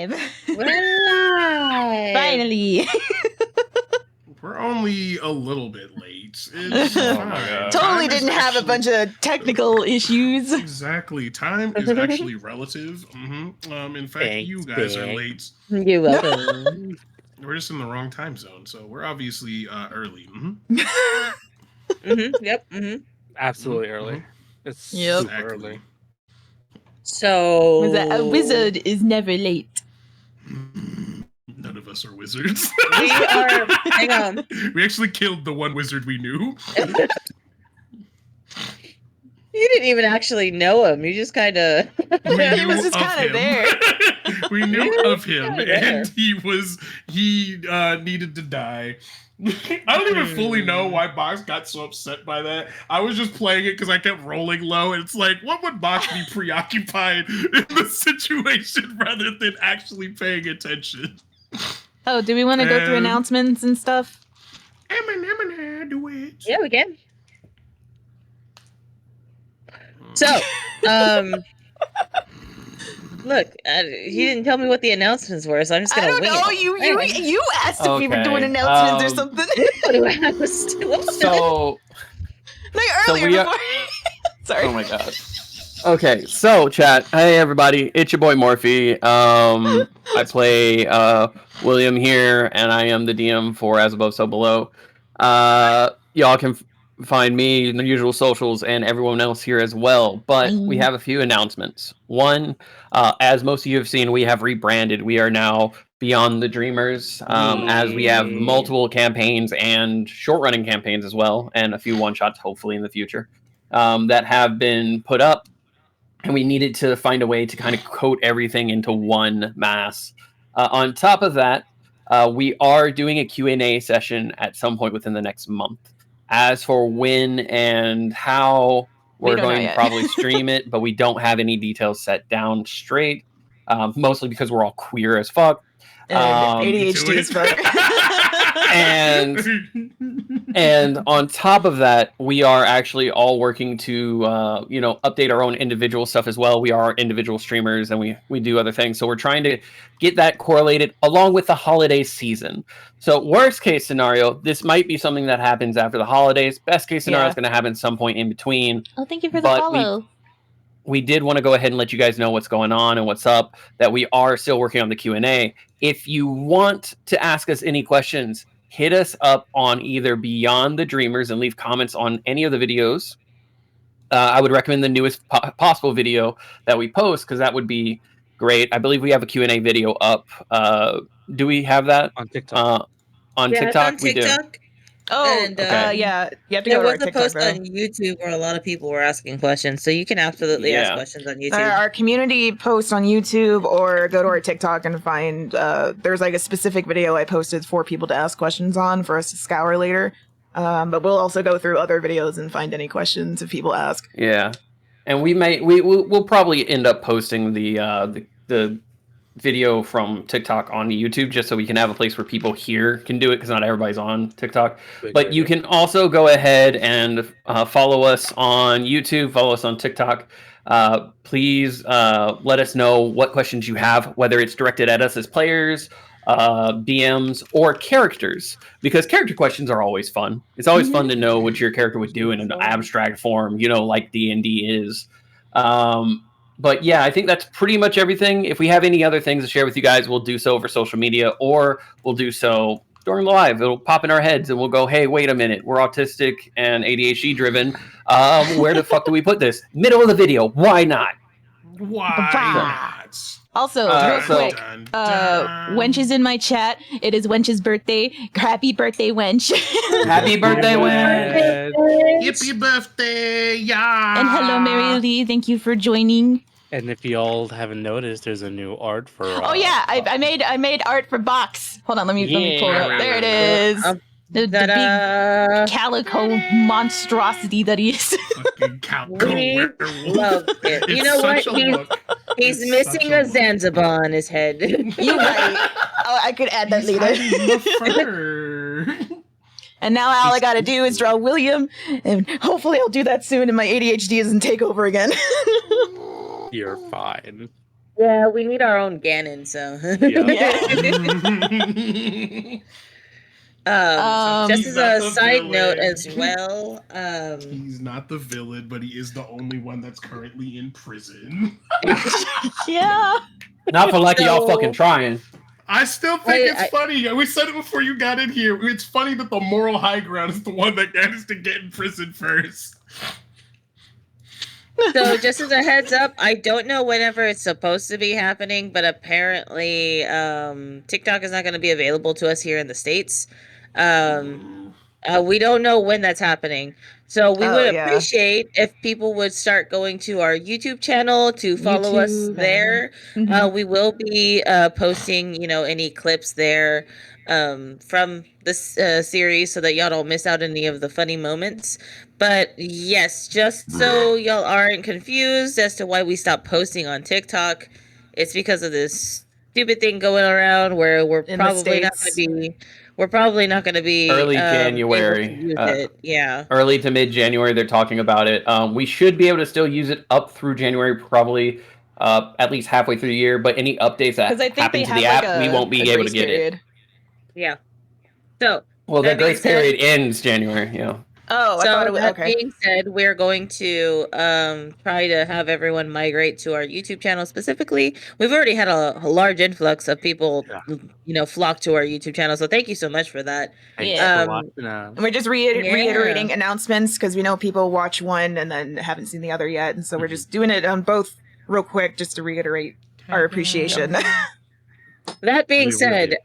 live. We're live. Finally. We're only a little bit late. It's fine. Totally didn't have a bunch of technical issues. Exactly. Time is actually relative. In fact, Thanks, you guys are Big. late. You're welcome. We're just in the wrong time zone, so we're obviously early. Yep. Absolutely early. It's Yep. super early. So A wizard is never late. None of us are wizards. we are. Hang on. We actually killed the one wizard we knew. You didn't even actually know him. You just kind of. He was just kind of there. We knew of him, kinda there. and he needed to die. I don't even fully know why Box got so upset by that. I was just playing it because I kept rolling low, and it's like, what would Box be preoccupied in the situation rather than actually paying attention? Oh, do we want to go through announcements and stuff? Do it. Yeah, we can. So, look, he didn't tell me what the announcements were, so I'm just gonna. I don't wing know. it. You asked if we were doing Okay, announcements or something. What do I have to still? So, Like So earlier we are- before. Sorry. oh my god. Okay, so chat. Hey everybody, it's your boy Morphe. I play William here, and I am the DM for As Above, So Below. Y'all can find me in the usual socials and everyone else here as well. But we have a few announcements. One, as most of you have seen, we have rebranded. We are now Beyond the Dreamers, as we have multiple campaigns and short-running campaigns as well, and a few one-shots hopefully in the future that have been put up. And we needed to find a way to kind of coat everything into one mass. On top of that, we are doing a Q&A session at some point within the next month. As for when and how, we're going to probably stream it, but we don't have any details set down straight, mostly because we're all queer as fuck. ADHD as fuck. And on top of that, we are actually all working to update our own individual stuff as well. We are individual streamers, and we do other things, so we're trying to get that correlated along with the holiday season. So worst case scenario, this might be something that happens after the holidays. Best case scenario is going to happen some point in between. Oh, thank you for the follow. We did want to go ahead and let you guys know what's going on and what's up, that we are still working on the Q&A. If you want to ask us any questions, hit us up on either Beyond the Dreamers and leave comments on any of the videos. I would recommend the newest possible video that we post, because that would be great. I believe we have a Q&A video up. Do we have that? On TikTok. On TikTok? We do. Oh, And, yeah. You have to there go to was our a TikTok, post bro. on YouTube where a lot of people were asking questions, so you can absolutely ask questions on YouTube. Our community post on YouTube, or go to our TikTok and find there's like a specific video I posted for people to ask questions on for us to scour later. But we'll also go through other videos and find any questions if people ask. Yeah, and we'll probably end up posting the video from TikTok on YouTube, just so we can have a place where people here can do it, because not everybody's on TikTok. But you can also go ahead and follow us on YouTube, follow us on TikTok. Please let us know what questions you have, whether it's directed at us as players, DMs, or characters, because character questions are always fun. It's always fun to know what your character would do in an abstract form, like D&D is. But yeah, I think that's pretty much everything. If we have any other things to share with you guys, we'll do so over social media, or we'll do so during the live. It'll pop in our heads and we'll go, hey, wait a minute, we're autistic and ADHD driven. Where the fuck do we put this? Middle of the video. Why not? Why not? Also, real quick, Wench is in my chat. It is Wench's birthday. Happy birthday, Wench. Happy birthday, Wench. Yippee birthday, yeah. And hello, Mary Lee. Thank you for joining. And if y'all haven't noticed, there's a new art for. Oh yeah, I made art for Box. Hold on, let me pull it up. There it is. The big calico monstrosity that he is. Fucking calico werewolf. Love it. You know what? He's missing a Zanzibar on his head. You're right. Oh, I could add that later. And now all I gotta do is draw William, and hopefully I'll do that soon and my ADHD doesn't take over again. You're fine. Yeah, we need our own Ganon, so. Just He's as not a the side note villain. as well, He's not the villain, but he is the only one that's currently in prison. Yeah. Not for like y'all So- fucking trying. I still think it's funny. We said it before you got in here. It's funny that the moral high ground is the one that gets to get in prison first. So just as a heads up, I don't know whenever it's supposed to be happening, but apparently TikTok is not going to be available to us here in the States. We don't know when that's happening. So we would appreciate if people would start going to our YouTube channel to follow us there. We will be posting, any clips there from this series so that y'all don't miss out any of the funny moments. But yes, just so y'all aren't confused as to why we stopped posting on TikTok, it's because of this stupid thing going around where we're probably not going to be Early able January. to use it. Yeah. Early to mid January, they're talking about it. We should be able to still use it up through January, probably at least halfway through the year. But any updates that happen to the app, we won't be able to get it. Yeah. So. Well, the grace period ends January. Yeah. Oh, I thought it was okay. Being said, we're going to try to have everyone migrate to our YouTube channel specifically. We've already had a large influx of people, flock to our YouTube channel. So thank you so much for that. And we're just reiterating announcements because we know people watch one and then haven't seen the other yet, and so we're just doing it on both real quick just to reiterate our appreciation. That being said,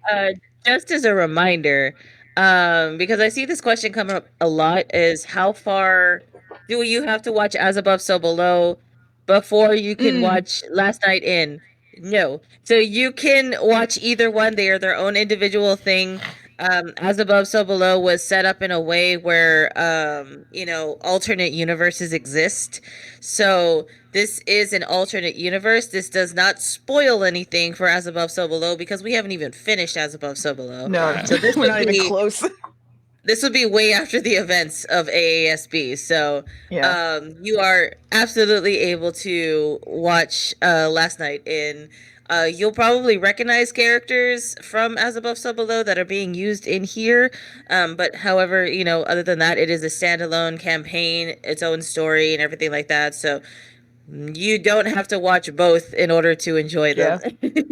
just as a reminder. Because I see this question come up a lot is how far do you have to watch As Above, So Below before you can watch Last Night In? No. So you can watch either one. They are their own individual thing. As Above, So Below was set up in a way where, alternate universes exist. So this is an alternate universe. This does not spoil anything for As Above, So Below because we haven't even finished As Above, So Below. No, so this we're not even close. This would be way after the events of AASB. So you are absolutely able to watch Last Night In. You'll probably recognize characters from As Above, So Below that are being used in here. But however, other than that, it is a standalone campaign, its own story and everything like that. So you don't have to watch both in order to enjoy them.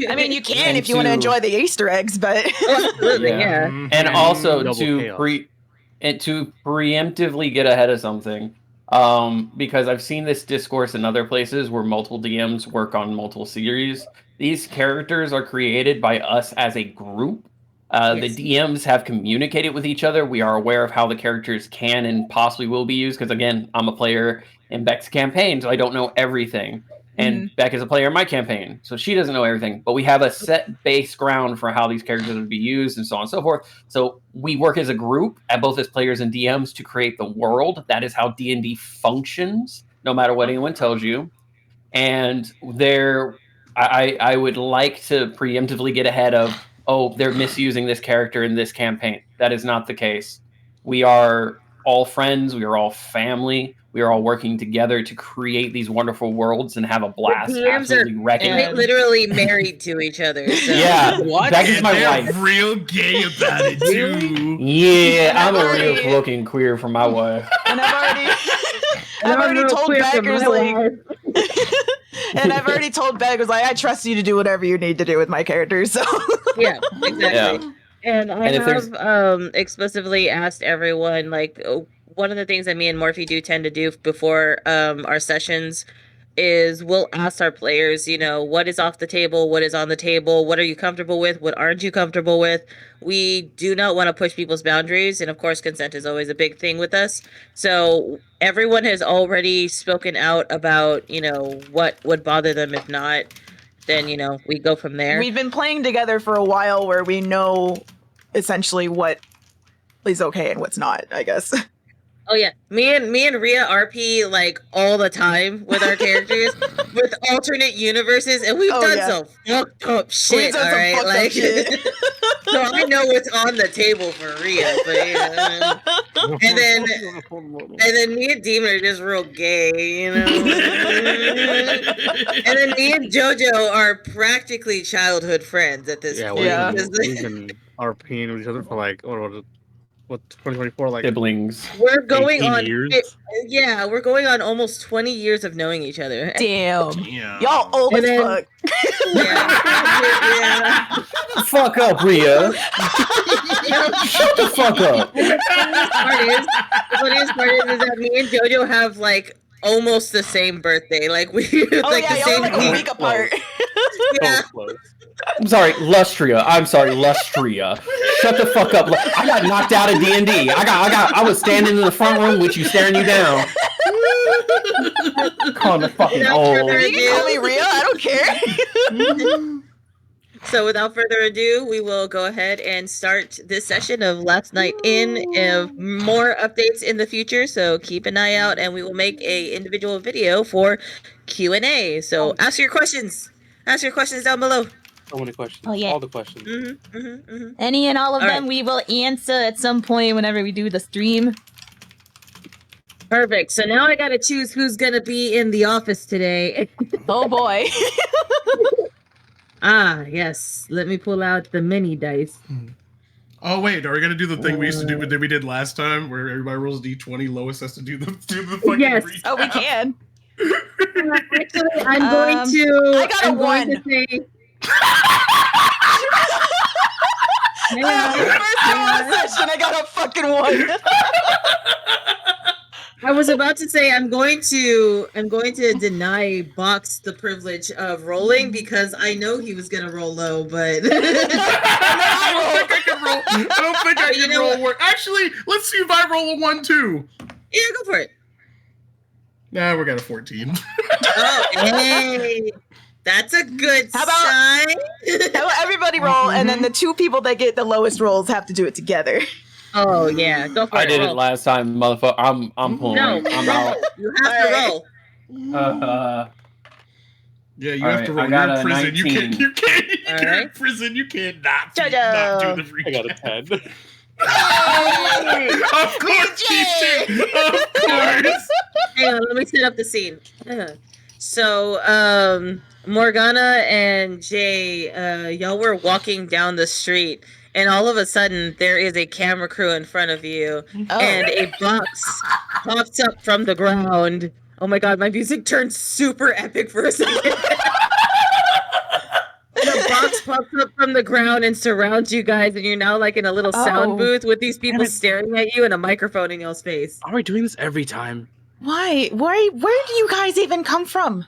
I mean, you can if you want to enjoy the Easter eggs, but absolutely, yeah. And also to preemptively get ahead of something, because I've seen this discourse in other places where multiple DMs work on multiple series. These characters are created by us as a group. The DMs have communicated with each other. We are aware of how the characters can and possibly will be used. Because again, I'm a player in Beck's campaign, so I don't know everything. And Beck is a player in my campaign, so she doesn't know everything. But we have a set base ground for how these characters would be used and so on and so forth. So we work as a group, both as players and DMs, to create the world. That is how D&D functions, no matter what anyone tells you. And I would like to preemptively get ahead of, they're misusing this character in this campaign. That is not the case. We are all friends. We are all family. We are all working together to create these wonderful worlds and have a blast. The DMs are literally married to each other. So. Yeah, what? That is my wife. Real gay about it too. Yeah, I'm a real fucking queer for my wife. And I've already told Beggars and I've already told Beggars I trust you to do whatever you need to do with my characters. So yeah, exactly. Yeah. And I have explicitly asked everyone, one of the things that me and Morphe do tend to do before our sessions is we'll ask our players, what is off the table, what is on the table, what are you comfortable with, what aren't you comfortable with. We do not want to push people's boundaries, and of course consent is always a big thing with us. So everyone has already spoken out about, what would bother them. If not, then, we go from there. We've been playing together for a while where we know essentially what is okay and what's not, I guess. Oh yeah, me and Rhea RP like all the time with our characters with alternate universes, and we've done some fucked up shit. All right, like so I know what's on the table for Rhea, but yeah. and then me and Demon are just real gay, you know. And then me and JoJo are practically childhood friends at this point. We've been RPing with each other for like what 2024 like siblings. We're going on years. We're going on almost 20 years of knowing each other. Damn. Y'all old as fuck. Yeah. Fuck up, Rhea. Shut the fuck up. The funniest part is that me and JoJo have like almost the same birthday. Like we like the same like a week apart. Yeah. I'm sorry, Lustria. Shut the fuck up. I got knocked out of D&D. I was standing in the front room with you, staring you down. Calling the fucking old. You can call me Rhea. I don't care. So without further ado, we will go ahead and start this session of Last Night In. More updates in the future, so keep an eye out, and we will make a individual video for Q&A. So ask your questions. Ask your questions down below. So many questions. Oh, yeah. All the questions. Any and all of All them we will answer at some point whenever we do the stream. Perfect. So now I gotta choose who's gonna be in the office today. Oh boy. Yes. Let me pull out the mini dice. Oh wait, are we gonna do the thing we used to do that we did last time, where everybody rolls D20, Lois has to do the fucking Yes. recap? Oh, we can. Actually, I'm going to. I got a one. To say, First session, I got a fucking one. I was about to say I'm going to deny Box the privilege of rolling because I know he was gonna roll low, but I don't think I can roll work. Actually, let's see if I roll a 1 too. Yeah, go for it. Nah, we got a 14. Oh, hey. That's a good How about- sign. How about everybody roll, and then the two people that get the lowest rolls have to do it together. Oh yeah, go for it. I did roll. it last time, motherfucker. I'm pulling. No, I'm out. you have to roll. Yeah, you All have to right, roll. I You're got in a prison. 19. You can't. All You're in right. prison. You can't not do JoJo. the free. I got a 10. Of course, you do. Of course. Hang on, let me set up the scene. So, Morgana and Jay, y'all were walking down the street, and all of a sudden, there is a camera crew in front of you, and a box pops up from the ground. Oh my god, my music turned super epic for a second. The box pops up from the ground and surrounds you guys, and you're now like in a little sound booth with these people staring at you and a microphone in y'all's face. Are we doing this every time? Why? Where do you guys even come from?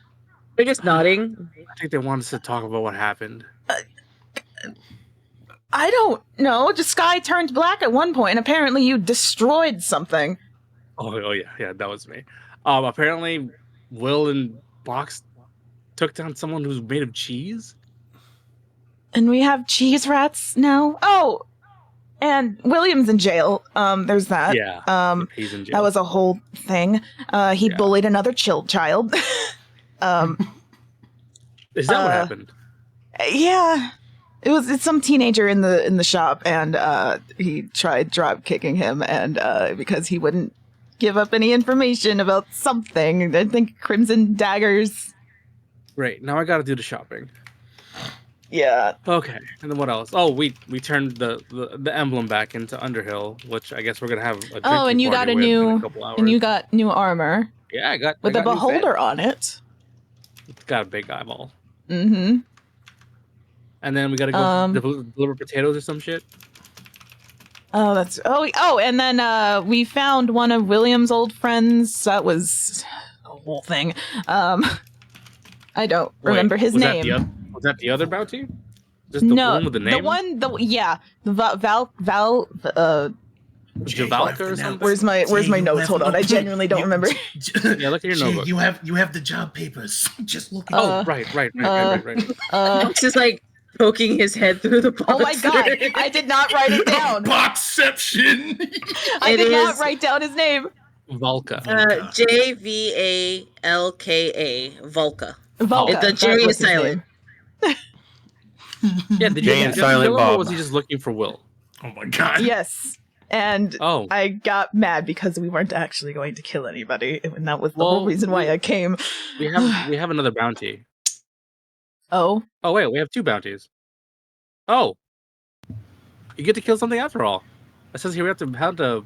They're just nodding. I think they want us to talk about what happened. I don't know. The sky turned black at one point, and apparently you destroyed something. Oh yeah, that was me. Apparently, Will and Box took down someone who's made of cheese. And we have cheese rats now. Oh, and William's in jail. There's that. Yeah. He's in jail. That was a whole thing. He bullied another child. Is that what happened? Yeah. It's some teenager in the shop, and he tried drop kicking him, and because he wouldn't give up any information about something. I think Crimson Daggers. Right. Now I got to do the shopping. Yeah. Okay. And then what else? Oh, we turned the emblem back into Underhill, which I guess we're gonna have a drinking And you got party a with in new couple hours. and you got new armor Yeah, I got With I a got new beholder fan. on it. It's got a big eyeball. Mm-hmm. And then we gotta go deliver potatoes or some shit. Oh, that's and then we found one of William's old friends. That was a whole thing. I don't remember his was name. Was that the other bounty? Just the one with the name? Jvalka or something? Where's my notes? Hold on, I genuinely don't remember. Yeah, look at your notebook. You have the job papers. Just look. Oh, right. Box is like poking his head through the box. Oh my god, I did not write it down. Boxception. I did not write down his name. Volka. Jvalka. Jvalka. Volka. Jvalka. The J that is was his silent. name. Yeah, did Jay you and just Silent kill him, or Bob. was he just looking for Will? Oh my god. Yes. And Oh, I got mad because we weren't actually going to kill anybody, and that was the whole Well, reason why I came. we have another bounty. Oh, Oh wait, we have 2 bounties. Oh, you get to kill something after all. It says here we have to hunt a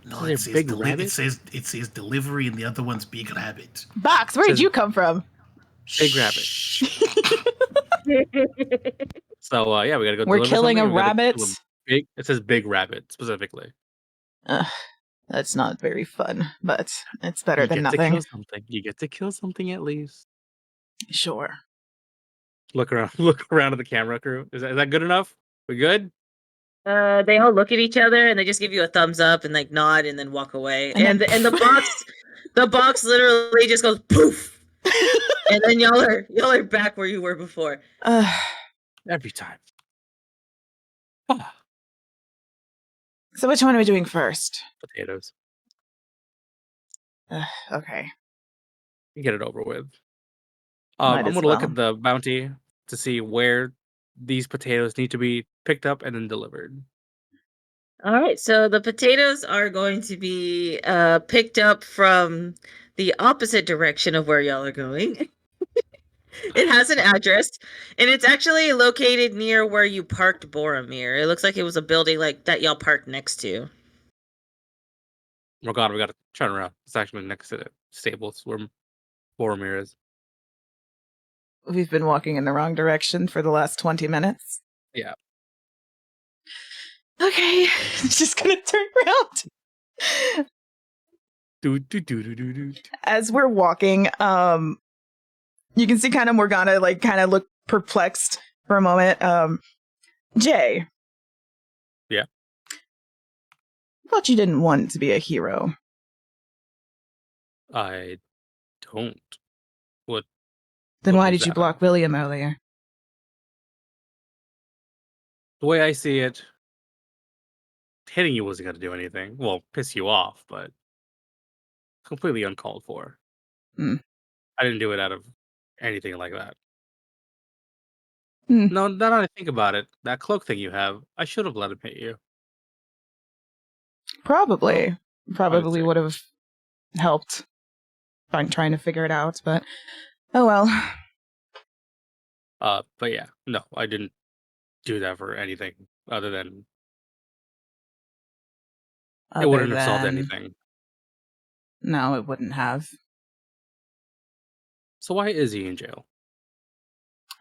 No, Is there a big it rabbit? says delivery, and the other one's big rabbit. Box, where did Says- you come from? big rabbit. So yeah, we gotta go. We're deliver killing something, a we gotta rabbit? kill big. It says big rabbit specifically. That's not very fun, but it's better You than get to nothing. kill something. You get to kill something at least. Sure. Look around. Look around at the camera crew. Is that good enough? We good? They all look at each other and they just give you a thumbs up and like nod and then walk away. And And then- the box literally just goes poof. And then y'all are back where you were before. Every time. Ah, So which one are we doing first? potatoes. Okay. Get it over with. Might I'm as gonna look well. at the bounty to see where these potatoes need to be picked up and then delivered. All right, so the potatoes are going to be picked up from the opposite direction of where y'all are going. It has an address, and it's actually located near where you parked Boromir. It looks like it was a building like that y'all parked next to. Morgana, we gotta turn around. It's actually next to the stables where Boromir is. We've been walking in the wrong direction for the last 20 minutes. Yeah. Okay. Just gonna turn around. Do. As we're walking, you can see kind of Morgana like kind of look perplexed for a moment. Jay. Yeah. I thought you didn't want to be a hero. I don't. What? Then What why was did you that? block William earlier? The way I see it, hitting you wasn't gonna do anything. Well, piss you off, but completely uncalled for. Hmm. I didn't do it out of anything like that. Hmm. No, now that I think about it, that cloak thing you have, I should have let him hit you. Probably say. would have helped by trying to figure it out, but oh well. But yeah, no, I didn't do that for anything other than it wouldn't have solved anything. No, it wouldn't have. So why is he in jail?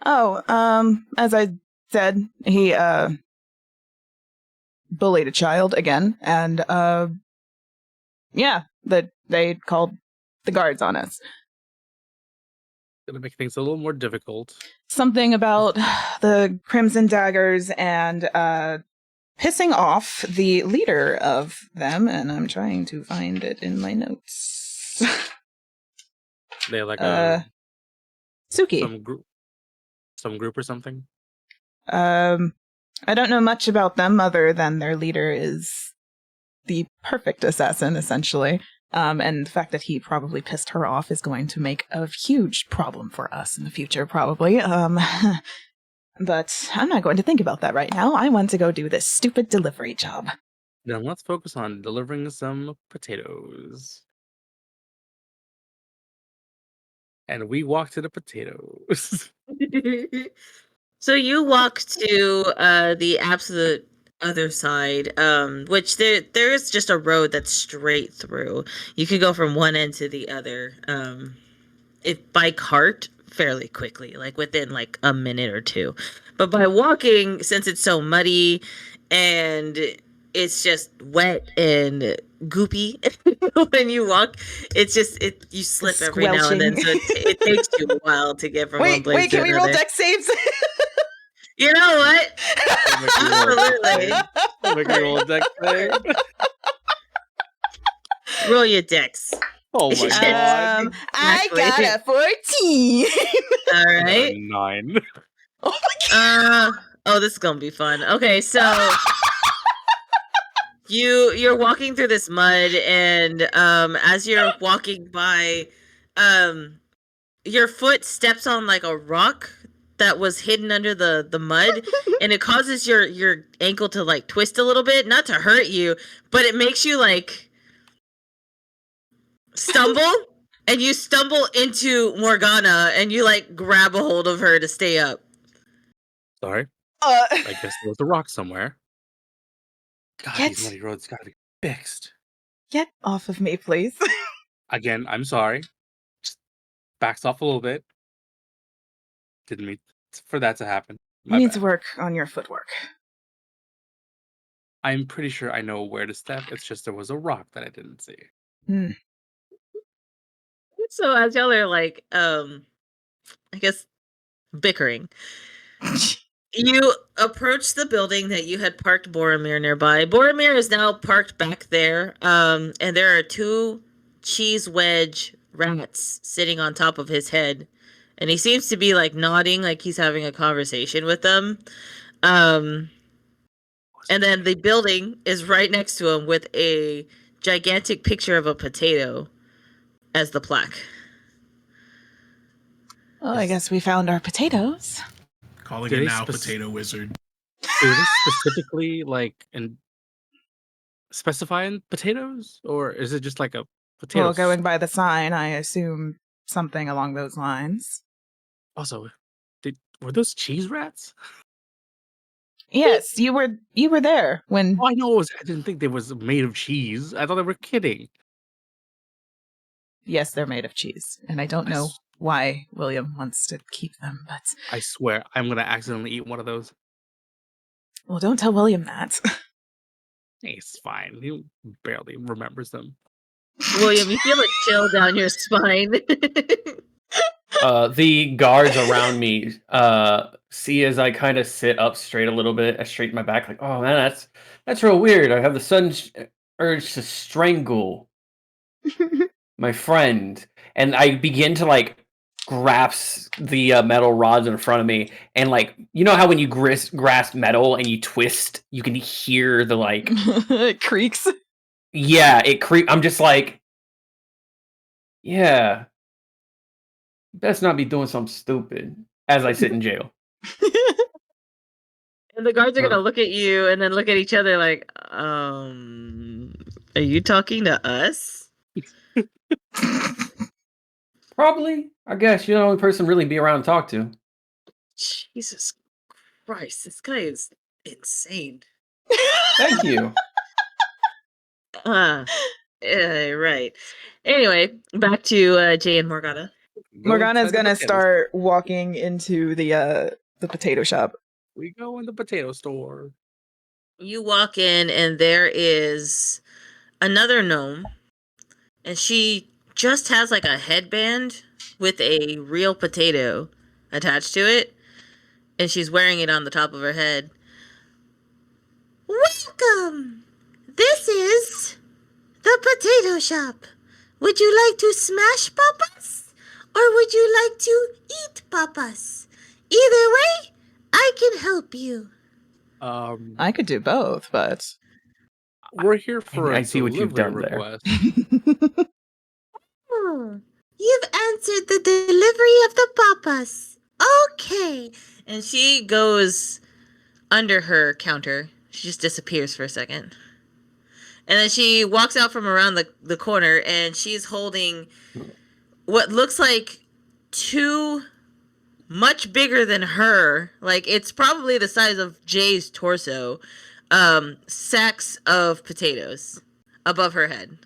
Oh, as I said, he bullied a child again, and yeah, that they called the guards on us. Gonna make things a little more difficult. Something about the Crimson Daggers and pissing off the leader of them, and I'm trying to find it in my notes. They have like Suki. some group or something. I don't know much about them other than their leader is the perfect assassin, essentially. And the fact that he probably pissed her off is going to make a huge problem for us in the future, probably. But I'm not going to think about that right now. I want to go do this stupid delivery job. Then let's focus on delivering some potatoes. And we walk to the potatoes. So you walk to the absolute other side, which there is just a road that's straight through. You could go from one end to the other, if by cart fairly quickly, like within like a minute or two. But by walking, since it's so muddy and it's just wet and goopy when you walk, it's just you slip every now and then, so it takes you a while to get from one place to Can we roll another. deck saves? You know what? Absolutely. Make me roll a deck save. Roll your decks. Oh my god. I Exactly. got a 14. All right. 9. Oh my god. Oh, this is gonna be fun. Okay, so You're walking through this mud, and as you're walking by, your foot steps on like a rock that was hidden under the mud, and it causes your ankle to like twist a little bit, not to hurt you, but it makes you like stumble, and you stumble into Morgana, and you like grab a hold of her to stay up. Sorry. I guess there was a rock somewhere. God, Get- these muddy roads gotta be fixed. Get off of me, please. Again, I'm sorry. Just backs off a little bit. Didn't mean for that to happen. You My need bad. to work on your footwork. I'm pretty sure I know where to step. It's just there was a rock that I didn't see. Hmm. So as y'all are like, I guess bickering, you approach the building that you had parked Boromir nearby. Boromir is now parked back there, and there are 2 cheese wedge rats sitting on top of his head, and he seems to be like nodding, like he's having a conversation with them. And then the building is right next to him with a gigantic picture of a potato as the plaque. Well, I guess we found our potatoes. Calling Did it they now Potato Wizard. Is this specifically like and specifying potatoes, or is it just like a potato? Well, going by the sign, I assume something along those lines. Also, were those cheese rats? Yes, you were there when. Oh, I know it was. I didn't think they was made of cheese. I thought they were kidding. Yes, they're made of cheese, and I don't know why William wants to keep them, but I swear, I'm gonna accidentally eat one of those. well, don't tell William that. Hey, it's fine. He barely remembers them. William, you feel a chill down your spine. The guards around me see as I kind of sit up straight a little bit, I straighten my back, like, oh man, that's real weird. I have the sudden urge to strangle my friend, and I begin to like grasp the metal rods in front of me, and like, you know how when you grasp metal and you twist, you can hear the like It creaks. yeah, it I'm just like, yeah, best not be doing something stupid as I sit in jail. And the guards are gonna look at you and then look at each other like, are you talking to us? Probably. I guess you're the only person really be around to talk to. Jesus Christ, this guy is insane. Thank you. Right. Anyway, back to Jay and Morgana. Morgana's gonna start walking into the potato shop. We go in the potato store. You walk in and there is another gnome, and she just has like a headband with a real potato attached to it, and she's wearing it on the top of her head. Welcome! This is the potato shop. Would you like to smash papas? Or would you like to eat papas? Either way, I can help you. I could do both, but We're here for I a see what you've delivery done there. request. You've answered the delivery of the papas. Okay. And she goes under her counter. She just disappears for a second. And then she walks out from around the corner, and she's holding what looks like 2 much bigger than her, like it's probably the size of Jay's torso, sacks of potatoes above her head.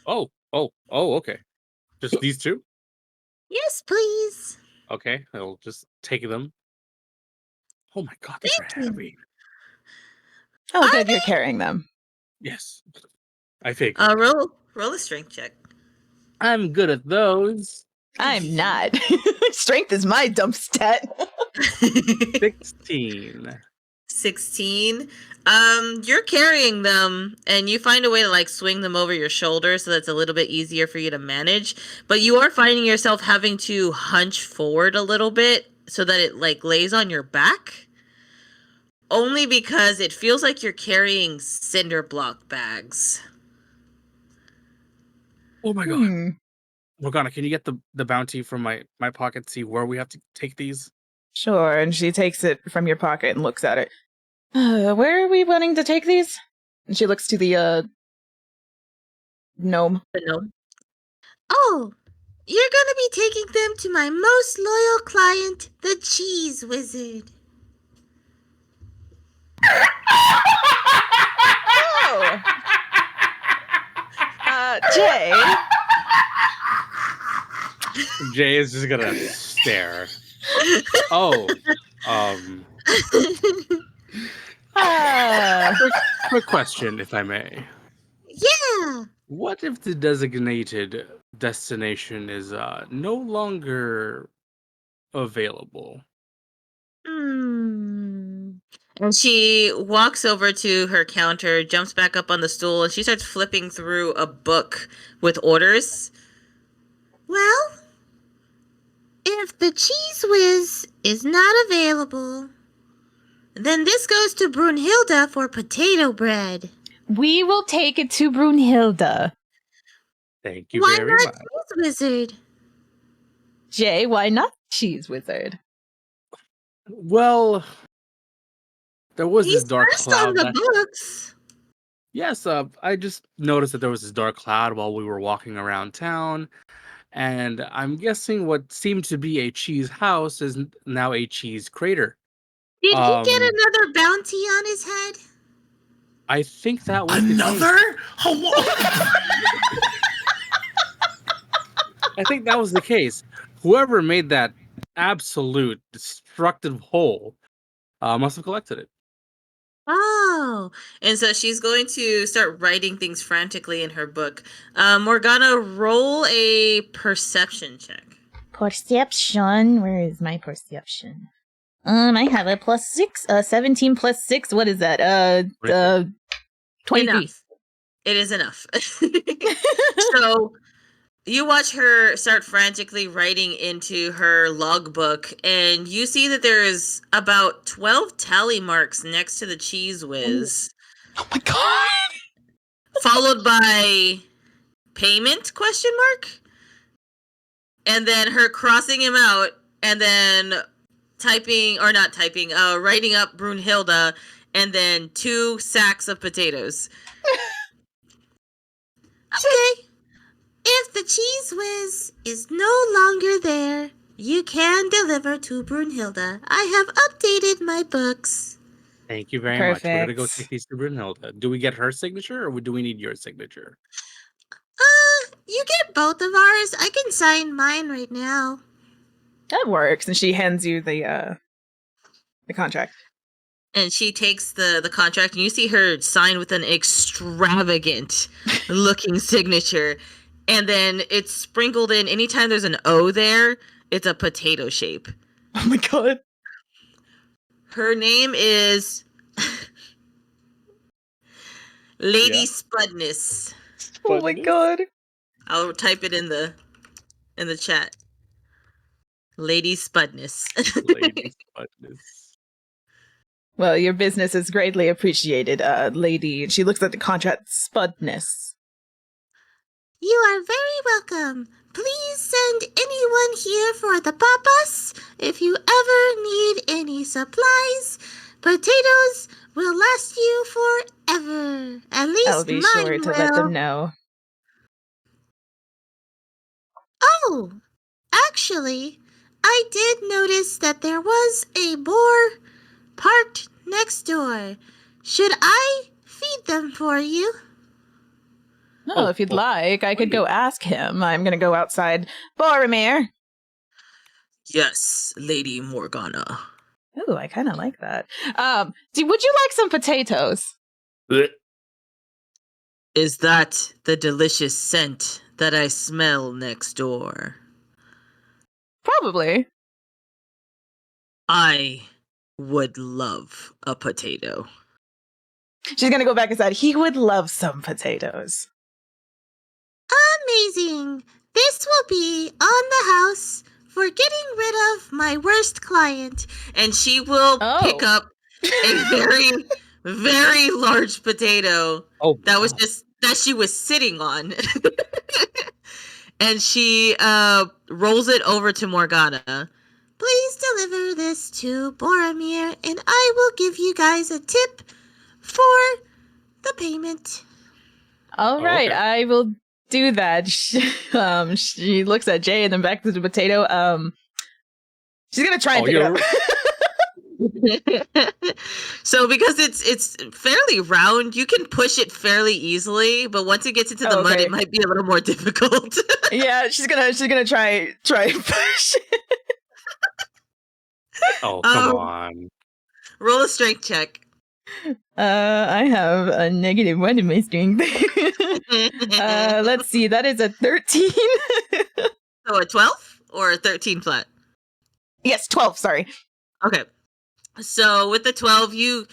Oh, okay. Just these 2? Yes, please. Okay, I'll just take them. Oh my god, these are heavy. oh, good, you're carrying them. Yes. I figured. Roll a strength check. I'm good at those. I'm not. Strength is my dump stat. 16. 16. You're carrying them, and you find a way to like swing them over your shoulder so that's a little bit easier for you to manage. But you are finding yourself having to hunch forward a little bit so that it like lays on your back. Only because it feels like you're carrying cinder block bags. Oh my god. Hmm. Morgana, can you get the bounty from my pocket, see where we have to take these? Sure. And she takes it from your pocket and looks at it. Where are we wanting to take these? And she looks to the gnome. The gnome. Oh, you're gonna be taking them to my most loyal client, the Cheese Wizard. Oh. Jay. Jay is just gonna stare. Oh, quick question, if I may. Yeah. What if the designated destination is no longer available? And she walks over to her counter, jumps back up on the stool, and she starts flipping through a book with orders. Well, if the Cheese Whiz is not available, then this goes to Brunhilde for potato bread. We will take it to Brunhilde. Thank you Why very not much. Cheese Wizard? Jay, why not Cheese Wizard? Well, there was He's this dark first on cloud. the books. Yes, I just noticed that there was this dark cloud while we were walking around town, and I'm guessing what seemed to be a cheese house is now a cheese crater. Did he get Um, another bounty on his head? I think that was the case. Another? Oh, I think that was the case. Whoever made that absolute destructive hole must have collected it. Oh, and so she's going to start writing things frantically in her book. Morgana, roll a perception check. Perception. Where is my perception? I have a +6. 17 + 6. What is that? 23. Enough. It is enough. So you watch her start frantically writing into her logbook, and you see that there is about 12 tally marks next to the Cheese Whiz. Oh my god. Followed by payment ? And then her crossing him out, and then writing up Brunhilde, and then 2 sacks of potatoes. Okay. If the Cheese Whiz is no longer there, you can deliver to Brunhilde. I have updated my books. Thank you very much. We're gonna go Perfect. take these to Brunhilde. Do we get her signature, or do we need your signature? You get both of ours. I can sign mine right now. That works. And she hands you the contract. And she takes the contract, and you see her sign with an extravagant looking signature. And then it's sprinkled in, anytime there's an O there, it's a potato shape. Oh my god. Her name is Lady Yeah. Spudness. Oh my god. I'll type it in the chat. Lady Spudness. Lady Spudness. Well, your business is greatly appreciated, lady. She looks at the contract. Spudness. You are very welcome. Please send anyone here for the papas if you ever need any supplies. Potatoes will last you forever. At least I'll be mine sure to will. let them know. Oh, actually, I did notice that there was a boar parked next door. Should I feed them for you? Oh, if you'd like, I could go ask him. I'm gonna go outside. Boromir! Yes, Lady Morgana. Ooh, I kind of like that. Would you like some potatoes? Is that the delicious scent that I smell next door? Probably. I would love a potato. She's gonna go back inside. He would love some potatoes. Amazing. This will be on the house for getting rid of my worst client. And she will Oh. pick up a very, very large potato Oh, that was God. just that she was sitting on. And she rolls it over to Morgana. Please deliver this to Boromir, and I will give you guys a tip for the payment. All right, okay. I will do that. She looks at Jay and then back to the potato. She's gonna try and Oh, pick it you're up. So because it's fairly round, you can push it fairly easily, but once it gets into the mud, Okay. it might be a little more difficult. Yeah, she's gonna try and push it. Oh, come Um, on. Roll a strength check. I have a -1 in my strength. Let's see, that is a 13. So a 12 or a 13 flat? Yes, 12, sorry. Okay. So with the 12, you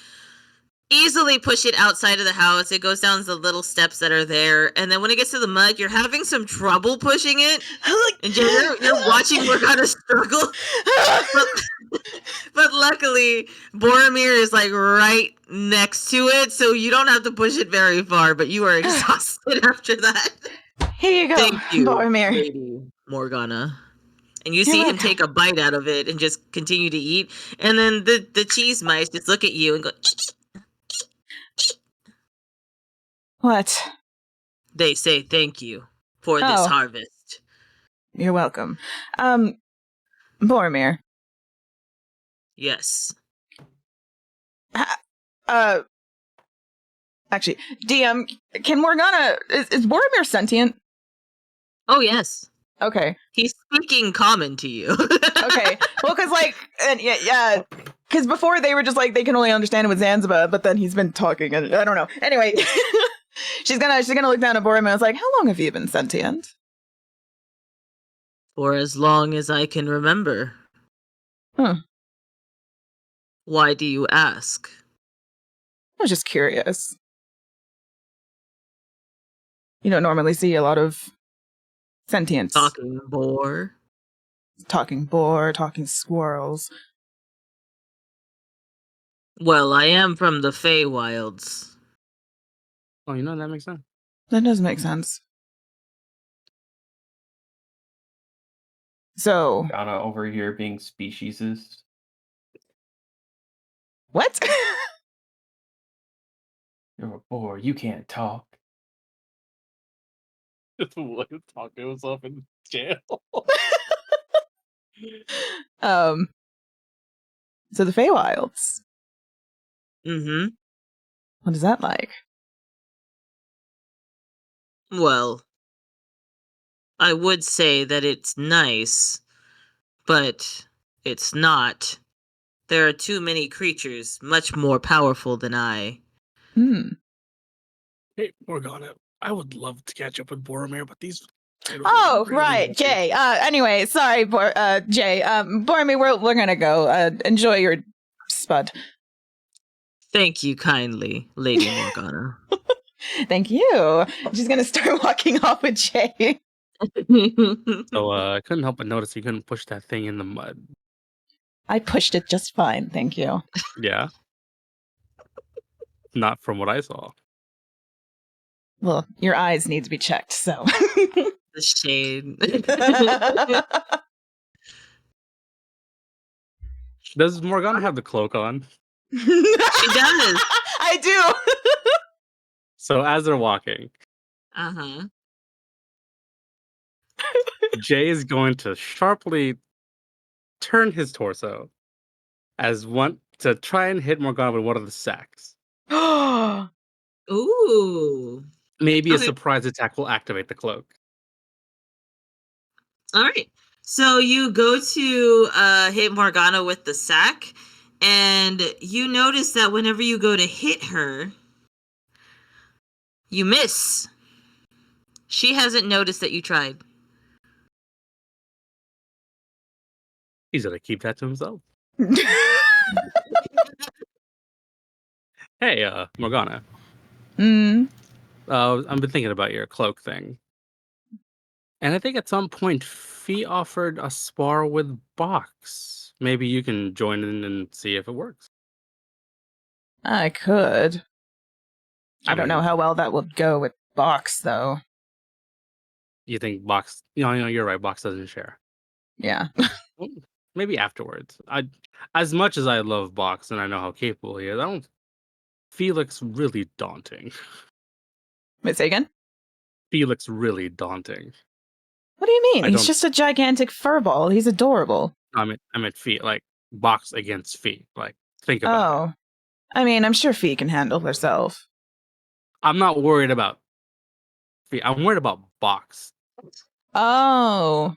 easily push it outside of the house. It goes down the little steps that are there. And then when it gets to the mud, you're having some trouble pushing it. And you're watching Morgana struggle. But luckily, Boromir is like right next to it, so you don't have to push it very far, but you are exhausted after that. Here you go, Thank you, Boromir. Lady Morgana. And you You're see him welcome. take a bite out of it and just continue to eat. And then the cheese mice just look at you and go, What? they say thank you for this Oh. harvest. You're welcome. Boromir. Yes. Actually, DM, can Morgana, is Boromir sentient? Oh, yes. Okay. He's speaking common to you. Okay. Well, because yeah, because before they were just like they can only understand it with Zanzibar, but then he's been talking, and I don't know. Anyway, she's gonna look down at Boromir and it's like, how long have you been sentient? For as long as I can remember. Huh. Why do you ask? I was just curious. You don't normally see a lot of sentience. Talking boar. Talking boar, talking squirrels. Well, I am from the Feywilds. Oh, that makes sense. That does make sense. So, Ghana over here being speciesist. what? You're a bore. You can't talk. Just talk himself in jail. So the Feywilds. Mm-hmm. What is that like? Well, I would say that it's nice, but it's not. There are too many creatures much more powerful than I. Hey, Morgana, I would love to catch up with Boromir, but these. Oh, right, Jay. Anyway, sorry, Jay. Boromir, we're gonna go. Enjoy your spud. Thank you kindly, Lady Morgana. Thank you. She's gonna start walking off with Jay. So I couldn't help but notice you couldn't push that thing in the mud. I pushed it just fine, thank you. Yeah. Not from what I saw. Well, your eyes need to be checked, so. The shade. Does Morgana have the cloak on? She does. I do. So as they're walking, Uh-huh. Jay is going to sharply turn his torso as one to try and hit Morgana with one of the sacks. Ooh. Maybe a Okay. surprise attack will activate the cloak. All right. So you go to hit Morgana with the sack, and you notice that whenever you go to hit her, you miss. She hasn't noticed that you tried. He's gonna keep that to himself. Hey, Morgana. I've been thinking about your cloak thing. And I think at some point, Fee offered a spar with Box. Maybe you can join in and see if it works. I could. I don't know how well that would go with Box, though. You think Box? You're right. Box doesn't share. Yeah. Well, maybe afterwards. As much as I love Box and I know how capable he is, I don't. Felix really daunting. Wait, say again? Felix really daunting. What do you mean? I He's don't- just a gigantic furball. He's adorable. I meant Fee, like Box against Fee. Like think about it. Oh. I mean, I'm sure Fee can handle herself. I'm not worried about Fee. I'm worried about Box. Oh.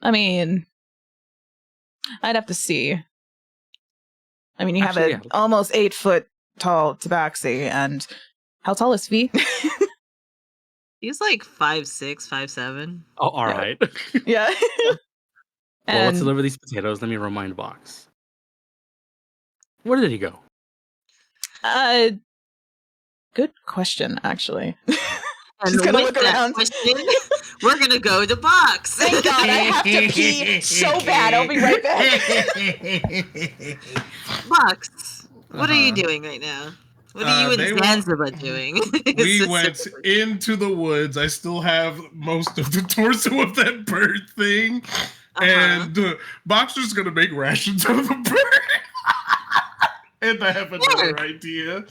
I mean, I'd have to see. I mean, you have Actually, an yeah. almost 8-foot tall Tabaxi, and how tall is Fee? He's like 5'6", 5'7". Oh, all right. Yeah. Well, let's And deliver these potatoes. Let me remind Box. Where did he go? good question, actually. And She's gonna with look that around. question, we're gonna go to Box. Thank God, I have to pee so bad. I'll be right back. Box, what are you Uh-huh. doing right now? What are you they in were- Zanzibar doing? We went into the woods. I still have most of the torso of that bird thing. And Boxer's gonna make rations out of the bird. And I have another idea.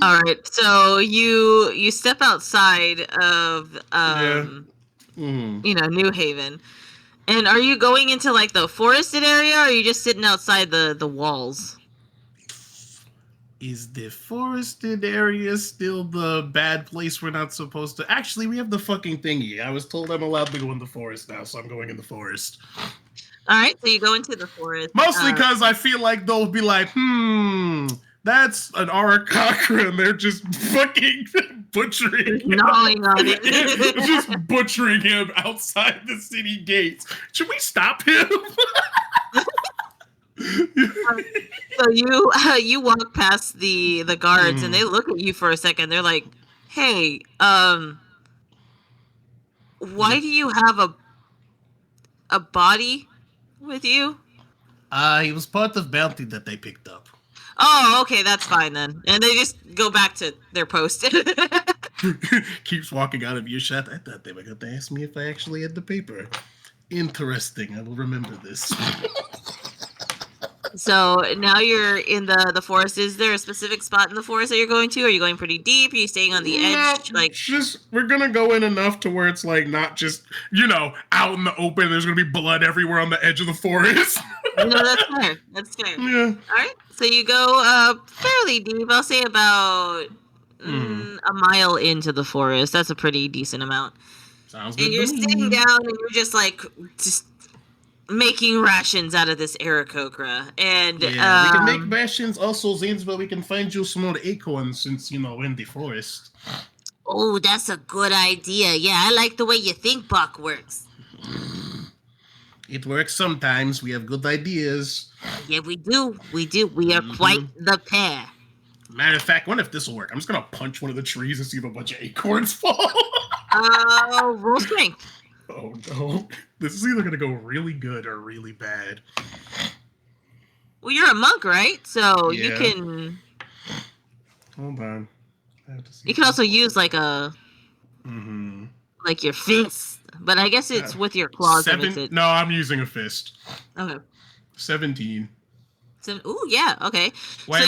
All right, so you step outside of New Haven, and are you going into like the forested area, or are you just sitting outside the walls? Is the forested area still the bad place we're not supposed to? Actually, we have the fucking thingy. I was told I'm allowed to go in the forest now, so I'm going in the forest. All right, so you go into the forest. Mostly because I feel like they'll be like, that's an Arakakra, and they're just fucking butchering him. gnawing on it. Just butchering him outside the city gates. Should we stop him? So you walk past the guards, and they look at you for a second. They're like, "Hey, why do you have a body with you?" He was part of bounty that they picked up. Oh, okay, that's fine then. And they just go back to their post. Keeps walking out of your shot. I thought they were going to ask me if I actually had the paper. Interesting. I will remember this. So now you're in the forest. Is there a specific spot in the forest that you're going to? Are you going pretty deep? Are you staying on the edge? No, we're gonna go in enough to where it's like not just out in the open. There's gonna be blood everywhere on the edge of the forest. No, that's fair. That's fair. Yeah. All right. So you go fairly deep. I'll say about a mile into the forest. That's a pretty decent amount. Sounds good. And you're sitting down, and you're just making rations out of this Aarakocra. And we can make rations. Also, Zanzibar, we can find you some more acorns since in the forest. Oh, that's a good idea. Yeah, I like the way you think Buck works. It works sometimes. We have good ideas. Yeah, we do. We do. We are quite the pair. Matter of fact, I wonder if this will work. I'm just gonna punch one of the trees and see if a bunch of acorns fall. Roll strength. Oh no. This is either gonna go really good or really bad. Well, you're a monk, right? So you Yeah. can. Hold on. I have to see You can also use like a Mm-hmm. like your fist, but I guess it's with your claws. That makes it. No, I'm using a fist. Okay. 17. Ooh, yeah. Okay. Wait.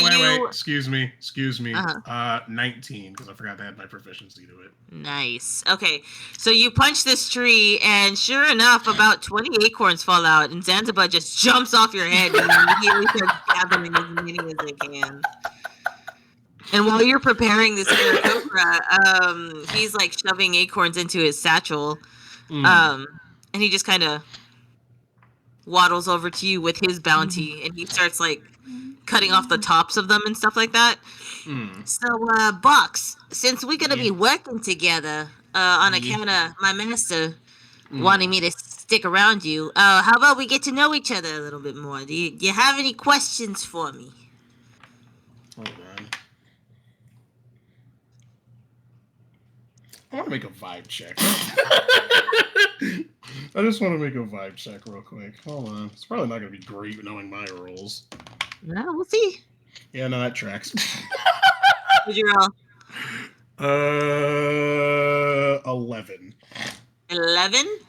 Excuse me. 19, because I forgot to add my proficiency to it. Nice. Okay. So you punch this tree, and sure enough, about 20 acorns fall out, and Zanzibar just jumps off your head and immediately starts gathering as many as they can. And while you're preparing this Aarakocra, he's like shoving acorns into his satchel, and he just kind of waddles over to you with his bounty, and he starts like cutting off the tops of them and stuff like that. So, Bucks, since we're gonna be working together, on account of my master wanting me to stick around you, how about we get to know each other a little bit more? Do you have any questions for me? Hold on. I want to make a vibe check. I just want to make a vibe check real quick. Hold on. It's probably not going to be great knowing my rolls. No, we'll see. Yeah, no, that tracks. What'd you roll? 11. 11?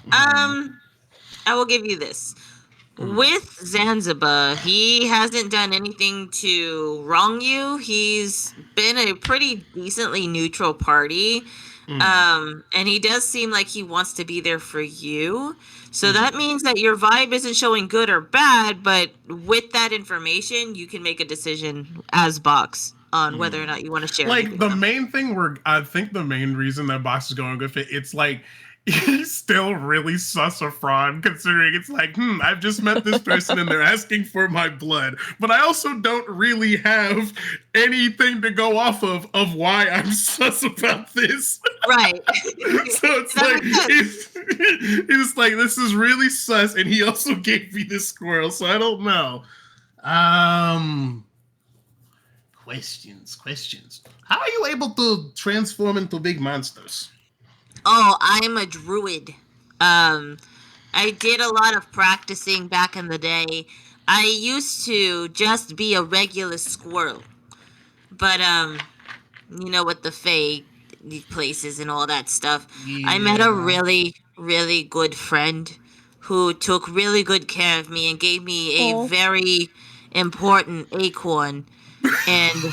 Mhm. I will give you this. With Zanziba, he hasn't done anything to wrong you. He's been a pretty decently neutral party. And he does seem like he wants to be there for you. So that means that your vibe isn't showing good or bad, but with that information, you can make a decision as Box on whether or not you want to share anything Like the with him. main thing I think the main reason that Box is going good fit, it's like he's still really sus of Phraan, considering it's like, I've just met this person and they're asking for my blood, but I also don't really have anything to go off of why I'm sus about this. Right. So it's That like makes sense. he's like, this is really sus, and he also gave me this squirrel, so I don't know. Questions. How are you able to transform into big monsters? Oh, I'm a druid. I did a lot of practicing back in the day. I used to just be a regular squirrel. But, you know, with the Fae places and all that stuff, I met a really, really good friend who took really good care of me and gave me a very important acorn. And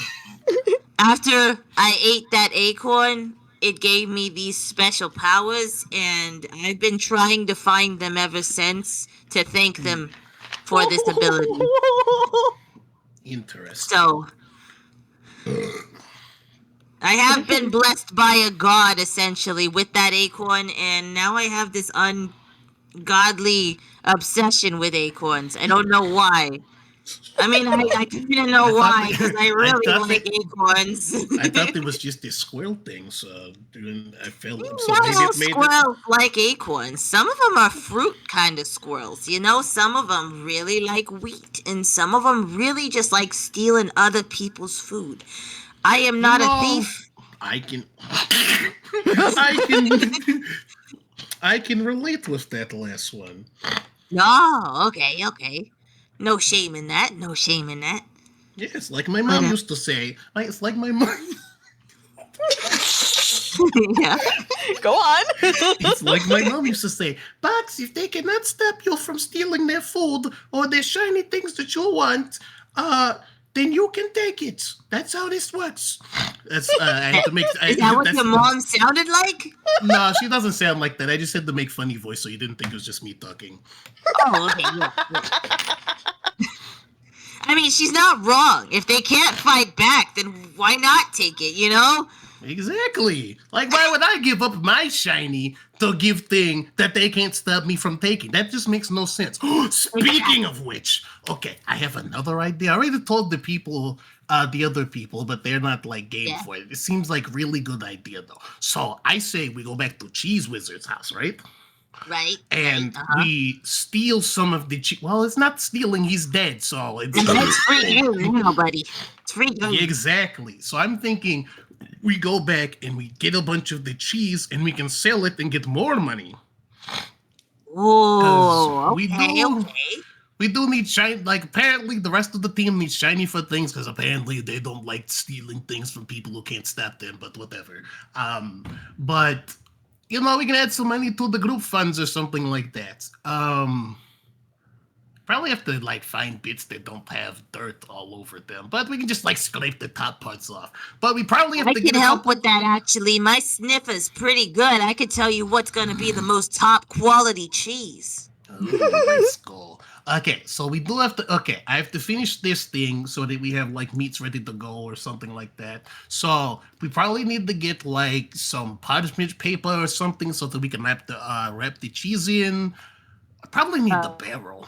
after I ate that acorn, it gave me these special powers, and I've been trying to find them ever since to thank them for this ability. Interesting. So, I have been blessed by a god, essentially, with that acorn, and now I have this ungodly obsession with acorns. I don't know why. I mean, I didn't know why, because I really like acorns. I thought it was just this squirrel thing, so I felt so Not maybe all it made it. squirrels like acorns. Some of them are fruit kind of squirrels. You know, some of them really like wheat, and some of them really just like stealing other people's food. I am not a thief. I can I can relate with that last one. Oh, okay. No shame in that. No shame in that. Yes, like my mom used to say. It's like my mom. Yeah. Go on. It's like my mom used to say, Box, if they cannot stop you from stealing their food or their shiny things that you want, then you can take it. That's how this works. That's I have to make. Is that what your mom sounded like? No, she doesn't sound like that. I just had to make funny voice so you didn't think it was just me talking. Oh, okay, yeah. I mean, she's not wrong. If they can't fight back, then why not take it, you know? Exactly. Like, why would I give up my shiny to give thing that they can't stop me from taking? That just makes no sense. Speaking of which, okay, I have another idea. I already told the people, the other people, but they're not like game for it. It seems like really good idea though. So I say we go back to Cheese Wizard's house, right? Right. And we steal some of the cheese. Well, it's not stealing. He's dead, so it's free game now, buddy. It's free game. Exactly. So I'm thinking we go back and we get a bunch of the cheese and we can sell it and get more money. Oh, we do need shiny. Like, apparently the rest of the team needs shiny for things because apparently they don't like stealing things from people who can't stop them, but whatever. But you know, we can add some money to the group funds or something like that. Probably have to like find bits that don't have dirt all over them, but we can just like scrape the top parts off. But we probably have to get help with that actually. My sniffer's pretty good. I could tell you what's gonna be the most top quality cheese. Oh, let's go. Okay, so we do have to. Okay, I have to finish this thing so that we have like meats ready to go or something like that. So we probably need to get like some parchment paper or something so that we can wrap the cheese in. I probably need the barrel.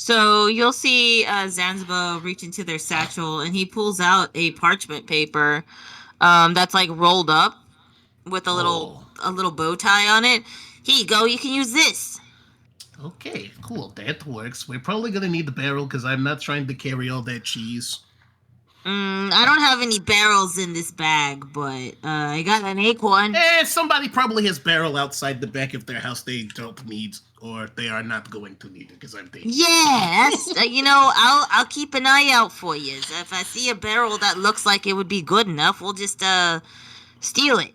So you'll see Zanzibar reach into their satchel and he pulls out a parchment paper that's like rolled up with a little bow tie on it. Here you go. You can use this. Okay, cool. That works. We're probably gonna need the barrel because I'm not trying to carry all that cheese. I don't have any barrels in this bag, but I got an acorn. Somebody probably has barrel outside the back of their house they don't need, or they are not going to need it, because I'm thinking. Yeah, that's, I'll keep an eye out for you. If I see a barrel that looks like it would be good enough, we'll just steal it.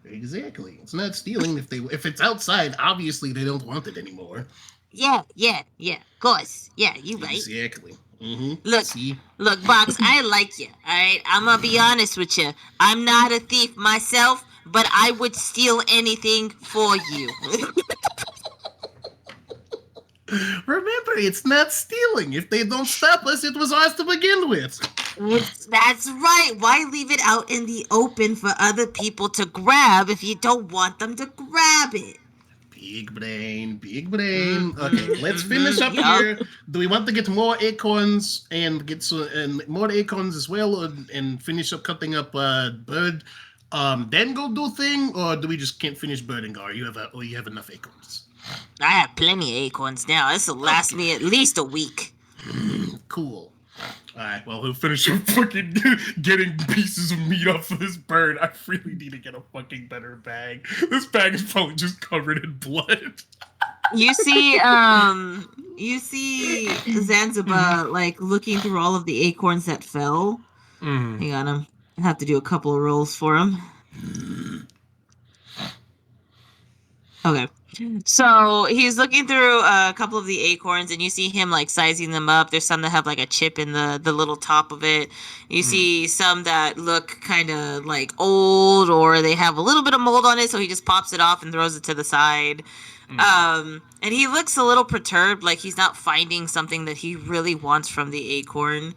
Exactly. It's not stealing if it's outside. Obviously, they don't want it anymore. Yeah. Of course. Yeah, you right. Exactly. Mm-hmm. Look, Box, I like you. All right, I'm gonna be honest with you. I'm not a thief myself, but I would steal anything for you. Remember, it's not stealing. If they don't stop us, it was ours to begin with. That's right. Why leave it out in the open for other people to grab if you don't want them to grab it? Big brain. Okay, let's finish up here. Do we want to get more acorns and more acorns as well, and finish up cutting up bird? Then go do thing, or do we just can't finish birding? Or you have enough acorns? I have plenty of acorns now. This will last me at least a week. Cool. Alright, well, he'll finish up fucking getting pieces of meat off of this bird. I really need to get a fucking better bag. This bag is probably just covered in blood. You see Zanziba, like, looking through all of the acorns that fell. Hang on, I have to do a couple of rolls for him. Okay. So he's looking through a couple of the acorns, and you see him like sizing them up. There's some that have like a chip in the little top of it. You see some that look kind of like old, or they have a little bit of mold on it. So he just pops it off and throws it to the side. And he looks a little perturbed, like he's not finding something that he really wants from the acorn.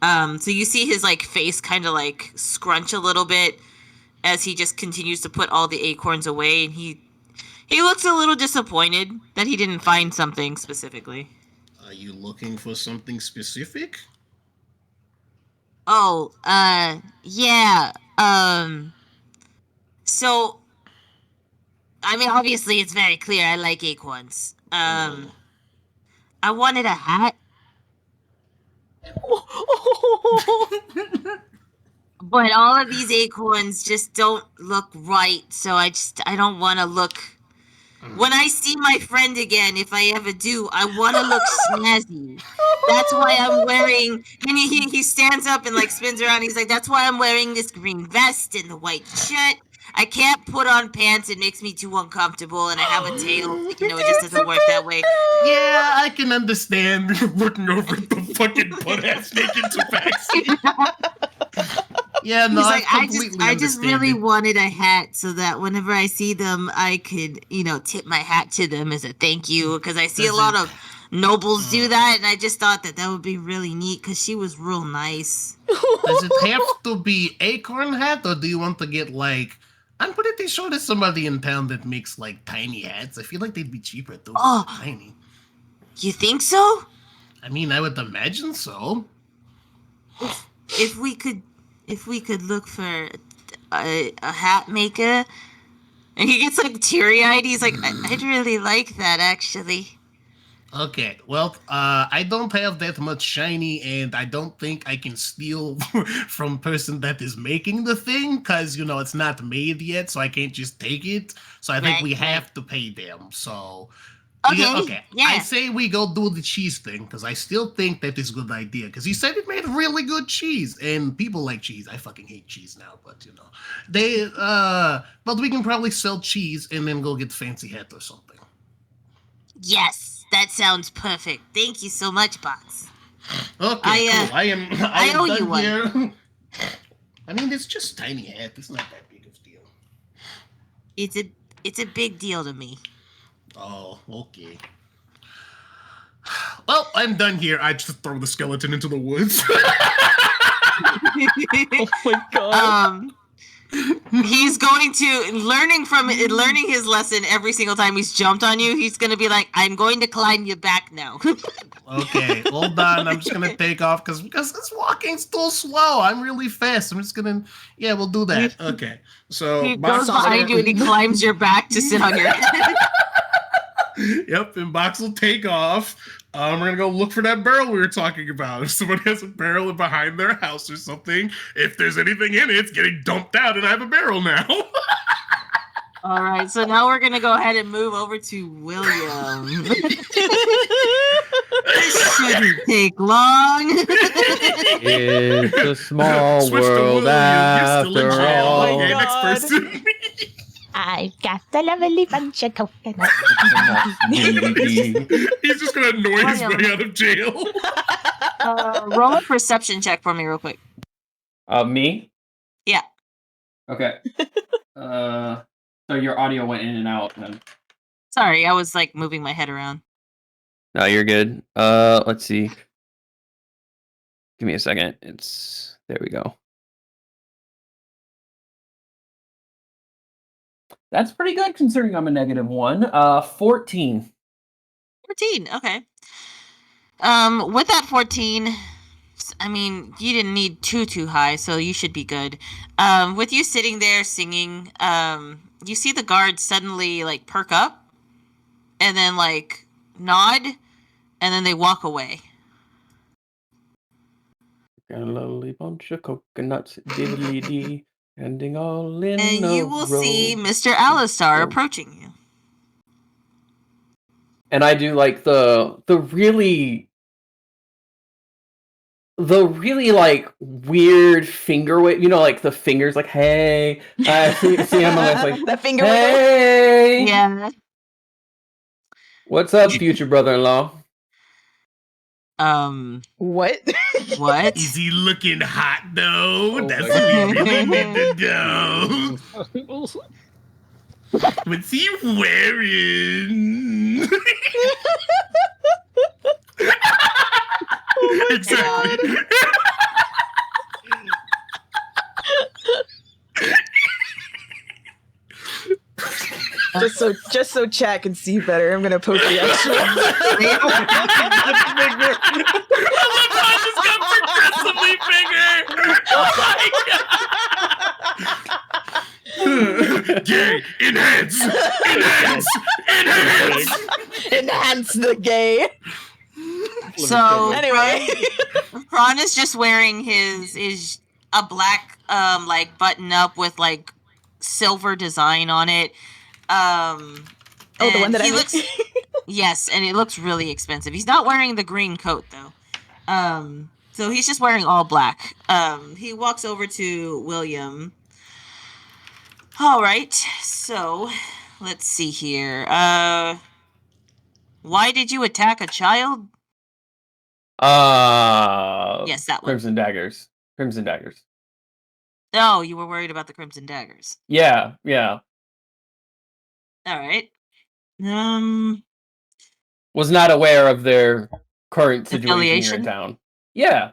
So you see his like face kind of like scrunch a little bit as he just continues to put all the acorns away, and he looks a little disappointed that he didn't find something specifically. Are you looking for something specific? Oh, yeah. So, I mean, obviously it's very clear I like acorns. I wanted a hat. But all of these acorns just don't look right, so I don't want to look... When I see my friend again, if I ever do, I want to look snazzy. That's why I'm wearing... And he stands up and like spins around. He's like, that's why I'm wearing this green vest and the white shirt. I can't put on pants. It makes me too uncomfortable, and I have a tail. It just doesn't work that way. Yeah, I can understand looking over at the fucking butt-ass naked tabaxi. Yeah, no, he's like, I just really it. wanted a hat so that whenever I see them, I could, tip my hat to them as a thank you. Because I see a lot of nobles do that, and I just thought that would be really neat because she was real nice. Does it have to be acorn hat, or do you want to get like... I'm pretty sure there's somebody in town that makes like tiny hats. I feel like they'd be cheaper too. Oh, tiny. You think so? I mean, I would imagine so. If we could look for a hat maker, and he gets like teary-eyed. He's like, I'd really like that actually. Okay, well, I don't have that much shiny, and I don't think I can steal from person that is making the thing, because, it's not made yet, so I can't just take it. So I think we have to pay them, so... Okay, yeah. I say we go do the cheese thing, because I still think that is a good idea, because he said it made really good cheese, and people like cheese. I fucking hate cheese now, but, but we can probably sell cheese and then go get fancy hat or something. Yes. That sounds perfect. Thank you so much, Box. Okay, cool. I owe you one. Here. I mean, it's just tiny hat. It's not that big of a deal. It's a big deal to me. Oh, okay. Well, I'm done here. I just throw the skeleton into the woods. Oh my god. He's going to learning his lesson every single time he's jumped on you. He's going to be like, I'm going to climb your back now. Okay, hold on. I'm just going to take off because this walking's too slow. I'm really fast. I'm just going to, we'll do that. Okay. So he goes behind you and he climbs your back to sit on your head. Yep, and Box will take off. We're gonna go look for that barrel we were talking about. If somebody has a barrel behind their house or something, if there's anything in it, it's getting dumped out, and I have a barrel now. All right, so now we're gonna go ahead and move over to William. This shouldn't take long. It's a small Switch to world William. You're still in after jail. all. Oh my Okay, next God. person. I've got a lovely bunch of coconuts. He's just gonna annoy his William. way out of jail. Roll a perception check for me real quick. Me? Yeah. Okay. So your audio went in and out. Then. Sorry, I was like moving my head around. No, you're good. Let's see. Give me a second. There we go. That's pretty good considering I'm a -1. 14. 14, okay. With that 14, I mean, you didn't need too high, so you should be good. With you sitting there singing, you see the guards suddenly like perk up and then like nod and then they walk away. Got a lovely bunch of coconuts, diddly-dee, ending all in And a you will row. see Mr. Alistar row. approaching you. And I do like the really like weird finger wave, like the fingers like hey. See him and it's like that finger wiggle. hey. Yeah. What's up, future brother-in-law? What? What? Is he looking hot though? Oh That's my what we God. really need to know. What's he wearing? Exactly. Just so chat can see better, I'm gonna post the actual. I just got progressively bigger. Oh my god! Gay, enhance, Enhance the gay. So Anyway. Phraan is just wearing his a black like button up with like silver design on it. Oh, the one that I he made? looks yes, and it looks really expensive. He's not wearing the green coat though. So he's just wearing all black. He walks over to William. All right, so let's see here. Why did you attack a child? Yes, that one. Crimson Daggers. No, you were worried about the Crimson Daggers. Yeah. All right. Was not aware of their current situation here Affiliation? in town. Yeah.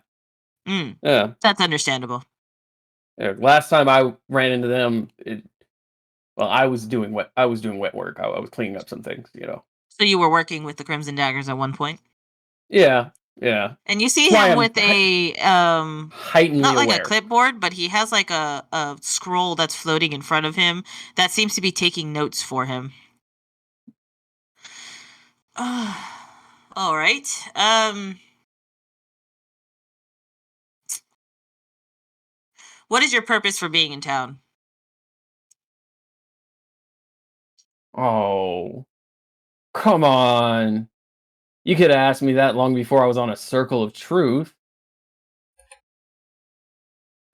Yeah. That's understandable. Last time I ran into them, I was doing wet work. I was cleaning up some things, So you were working with the Crimson Daggers at one point? Yeah. And you see Why him I'm with a heightenedly not like aware. a clipboard, but he has like a scroll that's floating in front of him that seems to be taking notes for him. All right. What is your purpose for being in town? Oh, come on. You could have asked me that long before I was on a circle of truth.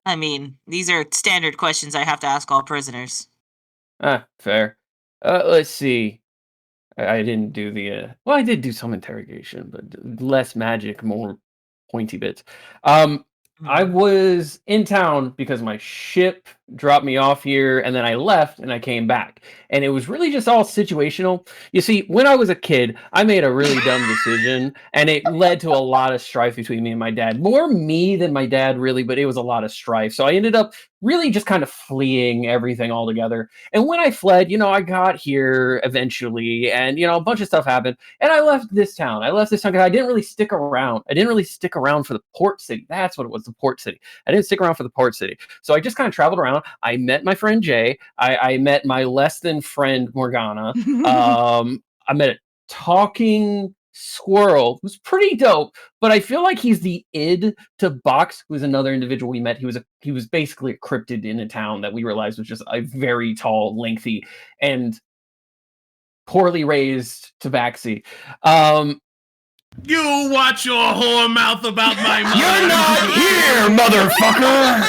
I mean, these are standard questions I have to ask all prisoners. Fair. Let's see. I didn't do the I did do some interrogation, but less magic, more pointy bits. I was in town because my ship dropped me off here, and then I left and I came back. And it was really just all situational. You see, when I was a kid, I made a really dumb decision, and it led to a lot of strife between me and my dad. More me than my dad, really, but it was a lot of strife. So I ended up really just kind of fleeing everything altogether. And when I fled, I got here eventually, and a bunch of stuff happened, and I left this town. Because I didn't really stick around. I didn't really stick around for the port city. That's what it was, the port city. I didn't stick around for the port city. So I just kind of traveled around. I met my friend Jay. I met my less than friend Morgana. I met talking squirrel who's pretty dope, but I feel like he's the id to Box, who was another individual we met. He was basically a cryptid in a town that we realized was just a very tall, lengthy, and poorly raised tabaxi. You watch your whore mouth about my mother. You're not here, motherfucker!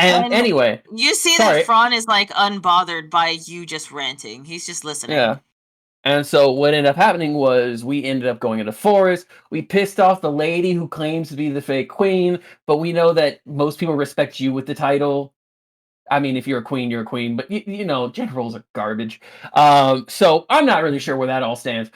And anyway, you see sorry. that Phraan is like unbothered by you just ranting. He's just listening. Yeah. And so what ended up happening was we ended up going into forest. We pissed off the lady who claims to be the fake queen, but we know that most people respect you with the title. I mean, if you're a queen, you're a queen, but you know, generals are garbage. So I'm not really sure where that all stands.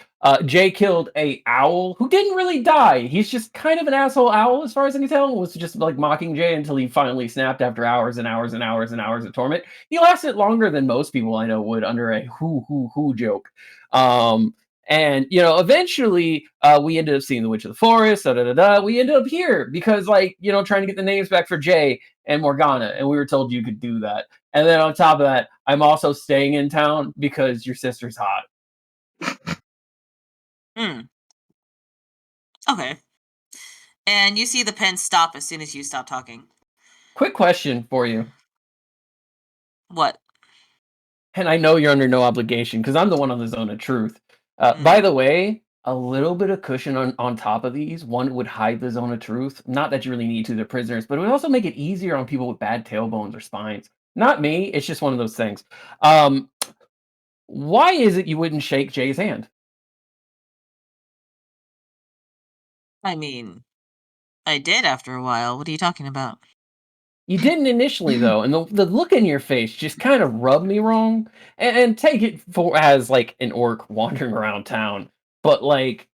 Jay killed a owl who didn't really die. He's just kind of an asshole owl, as far as I can tell. Was just like mocking Jay until he finally snapped after hours and hours and hours and hours of torment. He lasted longer than most people I know would under a who joke. And you know, eventually we ended up seeing the Witch of the Forest. We ended up here because, like, you know, trying to get the names back for Jay and Morgana, and we were told you could do that. And then on top of that, I'm also staying in town because your sister's hot. Okay. And you see the pen stop as soon as you stop talking. Quick question for you. What? And I know you're under no obligation because I'm the one on the zone of truth. By the way, a little bit of cushion on top of these, one would hide the zone of truth. Not that you really need to, they're prisoners, but it would also make it easier on people with bad tailbones or spines. Not me, it's just one of those things. Why is it you wouldn't shake Jay's hand? I mean, I did after a while. What are you talking about? You didn't initially, though, and the look in your face just kind of rubbed me wrong. And take it for as like an orc wandering around town, but like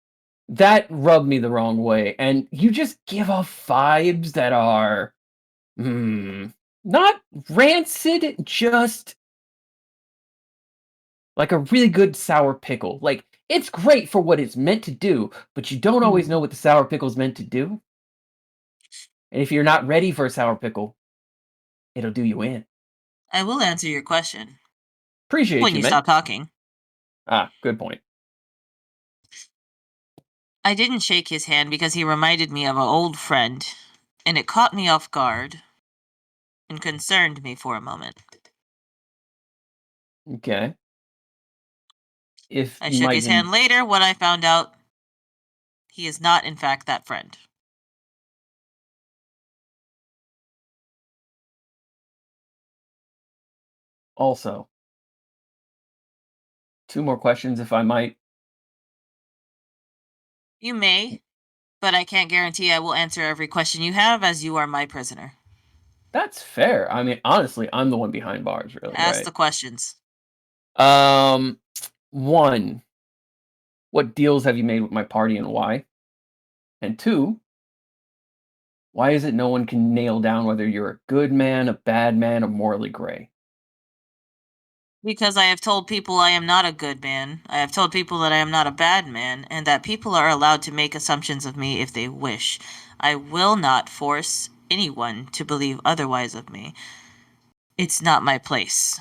that rubbed me the wrong way. And you just give off vibes that are, not rancid, just like a really good sour pickle. Like, it's great for what it's meant to do, but you don't always know what the sour pickle's meant to do. And if you're not ready for a sour pickle, it'll do you in. I will answer your question. Appreciate when you, you man. stop talking. Ah, good point. I didn't shake his hand because he reminded me of an old friend, and it caught me off guard and concerned me for a moment. Okay. If I you shook might his even- hand later when I found out he is not, in fact, that friend. Also, 2 more questions, if I might. You may, but I can't guarantee I will answer every question you have, as you are my prisoner. That's fair. I mean, honestly, I'm the one behind bars, really. Ask right? the questions. 1, what deals have you made with my party and why? And 2, why is it no one can nail down whether you're a good man, a bad man, or morally gray? Because I have told people I am not a good man. I have told people that I am not a bad man, and that people are allowed to make assumptions of me if they wish. I will not force anyone to believe otherwise of me. It's not my place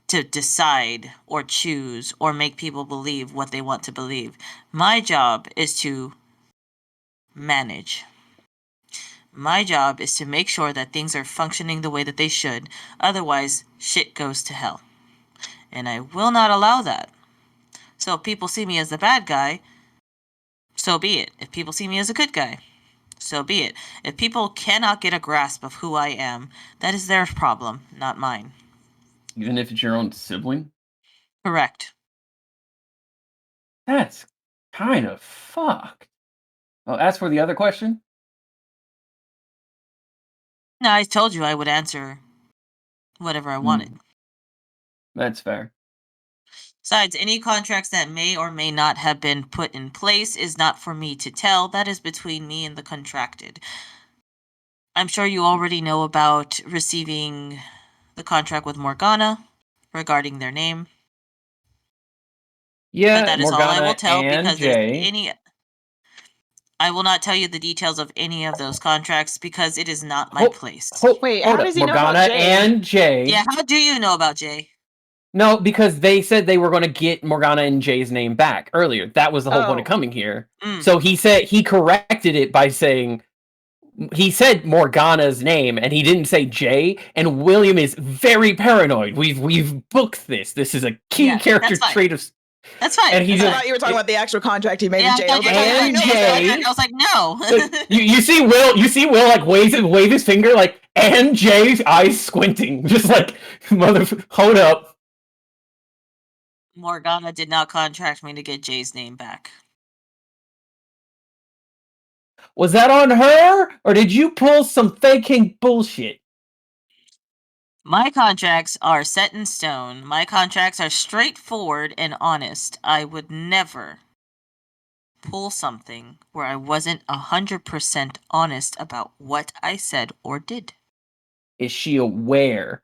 to decide or choose or make people believe what they want to believe. My job is to manage. My job is to make sure that things are functioning the way that they should. Otherwise, shit goes to hell. And I will not allow that. So if people see me as the bad guy, so be it. If people see me as a good guy, so be it. If people cannot get a grasp of who I am, that is their problem, not mine. Even if it's your own sibling? Correct. That's kind of fucked. Well, as for the other question? No, I told you I would answer whatever I wanted. That's fair. Besides, any contracts that may or may not have been put in place is not for me to tell. That is between me and the contracted. I'm sure you already know about receiving the contract with Morgana regarding their name. Yeah, But that is Morgana all I will tell and because Jay. I will not tell you the details of any of those contracts because it is not my place. Wait, hold how up. does he know about Morgana Jay? and Jay. Yeah, how do you know about Jay? No, because they said they were going to get Morgana and Jay's name back earlier. That was the whole point of coming here. So he said he corrected it by saying he said Morgana's name and he didn't say Jay. And William is very paranoid. We've booked this. This is a key character trait of. That's fine. And he's I thought you were talking about the actual contract he made with Jay. I was like, and Jay. I was like, no. you see Will like wave his finger like, and Jay's eyes squinting, just like hold up. Morgana did not contract me to get Jay's name back. Was that on her, or did you pull some faking bullshit? My contracts are set in stone. My contracts are straightforward and honest. I would never pull something where I wasn't 100% honest about what I said or did. Is she aware?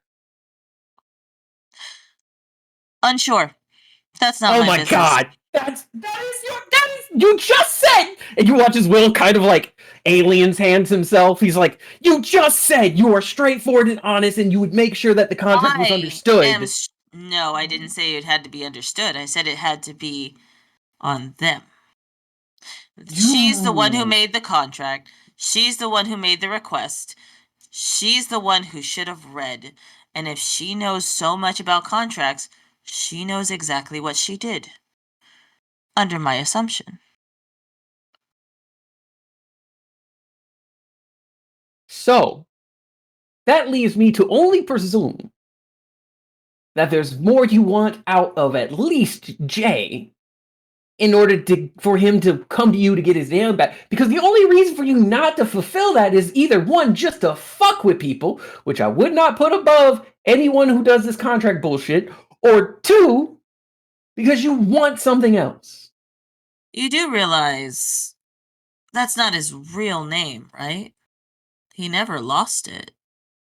Unsure. That's not my business. God. You just said, and you watch as Will kind of like aliens hands himself. He's like, you just said you are straightforward and honest, and you would make sure that the contract was understood. No, I didn't say it had to be understood. I said it had to be on them. She's the one who made the contract. She's the one who made the request. She's the one who should have read. And if she knows so much about contracts, she knows exactly what she did. Under my assumption. So, that leaves me to only presume that there's more you want out of at least Jay in order for him to come to you to get his name back. Because the only reason for you not to fulfill that is either one, just to fuck with people, which I would not put above anyone who does this contract bullshit, or two, because you want something else. You do realize that's not his real name, right? He never lost it.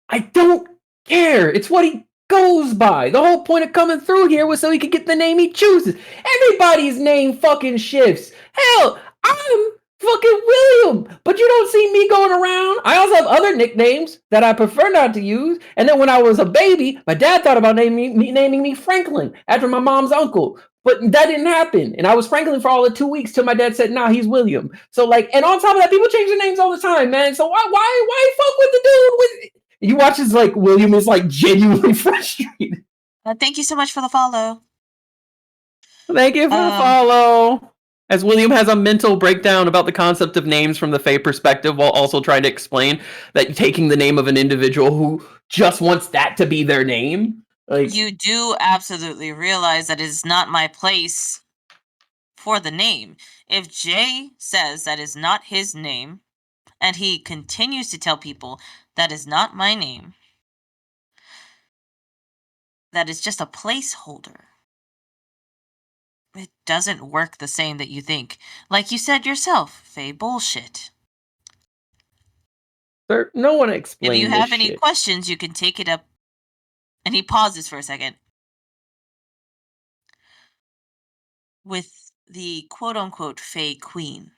I don't care. It's what he goes by. The whole point of coming through here was so he could get the name he chooses. Everybody's name fucking shifts. Hell, I'm fucking William, but you don't see me going around. I also have other nicknames that I prefer not to use. And then when I was a baby, my dad thought about naming me Franklin after my mom's uncle. But that didn't happen. And I was Franklin for all of 2 weeks till my dad said, nah, he's William. So like, and on top of that, people change their names all the time, man. So why fuck with the dude with you watch as like William is like genuinely frustrated. Thank you so much for the follow. Thank you for the follow. As William has a mental breakdown about the concept of names from the Fae perspective while also trying to explain that taking the name of an individual who just wants that to be their name. Like, you do absolutely realize that it is not my place for the name. If Jay says that is not his name, and he continues to tell people that is not my name, that is just a placeholder. It doesn't work the same that you think. Like you said yourself, Faye bullshit. Sir, no one explained If you have this any shit. questions, you can take it up. And he pauses for a second. With the quote-unquote Fae Queen.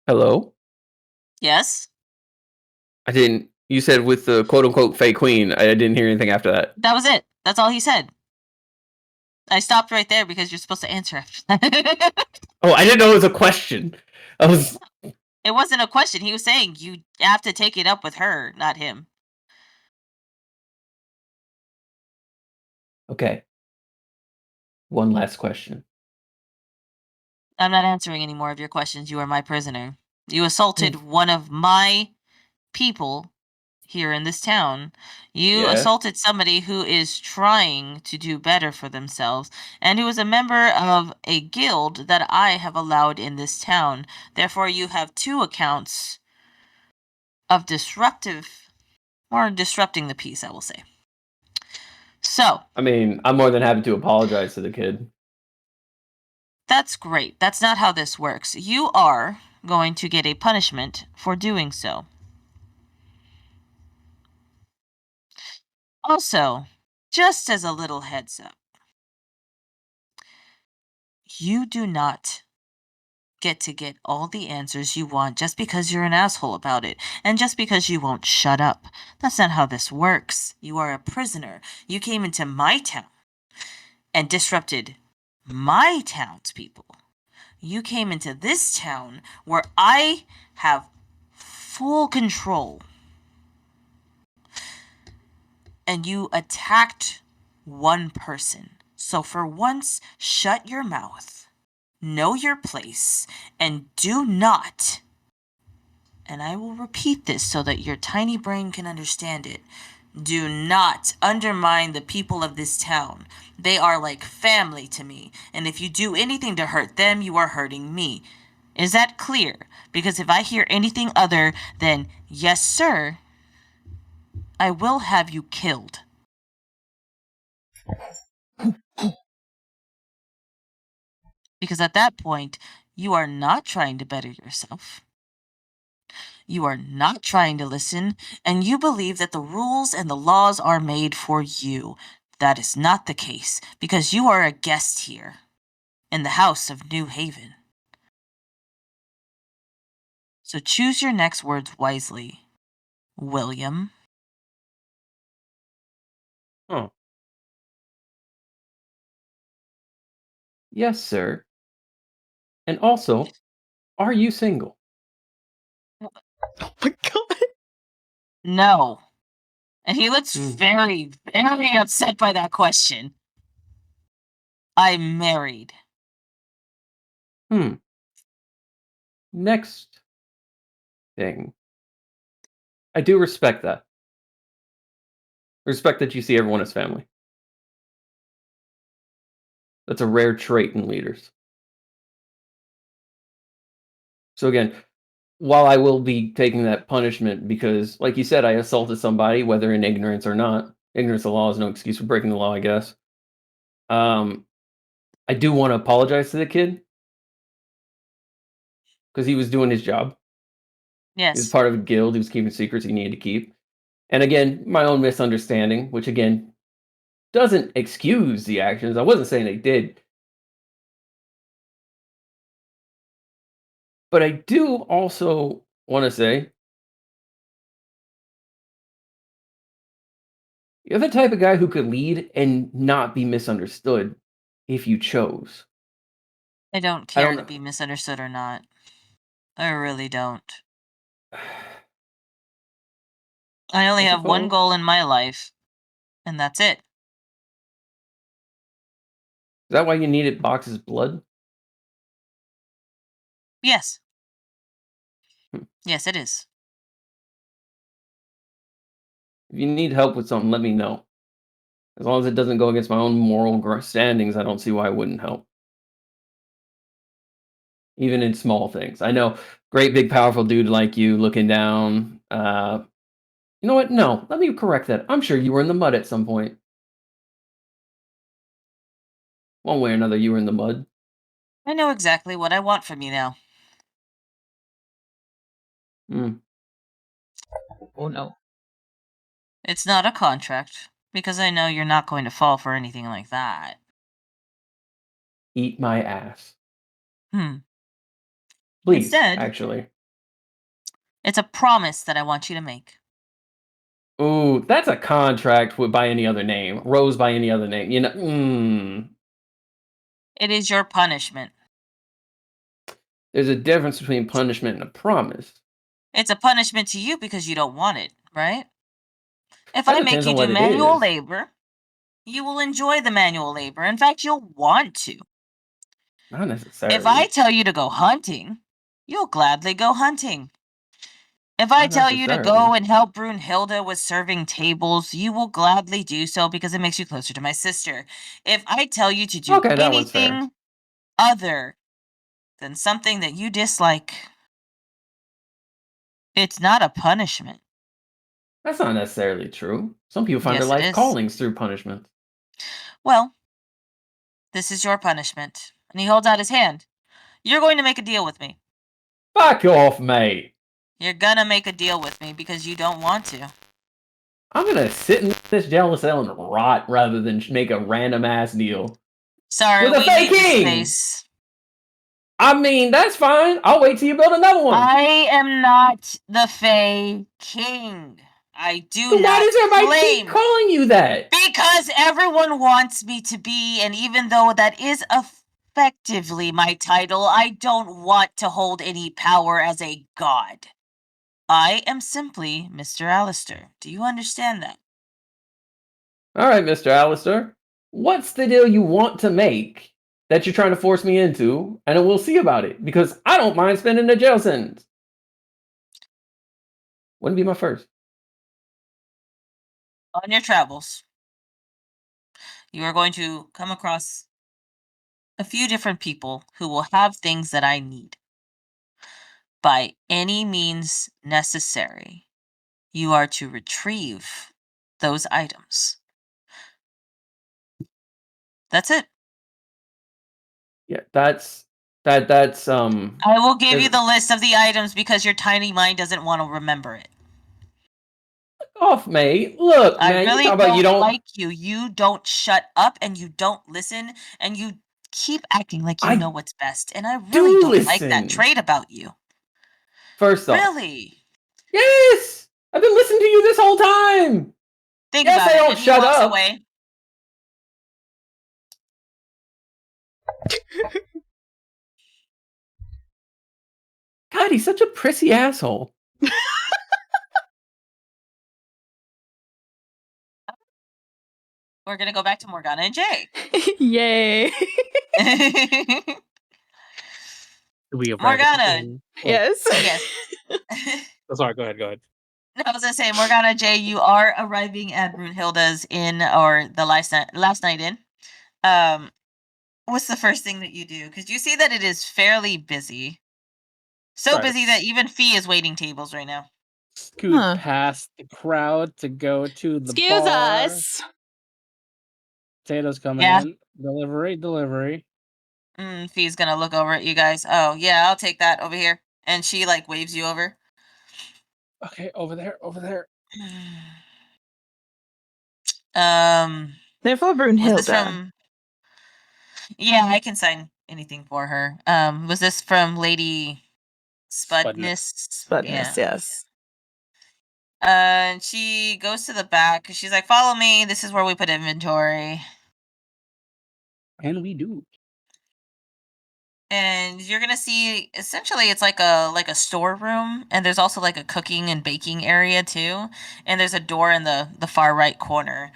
Hello? Yes? I didn't. You said with the quote unquote Fae Queen. I didn't hear anything after that. That was it. That's all he said. I stopped right there because you're supposed to answer after that. Oh, I didn't know it was a question. It wasn't a question. He was saying you have to take it up with her, not him. Okay. One last question. I'm not answering any more of your questions. You are my prisoner. You assaulted one of my people here in this town. You assaulted somebody who is trying to do better for themselves and who is a member of a guild that I have allowed in this town. Therefore, you have 2 accounts of disrupting the peace, I will say. So, I mean, I'm more than happy to apologize to the kid. That's great. That's not how this works. You are going to get a punishment for doing so. Also, just as a little heads up, you do not get all the answers you want just because you're an asshole about it, and just because you won't shut up. That's not how this works. You are a prisoner. You came into my town and disrupted my townspeople. You came into this town where I have full control, and you attacked one person. So for once, shut your mouth, know your place, and do not, and I will repeat this so that your tiny brain can understand it, do not undermine the people of this town. They are like family to me, and if you do anything to hurt them, you are hurting me. Is that clear? Because if I hear anything other than, yes, sir, I will have you killed. Because at that point, you are not trying to better yourself. You are not trying to listen, and you believe that the rules and the laws are made for you. That is not the case, because you are a guest here, in the house of New Haven. So choose your next words wisely, William. Oh. Yes, sir. And also, are you single? Oh my god. No. And he looks Hmm. very, very upset by that question. I'm married. Next thing. I do respect that. Respect that you see everyone as family. That's a rare trait in leaders. So again, while I will be taking that punishment because, like you said, I assaulted somebody, whether in ignorance or not. Ignorance of the law is no excuse for breaking the law, I guess. I do want to apologize to the kid because he was doing his job. He was Yes. part of a guild. He was keeping secrets he needed to keep. And again, my own misunderstanding, which again doesn't excuse the actions. I wasn't saying they did. But I do also want to say you're the type of guy who could lead and not be misunderstood if you chose. I don't I care don't to know. be misunderstood or not. I really don't. I only I have one suppose. goal in my life, and that's it. Is that why you needed Box's blood? Yes. Hmm. Yes, it is. If you need help with something, let me know. As long as it doesn't go against my own moral standings, I don't see why I wouldn't help. Even in small things. I know, great big powerful dude like you looking down. You know what? No, let me correct that. I'm sure you were in the mud at some point. One way or another, you were in the mud. I know exactly what I want from you now. Hmm. Oh no. It's not a contract, because I know you're not going to fall for anything like that. Eat my ass. Please, Instead, actually. it's a promise that I want you to make. Ooh, that's a contract by any other name. Rose by any other name. You know, It is your punishment. there's a difference between punishment and a promise. It's a punishment to you because you don't want it, right? If That I make depends you on do what it manual is. labor, you will enjoy the manual labor. In fact, you'll want to. Not If I necessarily. tell you to go hunting, you'll gladly go hunting. If I Not tell you to necessarily. go and help Brunhilde with serving tables, you will gladly do so because it makes you closer to my sister. If I tell you to do Okay, that one's fair. anything other than something that you dislike, it's not a punishment. That's not necessarily true. Some people find their Yes, it life is. callings through punishment. Well, this is your punishment. And he holds out his hand. You're going to make a deal with me. Back off, mate. You're gonna make a deal with me because you don't want to. I'm gonna sit in this jail cell and rot rather than make a random ass deal. Sorry, With a we fake need the king! space. I mean, that's fine. I'll wait till you build another one. I am not the Fae King. I do Then why not does everybody claim. keep calling you that? Because everyone wants me to be, and even though that is effectively my title, I don't want to hold any power as a god. I am simply Mr. Alistair. Do you understand that? All right, Mr. Alistair. What's the deal you want to make that you're trying to force me into? And then we'll see about it. Because I don't mind spending a jail sentence. Wouldn't be my first. On your travels, you are going to come across a few different people who will have things that I need. By any means necessary, you are to retrieve those items. That's it. Yeah, that's I will give you there's- the list of the items because your tiny mind doesn't want to remember it. off, mate. Look, I man, you really talk about you don't like you. You don't shut up and you don't listen and you keep acting like you I know what's best. And I do really don't like that listen. trait about you. First off. Really? Yes! I've been listening to you this whole time. Think Yes, about I it. don't And he shut walks up. away. God, he's such a prissy asshole. We're gonna go back to Morgana and Jay. Yay. Do we arrive at the Morgana. inn? Oh, Yes. Yes. oh, sorry, go ahead. No, I was gonna say, Morgana, Jay, you are arriving at Brunhilde's inn or the last night inn. What's the first thing that you do? Because you see that it is fairly busy. So Sorry. busy that even Fee is waiting tables right now. Scoot Huh. past the crowd to go to the Excuse bar. us. Potatoes coming Yeah. in. Delivery. Fee's gonna look over at you guys. Oh, yeah, I'll take that over here. And she, like, waves you over. Okay, over there. Therefore, Was this Brunhilde. from... Yeah, I can sign anything for her. Was this from Lady Spudness? Spudness, yes. And she goes to the back. She's like, "Follow me. This is where we put inventory." And we do. And you're gonna see, essentially, it's like a storeroom, and there's also like a cooking and baking area too. And there's a door in the far right corner.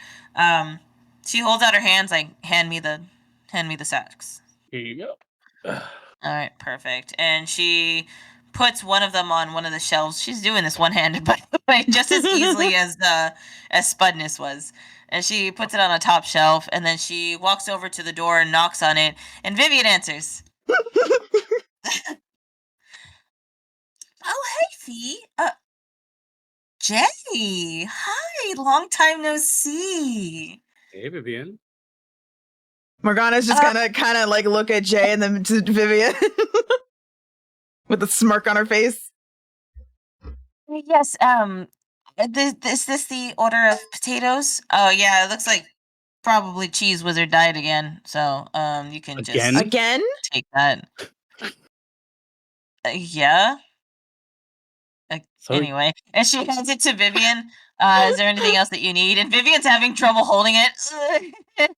She holds out her hands like, hand me the sacks. Here you go. All right, perfect. And she puts one of them on one of the shelves. She's doing this one-handed, by the way, just as easily as Spudness was. And she puts it on a top shelf, and then she walks over to the door and knocks on it. And Vivian answers. Oh, hey, Fee. Jay. Hi. Long time no see. Hey, Vivian. Morgana's just gonna kind of like look at Jay and then to Vivian with a smirk on her face. Yes. Is this the order of potatoes? Oh, yeah. It looks like probably Cheese Wizard died again. So, you can Again? just Again? take that. Yeah. So Anyway, and she hands it to Vivian. Is there anything else that you need? And Vivian's having trouble holding it.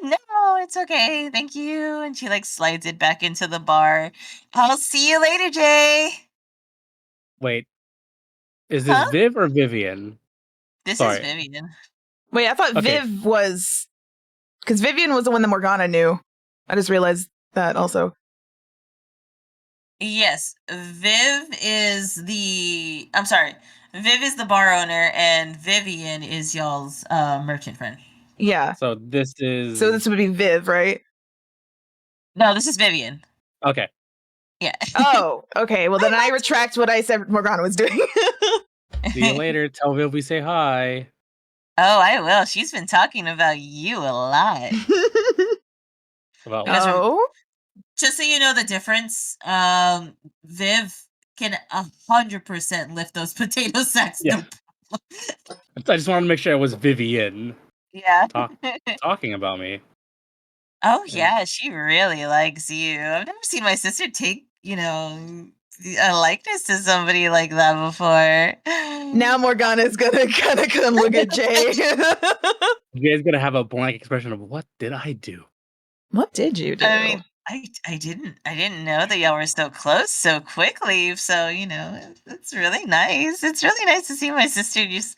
No, it's okay. Thank you. And she like slides it back into the bar. I'll see you later, Jay. wait. Is this Huh? Viv or Vivian? This Sorry. is Vivian. Wait, I thought Okay. Viv was... Because Vivian was the one that Morgana knew. I just realized that also. Yes, Viv is the... I'm sorry. Viv is the bar owner, and Vivian is y'all's merchant friend. Yeah. So this is. So this would be Viv, right? No, this is Vivian. Okay. Yeah. Oh, okay. Well, then I retract what I said Morgana was doing. See you later. Tell Viv we say hi. Oh, I will. She's been talking about you a lot. About Because Oh? just so you know the difference, Viv can 100% lift those potato sacks. Yeah. No I just wanted to make sure it was Vivian Yeah. talking about me. Oh And- yeah, she really likes you. I've never seen my sister take, a likeness to somebody like that before. Now Morgana's gonna kind of come look at Jay. You guys gonna have a blank expression of what did I do? What did you do? I mean, I didn't know that y'all were so close so quickly. So, it's really nice. It's really nice to see my sister just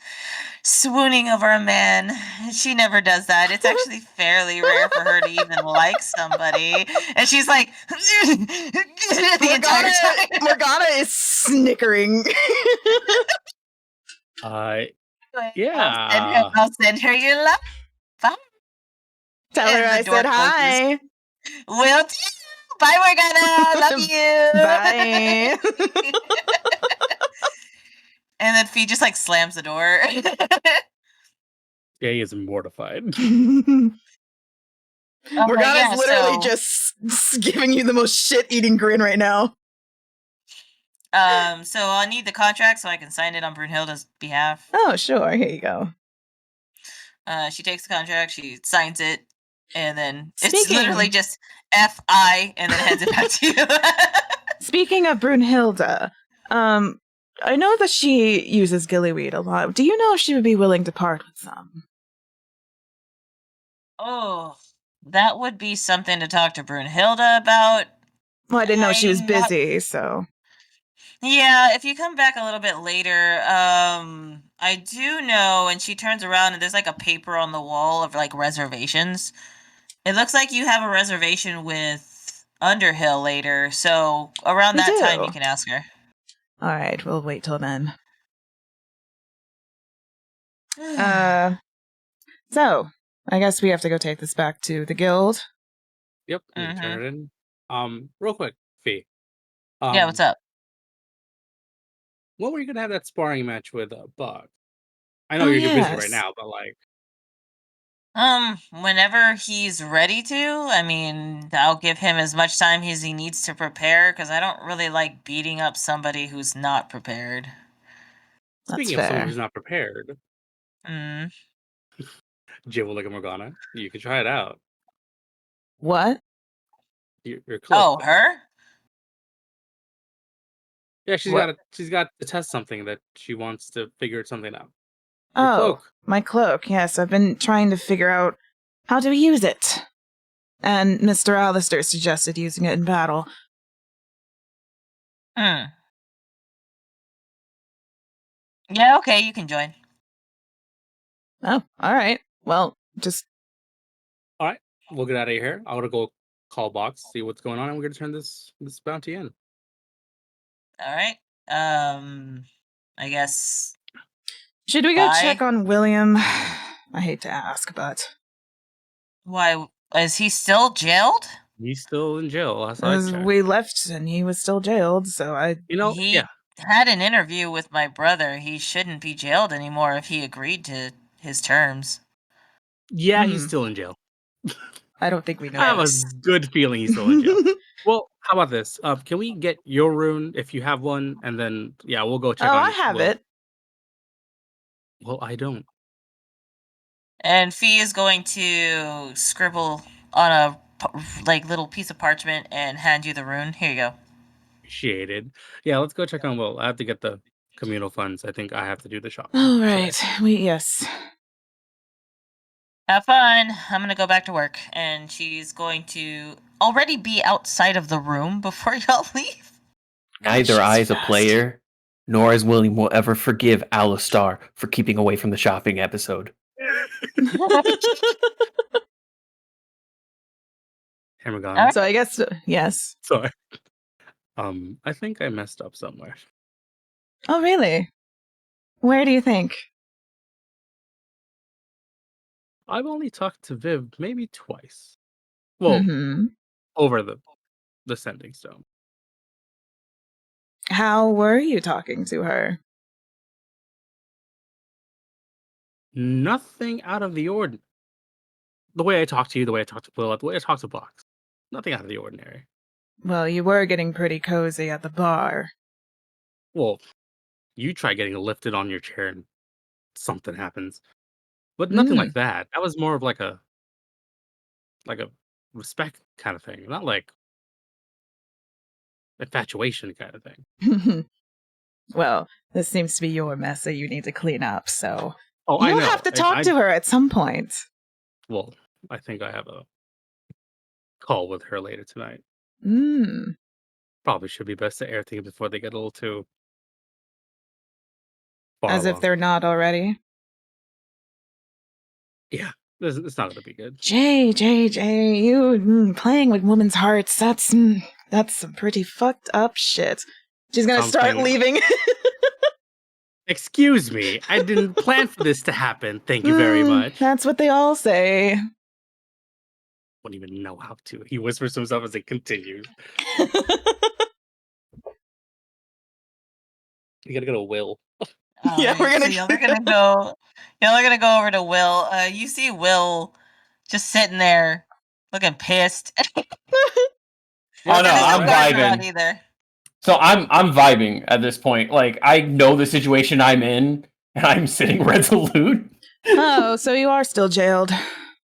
swooning over a man. She never does that. It's actually fairly rare for her to even like somebody. And she's like the entire time. Morgana is snickering. Yeah. I'll send her your love. Bye. Tell her And the I door said hi. Will do. Bye, Morgana. Love you. Bye. And then Fee just like slams the door. Jay is mortified. Morgana's literally just giving you the most shit-eating grin right now. So I'll need the contract so I can sign it on Brunhilde's behalf. Oh, sure. Here you go. She takes the contract, she signs it, and then it's Speaking- literally just F.I. and then hands it back to you. Speaking of Brunhilde, I know that she uses gillyweed a lot. Do you know if she would be willing to part with some? Oh, that would be something to talk to Brunhilde about. Well, I didn't know she was I'm not- busy, so... Yeah, if you come back a little bit later, I do know, and she turns around and there's like a paper on the wall of like reservations. It looks like you have a reservation with Underhill later, so around We that time do. you can ask her. Alright, we'll wait till then. So, I guess we have to go take this back to the guild. Yep, you can turn it in. Real quick, Fee. Yeah, what's up? When were you gonna have that sparring match with Bug? I know Oh, you're busy right yes. now, but like, Whenever he's ready to. I mean, I'll give him as much time as he needs to prepare, because I don't really like beating up somebody who's not prepared. That's speaking of someone fair. who's not prepared, Mm. Jay will look at Morgana. You can try it out. What? Your cloak. Oh, her? Yeah, she's What? got to test something that she wants to figure something out. Oh, Your cloak. my cloak. Yes, I've been trying to figure out how to use it. And Mr. Alistair suggested using it in battle. Yeah, okay, you can join. Oh, alright. Well, just... All right, we'll get out of here. I'm gonna go call Box, see what's going on, and we're gonna turn this bounty in. All right. I guess. Should we go Bye. check on William? I hate to ask, but... Why is he still jailed? He's still in jail. Last I As checked. we left and he was still jailed, so I... He had an interview with my brother. He shouldn't be jailed anymore if he agreed to his terms. Yeah, he's still in jail. I don't think we know. I have a good feeling he's still in jail. Well, how about this? Can we get your rune if you have one, and then we'll go check Oh, on. I have Will. it. Well, I don't. And Fee is going to scribble on a little piece of parchment and hand you the rune. Here you go. Appreciated. Yeah, let's go check on Will. I have to get the communal funds. I think I have to do the shop. All right. Yes. Have fun. I'm gonna go back to work, and she's going to already be outside of the room before y'all leave. Neither I is a player, nor is William will ever forgive Alistar for keeping away from the shopping episode. Morgana. So I guess yes. Sorry. I think I messed up somewhere. Oh, really? Where do you think? I've only talked to Viv maybe twice. Well, over the sending stone. How were you talking to her? Nothing out of the ordinary. The way I talk to you, the way I talk to Will, the way I talk to Box. Nothing out of the ordinary. Well, you were getting pretty cozy at the bar. Well, you try getting lifted on your chair and something happens. But nothing Mm. like that. That was more of like a respect kind of thing, not like infatuation kind of thing. Well, this seems to be your mess that you need to clean up, so Oh, I you'll know. have to talk to her at some point. Well, I think I have a call with her later tonight. Mm. Probably should be best to air things before they get a little too far As if along. they're not already. Yeah, it's not gonna be good. Jay, you playing with women's hearts, that's some pretty fucked up shit. She's gonna start Something- leaving. Excuse me, I didn't plan for this to happen. Thank you very much. That's what they all say. Wouldn't even know how to. He whispers to himself as it continues. You gotta go to Will. Yeah, we're gonna- So y'all are gonna go. Y'all are gonna go over to Will. You see Will just sitting there, looking pissed. Oh no, I'm vibing. Either. So I'm vibing at this point. Like, I know the situation I'm in, and I'm sitting resolute. Oh, so you are still jailed.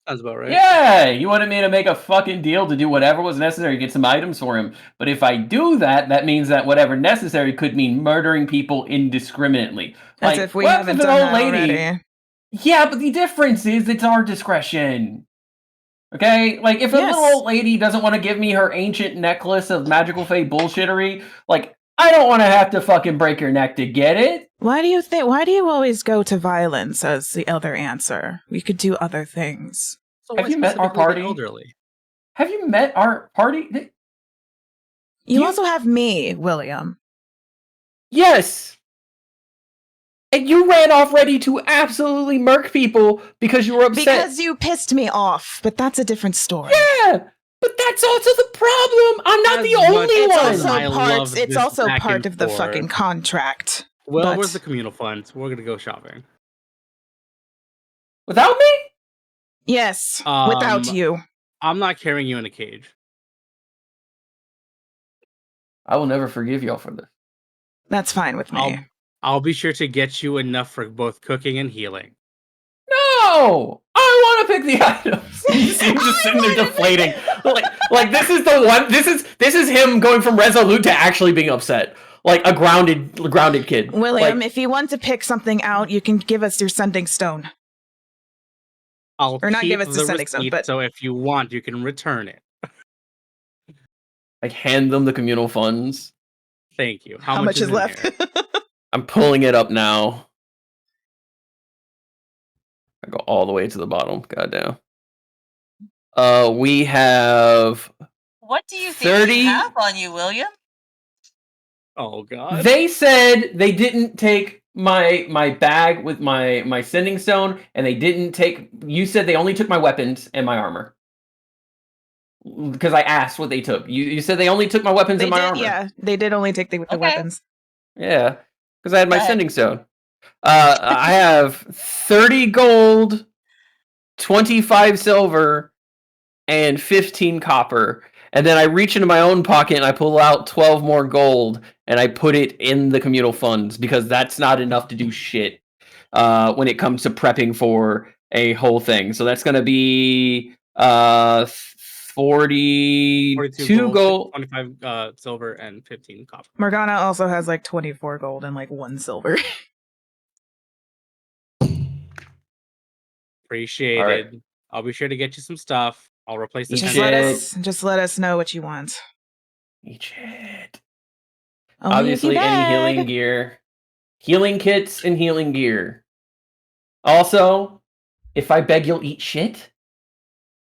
Sounds about right. Yeah, you wanted me to make a fucking deal to do whatever was necessary to get some items for him. But if I do that, that means that whatever necessary could mean murdering people indiscriminately. As Like, if we what haven't if an done old that lady? already. Yeah, but the difference is it's our discretion. Okay? Like, if a Yes. little old lady doesn't want to give me her ancient necklace of magical fae bullshittery, like, I don't want to have to fucking break your neck to get it. Why do you always go to violence as the other answer? We could do other things. So Have why you met our specifically the party? elderly? Have you met our party? You You- also have me, William. Yes! And you ran off ready to absolutely murk people because you were upset. Because you pissed me off, but that's a different story. Yeah! But that's also the problem! I'm not As the much only It's one! also I love it's this also back part and of the forth. fucking contract. Well, But- where's the communal funds? We're gonna go shopping. Without me? Yes, without you. I'm not carrying you in a cage. I will never forgive y'all for this. That's fine with me. I'll be sure to get you enough for both cooking and healing. No! I want to pick the items. You see him just sitting there deflating. Like this is the one. This is him going from resolute to actually being upset. Like a grounded kid. William, Like, if you want to pick something out, you can give us your sending stone. I'll Or not keep give us the sending stone, receipt, but- so if you want, you can return it. like hand them the communal funds. Thank you. How much is in left? there? I'm pulling it up now. I go all the way to the bottom. Goddamn. We have. What do you think 30? you have on you, William? Oh god. They said they didn't take my bag with my sending stone, and they didn't take. You said they only took my weapons and my armor. Because I asked what they took. You said they only took my weapons They and my did, armor. yeah. They did only take the Okay. weapons. Yeah, because I had my Right. sending stone. I have 30 gold, 25 silver, and 15 copper. And then I reach into my own pocket and I pull out 12 more gold and I put it in the communal funds because that's not enough to do shit when it comes to prepping for a whole thing. So that's going to be 42 gold. 25 silver, and 15 copper. Morgana also has like 24 gold and like 1 silver. Appreciated. All right. I'll be sure to get you some stuff. I'll replace the Each Just 10 let Shit. us know what you want. Each hit. Only Obviously, if you any beg. healing gear. Healing kits and healing gear. Also, if I beg you'll eat shit,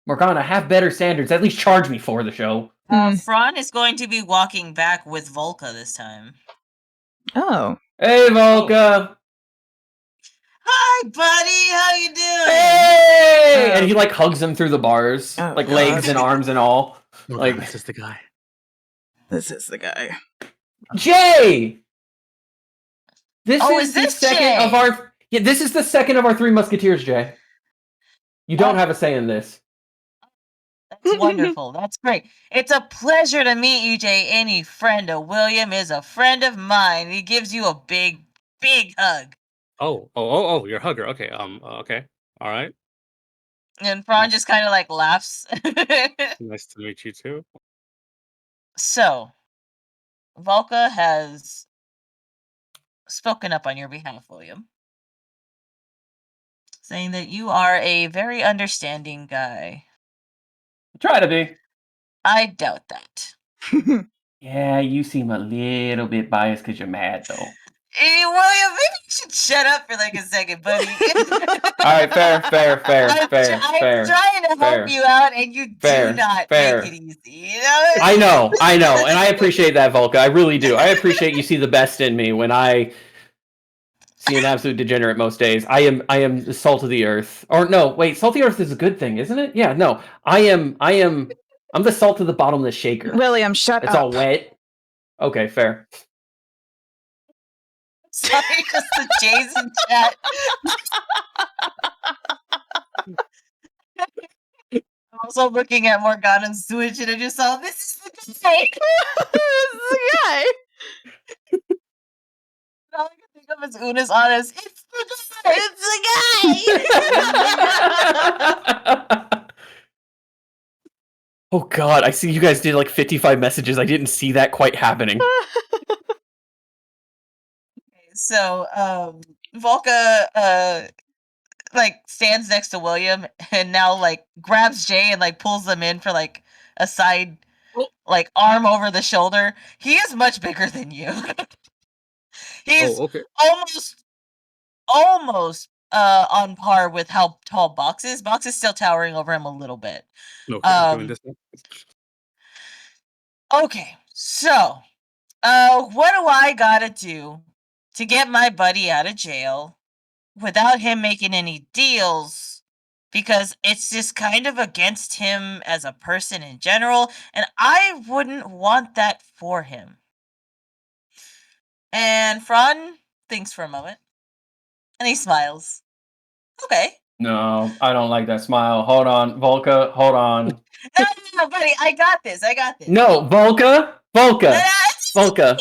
Morgana, have better standards. At least charge me for the show. Phraan is going to be walking back with Jvalka this time. Oh. Hey, Jvalka! Hi, buddy. How you doing? Hey! And he like hugs him through the bars, Oh, like God. legs and arms and all. Like, Like- this is the guy. This is the guy. Jay! This Oh, is is the this second Jay? of our. Yeah, this is the second of our 3 Musketeers, Jay. You don't Oh. have a say in this. That's wonderful. That's great. It's a pleasure to meet you, Jay. Any friend of William is a friend of mine. He gives you a big, big hug. Oh, you're a hugger. Okay. Okay. All right. And Phraan just kind of like laughs. Nice to meet you too. So, Jvalka has spoken up on your behalf, William, saying that you are a very understanding guy. Try to be. I doubt that. Yeah, you seem a little bit biased because you're mad, though. Hey, William, maybe you should shut up for like a second, buddy. All right, fair. I'm trying to help you out, and you do not make it easy. You know? I know, and I appreciate that, Volka. I really do. I appreciate you see the best in me when I see an absolute degenerate most days. I am the salt of the earth. Or no, wait, salt of the earth is a good thing, isn't it? Yeah, no. I'm the salt of the bottom of the shaker. William, shut It's up. all wet. Okay, fair. Sorry, just the J's in chat. I'm also looking at Morgana's Switch, and I just saw this is the guy. This is the guy. All I can think of is Una's honest. It's the guy. It's the guy. Oh god, I see you guys did like 55 messages. I didn't see that quite happening. So, Jvalka, like stands next to William and now like grabs Jay and like pulls them in for like a side, like arm over the shoulder. He is much bigger than you. He's almost on par with how tall Box is. Box is still towering over him a little bit. Okay, so what do I gotta do to get my buddy out of jail without him making any deals? Because it's just kind of against him as a person in general, and I wouldn't want that for him. And Phraan thinks for a moment, and he smiles. Okay. No, I don't like that smile. Hold on, Volka, hold on. No, buddy, I got this. No, Volka! Volka! Volka!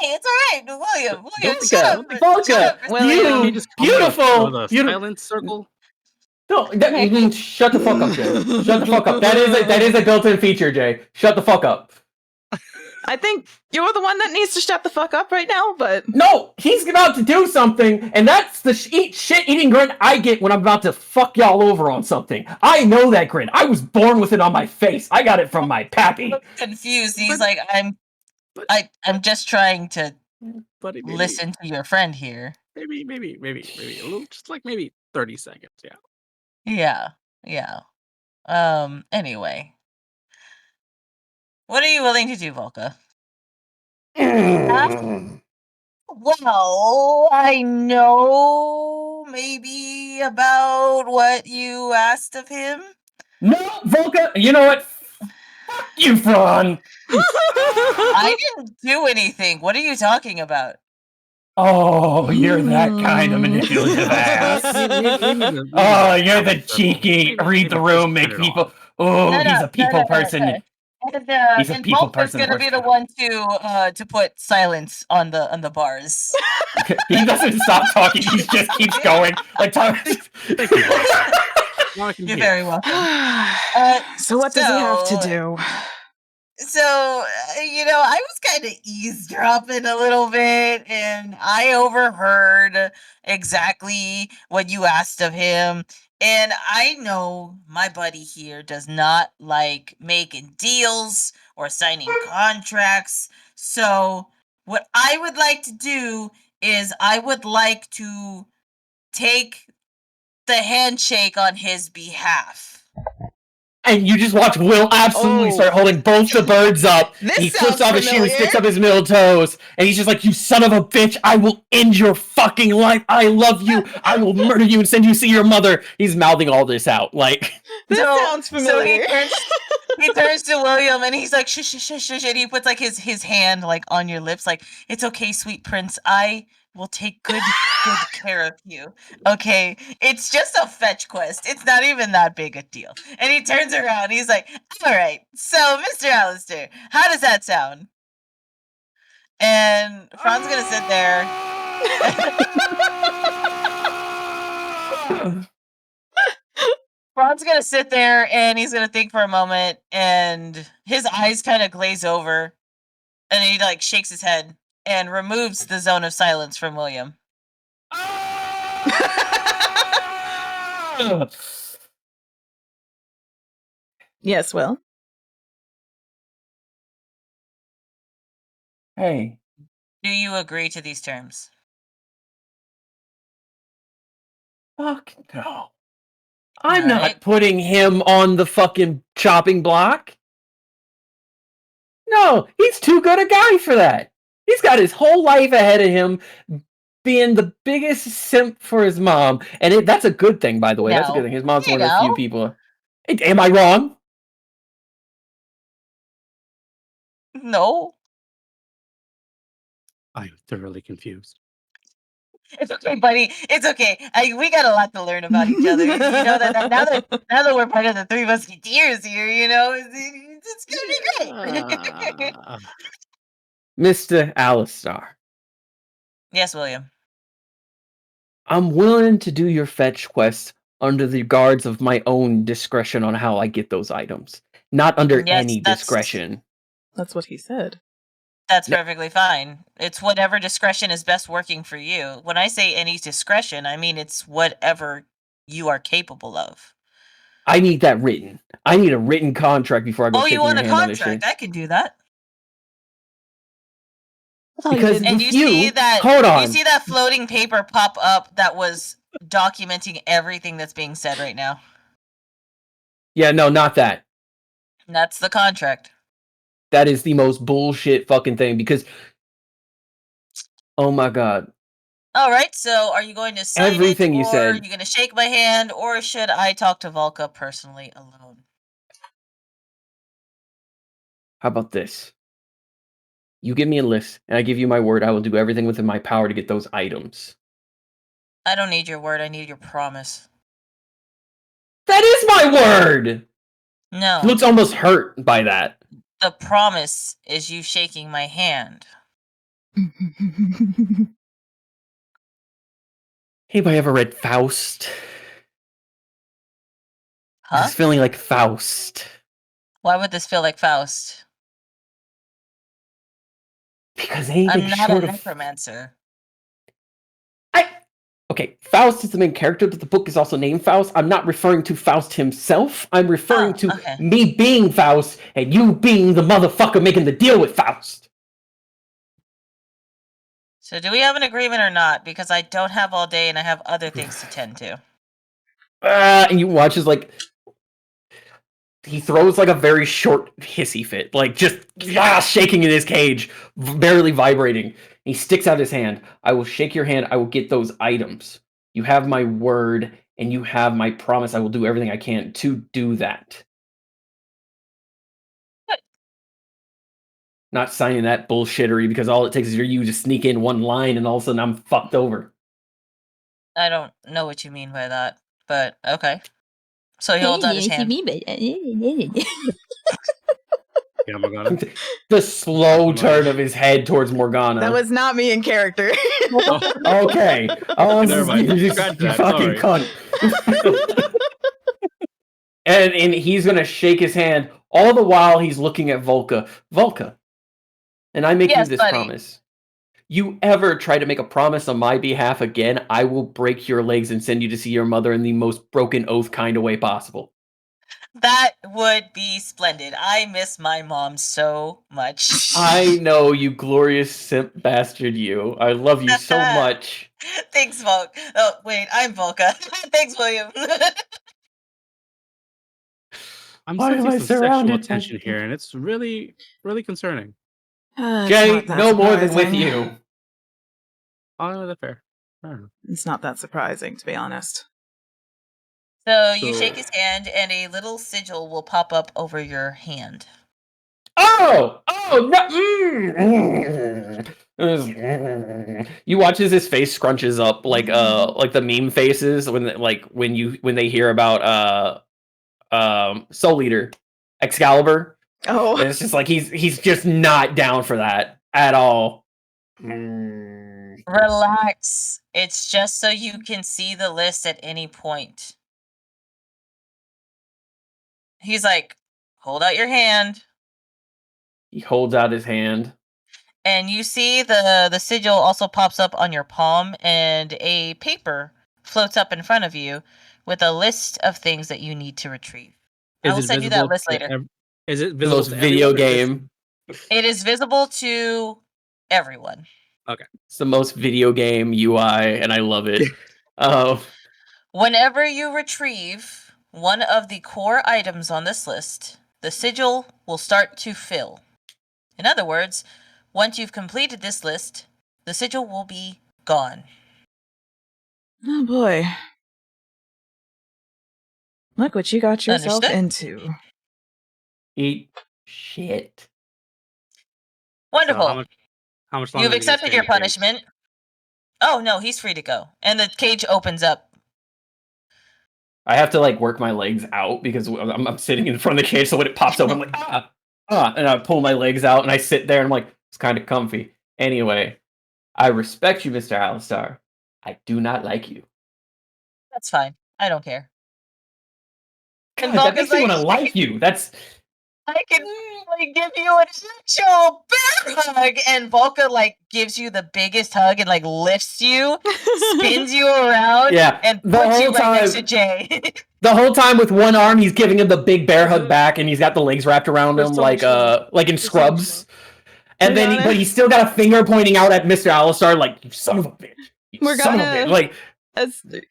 It's alright, William, Volka! William, You beautiful! The silent circle. No, shut the fuck up, Jay. Shut the fuck up. That is a built-in feature, Jay. Shut the fuck up. I think you're the one that needs to shut the fuck up right now, but... No, he's about to do something, and that's the shit-eating grin I get when I'm about to fuck y'all over on something. I know that grin. I was born with it on my face. I got it from my pappy. Confused. He's like, I'm just trying to listen to your friend here. Maybe a little, just like maybe 30 seconds. Yeah. Yeah. Anyway. What are you willing to do, Jvalka? Well, I know maybe about what you asked of him. No, Volka, you know what? Fuck you, Phraan. I didn't do anything. What are you talking about? Oh, you're that kind of manipulative ass. Oh, you're the cheeky, read the room, make people... Oh, he's a people person. He's a people person. He's gonna be the one to put silence on the bars. He doesn't stop talking. He just keeps going. Like You're very welcome. So what does he have to do? So, I was kind of eavesdropping a little bit, and I overheard exactly what you asked of him. And I know my buddy here does not like making deals or signing contracts. So, what I would like to do is I would like to take the handshake on his behalf. And you just watch Will absolutely start holding both the birds up. He flips off his shoe and sticks up his middle toes. And he's just like, you son of a bitch, I will end your fucking life. I love you. I will murder you and send you to see your mother. He's mouthing all this out. Like, this sounds familiar. So he turns to William and he's like, shush, shush, shush, shush. And he puts like his hand like on your lips. Like, it's okay, sweet prince. I will take good care of you. Okay, it's just a fetch quest. It's not even that big a deal. And he turns around. He's like, all right, so Mr. Alistair, how does that sound? And Phraan's gonna sit there. Ron's gonna sit there and he's gonna think for a moment, and his eyes kind of glaze over, and he like shakes his head and removes the zone of silence from William. Yes, Will. Hey, Do you agree to these terms? fuck no. I'm Alright. not putting him on the fucking chopping block. No, he's too good a guy for that. He's got his whole life ahead of him, being the biggest simp for his mom. And that's a good thing, by the way. That's a good thing. His mom's one of the few people. Am I wrong? No. I'm thoroughly confused. It's okay, buddy. It's okay. We got a lot to learn about each other. You know that now that we're part of the Three Musketeers here, it's gonna be great. Mr. Alistar, Yes, William. I'm willing to do your fetch quest under the guards of my own discretion on how I get those items. Not under any discretion. That's what he said. That's perfectly fine. It's whatever discretion is best working for you. When I say any discretion, I mean it's whatever you are capable of. I need that written. I need a written contract before I go you shaking want your a hand on this shit. contract? I can do that. Because And you see that floating paper pop up that was documenting everything that's being said right now. Yeah, no, not that. That's the contract. That is the most bullshit fucking thing because, oh my god. All right, so are you going to sign Everything it, you or said. are you going to shake my hand, or should I talk to Jvalka personally alone? How about this? You give me a list, and I give you my word. I will do everything within my power to get those items. I don't need your word. I need your promise. That is my word! No. He looks almost hurt by that. The promise is you shaking my hand. Anybody ever read Faust? Huh? This is feeling like Faust. Why would this feel like Faust? Because anything I'm not short a of... necromancer. Okay, Faust is the main character, but the book is also named Faust. I'm not referring to Faust himself. I'm referring to me being Faust and you being the motherfucker making the deal with Faust. So do we have an agreement or not? Because I don't have all day and I have other things to tend to. And you watch as, like, he throws, like, a very short hissy fit. Like, just shaking in his cage, barely vibrating. He sticks out his hand. I will shake your hand. I will get those items. You have my word, and you have my promise. I will do everything I can to do that. Good. Not signing that bullshittery, because all it takes is for you to sneak in one line, and all of a sudden I'm fucked over. I don't know what you mean by that, but okay. So he holds out his hand. Yeah, Morgana. The slow turn of his head towards Morgana. That was not me in character. Okay. Never mind. You Scratch that, fucking sorry. cunt. and he's gonna shake his hand. All the while he's looking at Jvalka. Jvalka. And I make you this promise. You ever try to make a promise on my behalf again, I will break your legs and send you to see your mother in the most broken oath kind of way possible. That would be splendid. I miss my mom so much. I know, you glorious simp bastard, you. I love you so much. Thanks, Volk. Oh, wait, I'm Volka. Thanks, William. I'm Why am I sensing some sexual surrounded by tension here, and it's really, really concerning. Jay, no more than with you. Oh, that's fair. Fair enough. It's not that surprising, to be honest. So you shake his hand, and a little sigil will pop up over your hand. Oh, no. You watch as his face scrunches up like the meme faces when they hear about Soul Eater, Excalibur. Oh, And it's just like he's just not down for that at all. Right. Relax. It's just so you can see the list at any point. He's like, hold out your hand. He holds out his hand. And you see the sigil also pops up on your palm, and a paper floats up in front of you with a list of things that you need to retrieve. I will send you that list later. Is it The visible most to video everyone, or just- game. It is visible to everyone. It's the most video game UI, and I love it. Whenever you retrieve one of the core items on this list, the sigil will start to fill. In other words, once you've completed this list, the sigil will be gone. Oh boy. Look what you got yourself Understood? into. Eat shit. Wonderful. So how much longer? You've do you stay accepted in your the cage? punishment. Oh no, he's free to go. And the cage opens up. I have to like work my legs out because I'm sitting in front of the cage. So when it pops open, I'm like and I pull my legs out and I sit there and I'm like, it's kind of comfy. Anyway, I respect you, Mr. Alistar. I do not like you. That's fine. I don't care. And God, that Vulca's makes me want to like, like you. That's I can finally give you an actual bear hug. And Volca like gives you the biggest hug and like lifts you, spins you around, Yeah, and the puts you whole right next to time- Jay. the whole time with one arm, he's giving him the big bear hug back, and he's got the legs wrapped around There's him so much like in Scrubs. And then, Morgana. but he's still got a finger pointing out at Mr. Alistar, like you son of a bitch. You son of a Morgana. bitch. Like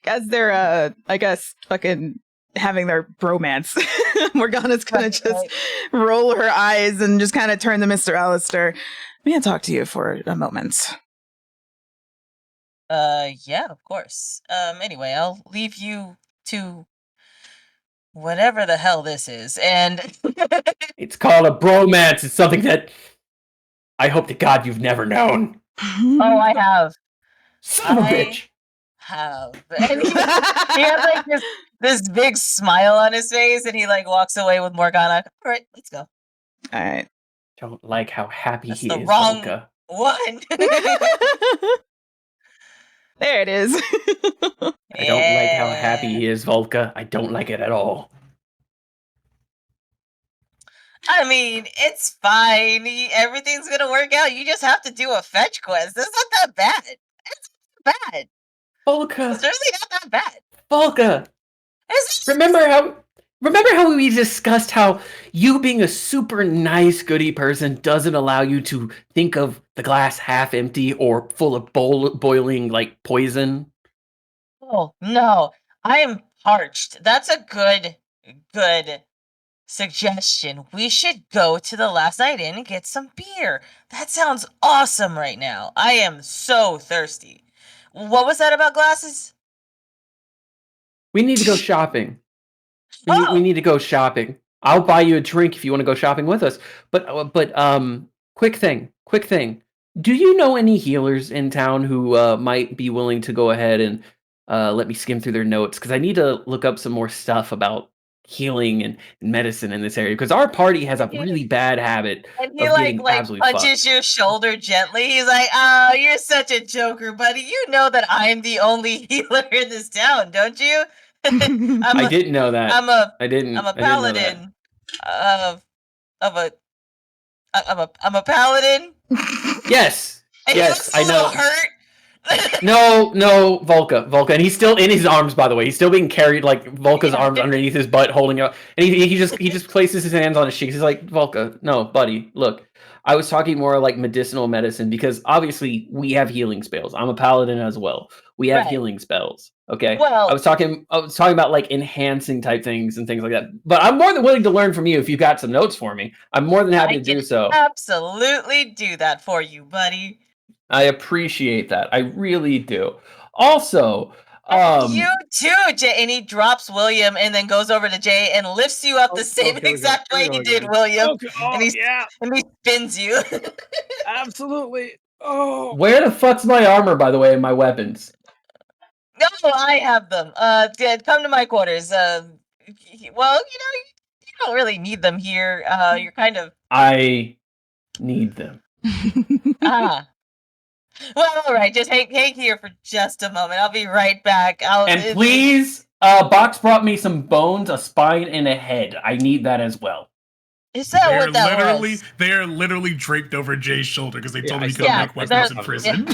As they're I guess fucking having their bromance, Morgana's gonna just roll her eyes and just kind of turn to Mr. Alistair. May I talk to you for a moment? Yeah, of course. Anyway, I'll leave you to whatever the hell this is. And it's called a bromance. It's something that I hope to God you've never known. oh, I have. Son of a I- bitch. Have. And he has like this big smile on his face, and he like walks away with Morgana. All right, let's go. All right. Don't like how happy That's he the is, wrong Volca. one. There it is. I don't like how happy he is, Volca. I don't like it at all. I mean, it's fine. Everything's gonna work out. You just have to do a fetch quest. It's not that bad. It's not bad. Volca. It's really not that bad. Volca. It's Remember how we discussed how you being a super nice goody person doesn't allow you to think of the glass half empty or full of boiling like poison? Oh no, I am parched. That's a good suggestion. We should go to the Last Night Inn and get some beer. That sounds awesome right now. I am so thirsty. What was that about glasses? We need to go shopping. We Oh! need to go shopping. I'll buy you a drink if you want to go shopping with us. But quick thing. Do you know any healers in town who might be willing to go ahead and let me skim through their notes? Because I need to look up some more stuff about healing and medicine in this area. Because our party has a really bad habit And he of getting like absolutely punches your shoulder gently. He's like, "Oh, you're such a joker, buddy. You know that I'm the only healer in this town, don't you?" I didn't know that. I'm a I didn't know that. paladin of a I'm a paladin. Yes. And Yes, he looks I a little know. hurt. No, Volca, and he's still in his arms. By the way, he's still being carried like Volca's arms underneath his butt, holding up, and he just places his hands on his cheeks. He's like, Volca, no, buddy, look, I was talking more like medicinal medicine because obviously we have healing spells. I'm a paladin as well. We have Right. healing spells. Okay, Well- I was talking about like enhancing type things and things like that. But I'm more than willing to learn from you if you've got some notes for me. I'm more than happy I to do can so. absolutely do that for you, buddy. I appreciate that. I really do. Also, You too, Jay. And he drops William and then goes over to Jay and lifts you up the same okay, exact here we way go he did again. William. Okay, oh, and, yeah, and he spins you. absolutely. Oh, where the fuck's my armor, by the way, and my weapons? No, I have them. Come to my quarters. Well, you don't really need them here. You're kind of I need them. ah. Well, all right. Just hang here for just a moment. I'll be right back. And please, Box brought me some bones, a spine, and a head. I need that as well. Is that what that was? They are literally draped over Jay's shoulder because they told him he couldn't Yeah, make weapons in they're- prison.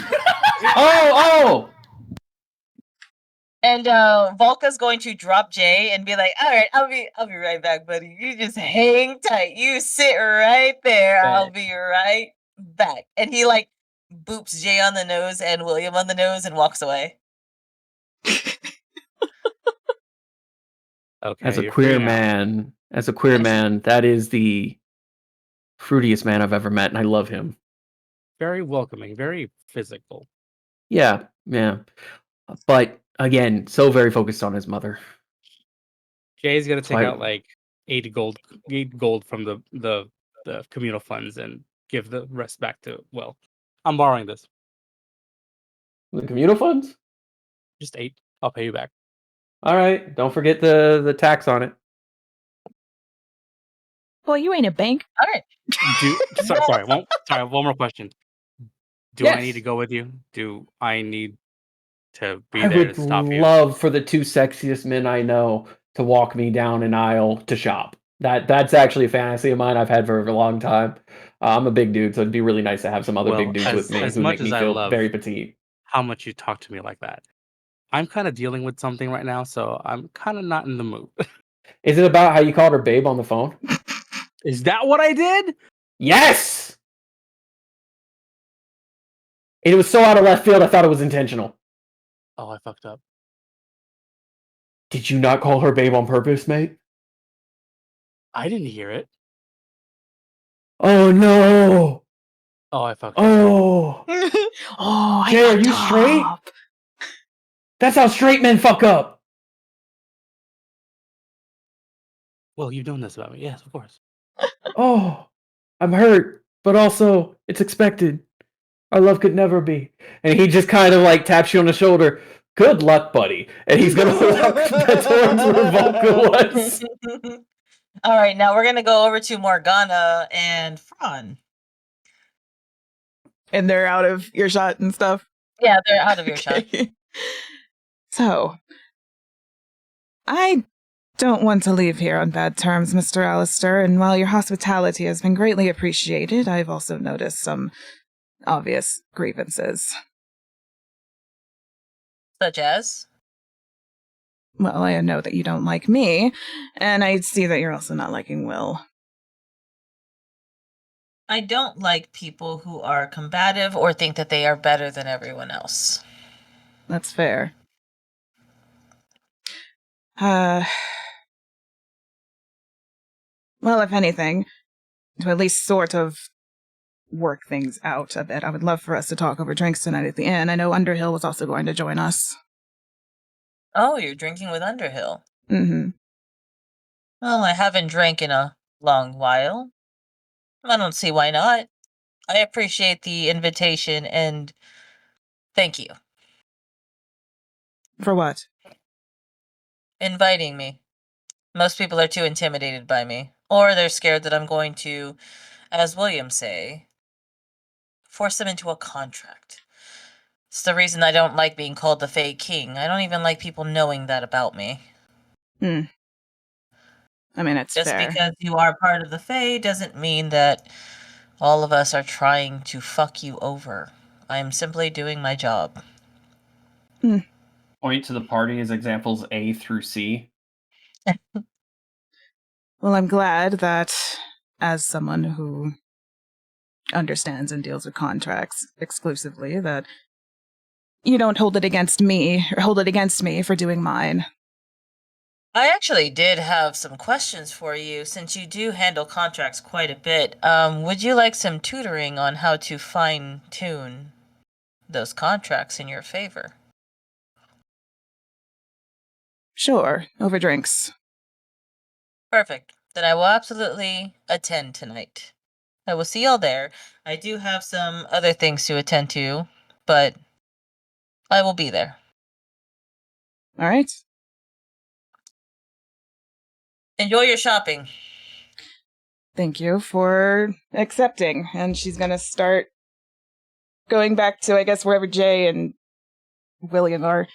Oh! And Volka's going to drop Jay and be like, "All right, I'll be right back, buddy. You just hang tight. You sit right there. I'll be right back." And he like boops Jay on the nose and William on the nose and walks away. Okay. As a you're queer free now. man, that is the fruitiest man I've ever met, and I love him. Very welcoming, very physical. Yeah. But again, so very focused on his mother. Jay's gonna take I- out like 8 gold from the communal funds and give the rest back to Will. I'm borrowing this. The communal funds? Just 8. I'll pay you back. All right. Don't forget the tax on it. Boy, you ain't a bank. All right. Sorry. One more question. Do I Yes. need to go with you? Do I need to be I there would to stop you? love for the 2 sexiest men I know to walk me down an aisle to shop. That's actually a fantasy of mine I've had for a long time. I'm a big dude, so it'd be really nice to have some other big dudes with me as who much make me as I feel love very petite. how much you talk to me like that, I'm kind of dealing with something right now, so I'm kind of not in the mood. Is it about how you called her babe on the phone? Is that what I did? Yes! It was so out of left field, I thought it was intentional. Oh, I fucked up. Did you not call her babe on purpose, mate? I didn't hear it. Oh, no! Oh, I fucked up. Oh! Oh, Jay, are you straight? That's how straight men fuck up! Well, you've known this about me. Yes, of course. Oh, I'm hurt, but also it's expected. Our love could never be. And he just kind of like taps you on the shoulder. Good luck, buddy. And he's gonna walk towards where Jvalka was. All right, now we're gonna go over to Morgana and Phraan. And they're out of earshot and stuff. Yeah, they're out of earshot. Okay. So, I don't want to leave here on bad terms, Mr. Alistair, and while your hospitality has been greatly appreciated, I've also noticed some obvious grievances. Such as? Well, I know that you don't like me, and I see that you're also not liking Will. I don't like people who are combative or think that they are better than everyone else. That's fair. Well, if anything, to at least sort of work things out a bit, I would love for us to talk over drinks tonight at the inn. I know Underhill was also going to join us. Oh, you're drinking with Underhill. Mm-hmm. Well, I haven't drank in a long while. I don't see why not. I appreciate the invitation and thank you. For what? Inviting me. Most people are too intimidated by me, or they're scared that I'm going to, as William say, force them into a contract. It's the reason I don't like being called the Fae King. I don't even like people knowing that about me. I mean, it's Just fair. because you are part of the Fae doesn't mean that all of us are trying to fuck you over. I am simply doing my job. Point to the party as examples A through C. Well, I'm glad that, as someone who understands and deals with contracts exclusively, that you don't hold it against me for doing mine. I actually did have some questions for you, since you do handle contracts quite a bit. Would you like some tutoring on how to fine-tune those contracts in your favor? Sure, over drinks. Perfect. Then I will absolutely attend tonight. I will see y'all there. I do have some other things to attend to, but I will be there. All right. Enjoy your shopping. Thank you for accepting. And she's gonna start going back to, I guess, wherever Jay and William are.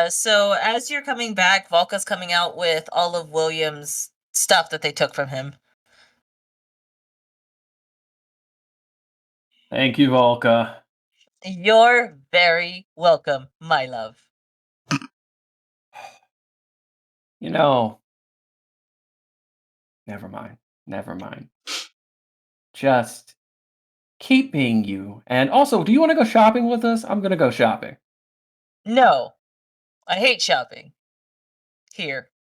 So as you're coming back, Volka's coming out with all of William's stuff that they took from him. Thank you, Jvalka. You're very welcome, my love. You know, never mind. Just keep being you. And also, do you want to go shopping with us? I'm gonna go shopping. No, I hate shopping. Here.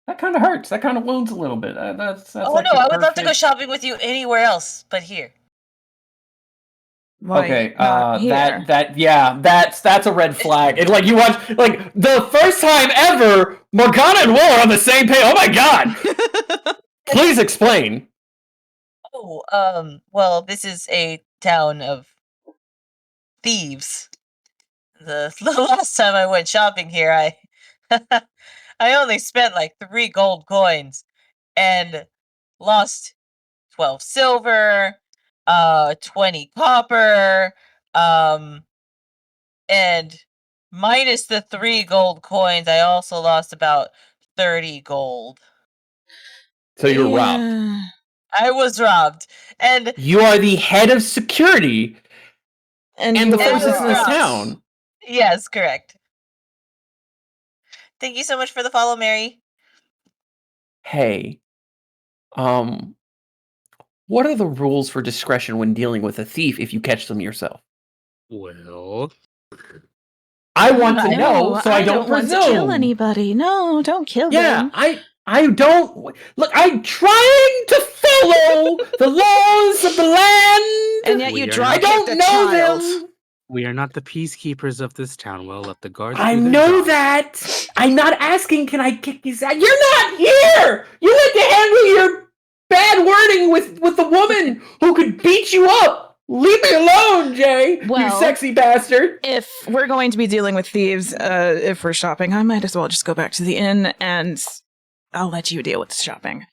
That kind of hurts. That kind of wounds a little bit. That's Oh like no, the I would love to go perfect- shopping with you anywhere else, but here. Why Okay, not here? that's a red flag. Like you watch, like the first time ever, Morgana and Will are on the same page. Oh my god! Please explain. Oh, well, this is a town of thieves. The last time I went shopping here, I only spent like 3 gold coins and lost 12 silver, 20 copper, and minus the 3 gold coins, I also lost about 30 gold. So you're robbed. I was robbed, and You are the head of security and you the were forces in this robbed. town. yes, correct. Thank you so much for the follow, Mary. Hey, what are the rules for discretion when dealing with a thief if you catch them yourself? Well, I want to No, know so I don't want presume. to kill anybody. No, don't kill Yeah, them. I don't look. I'm trying to follow the laws of the land, And yet you We are drop I kicked don't a know child. them. we are not the peacekeepers of this town. We'll let the guards. I do their know job. that. I'm not asking. Can I kick his ass? You're not here. You had to handle your bad wording with the woman who could beat you up. Leave me alone, Jay. You Well, sexy bastard. If we're going to be dealing with thieves, if we're shopping, I might as well just go back to the inn and I'll let you deal with the shopping.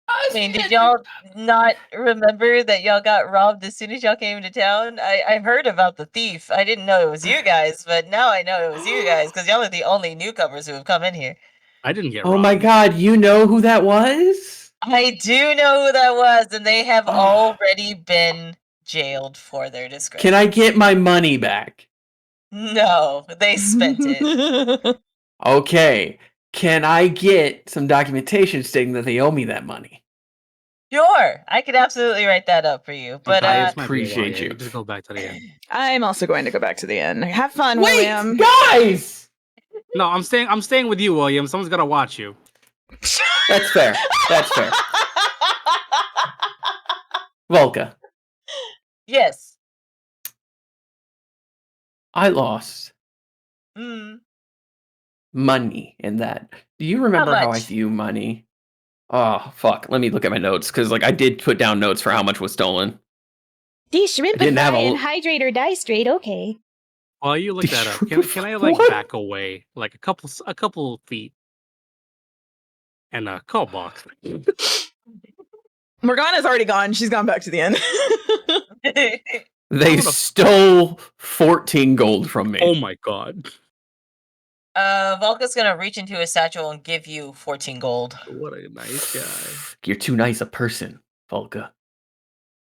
I mean, did y'all not remember that y'all got robbed as soon as y'all came to town? I heard about the thief. I didn't know it was you guys, but now I know it was you guys because y'all are the only newcomers who have come in here. I didn't get. Oh my robbed. god, you know who that was? I do know who that was, and they have already been jailed for their disgrace. Can I get my money back? No, they spent it. Okay. Can I get some documentation stating that they owe me that money? Sure, I could absolutely write that up for you. But Okay, this might be a appreciate while. you. Just go back to the end. I'm also going to go back to the inn. Have fun, Wait, William. guys! No, I'm staying with you, William. Someone's gotta watch you. That's fair. That's fair. Volka, yes. I lost Mm. money in that. Do you remember how I much? view money? Oh, fuck. Let me look at my notes, because like I did put down notes for how much was stolen. Deshrimify have a- and hydrate or die straight, okay. While you look that up, can I like What? back away like a couple feet and call box? Morgana's already gone. She's gone back to the inn. They stole 14 gold from me. Oh my god! Volka's gonna reach into his satchel and give you 14 gold. What a nice guy. You're too nice a person, Volka.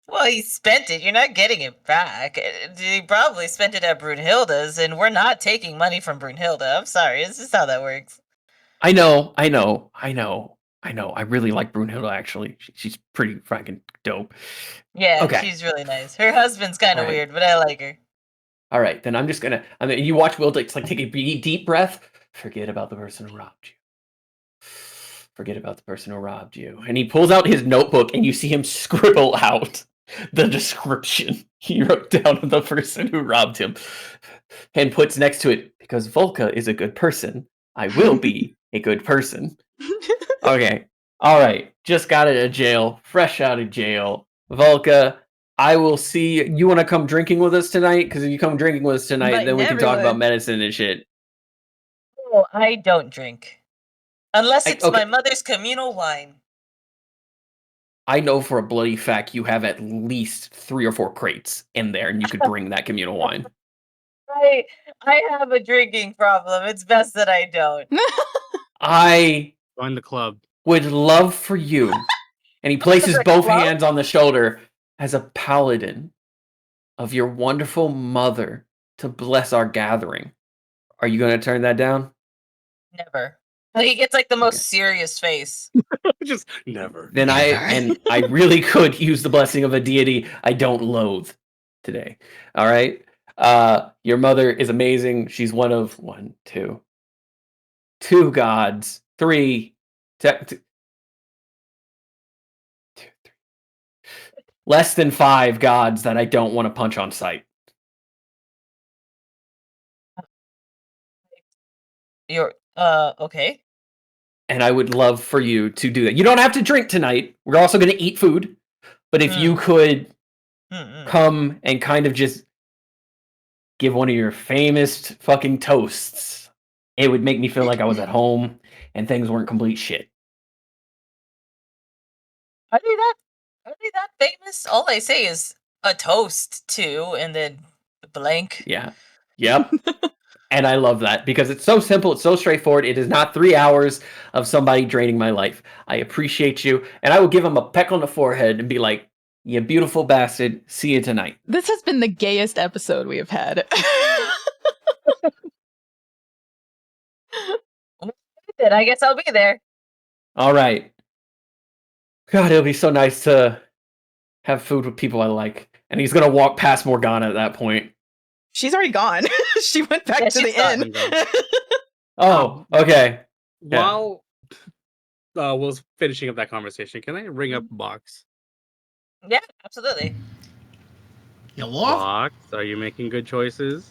Well, he spent it. You're not getting it back. He probably spent it at Brunhilde's, and we're not taking money from Brunhilde. I'm sorry. This is how that works. I know. I really like Brunhilde, actually. She's pretty fucking dope. Yeah, Okay. she's really nice. Her husband's kind of Right. weird, but I like her. All right, then I'm just gonna. I mean, you watch Will take a deep breath. Forget about the person who robbed you. Forget about the person who robbed you. And he pulls out his notebook, and you see him scribble out the description he wrote down of the person who robbed him, and puts next to it, because Volka is a good person, I will be a good person. Okay. All right. Just got out of jail. Fresh out of jail. Volka, I will see. You want to come drinking with us tonight? Because if you come drinking with us tonight, But then we can never talk would. about medicine and shit. Oh, I don't drink. Unless it's okay. my mother's communal wine. I know for a bloody fact you have at least 3 or 4 crates in there, and you could bring that communal wine. I have a drinking problem. It's best that I don't. I Join the club. would love for you, and he places both hands on the shoulder, as a paladin of your wonderful mother to bless our gathering. Are you going to turn that down? Never. He gets like the most serious face. Just never. Then I really could use the blessing of a deity I don't loathe today. All right. Your mother is amazing. She's one of two gods, three, less than 5 gods that I don't want to punch on sight. You're okay. And I would love for you to do that. You don't have to drink tonight. We're also going to eat food. But if you could come and kind of just give one of your famous fucking toasts, it would make me feel like I was at home and things weren't complete shit. Are they that famous? All I say is a toast to, and then blank. Yeah. Yep. And I love that because it's so simple. It's so straightforward. It is not 3 hours of somebody draining my life. I appreciate you. And I will give him a peck on the forehead and be like, you beautiful bastard. See you tonight. This has been the gayest episode we have had. I guess I'll be there. All right. God, it'll be so nice to have food with people I like. And he's going to walk past Morgana at that point. She's already gone. She went back to the inn. Oh, okay. Yeah. While Will's finishing up that conversation, can I ring up Box? Yeah, absolutely. Hello? Box, are you making good choices?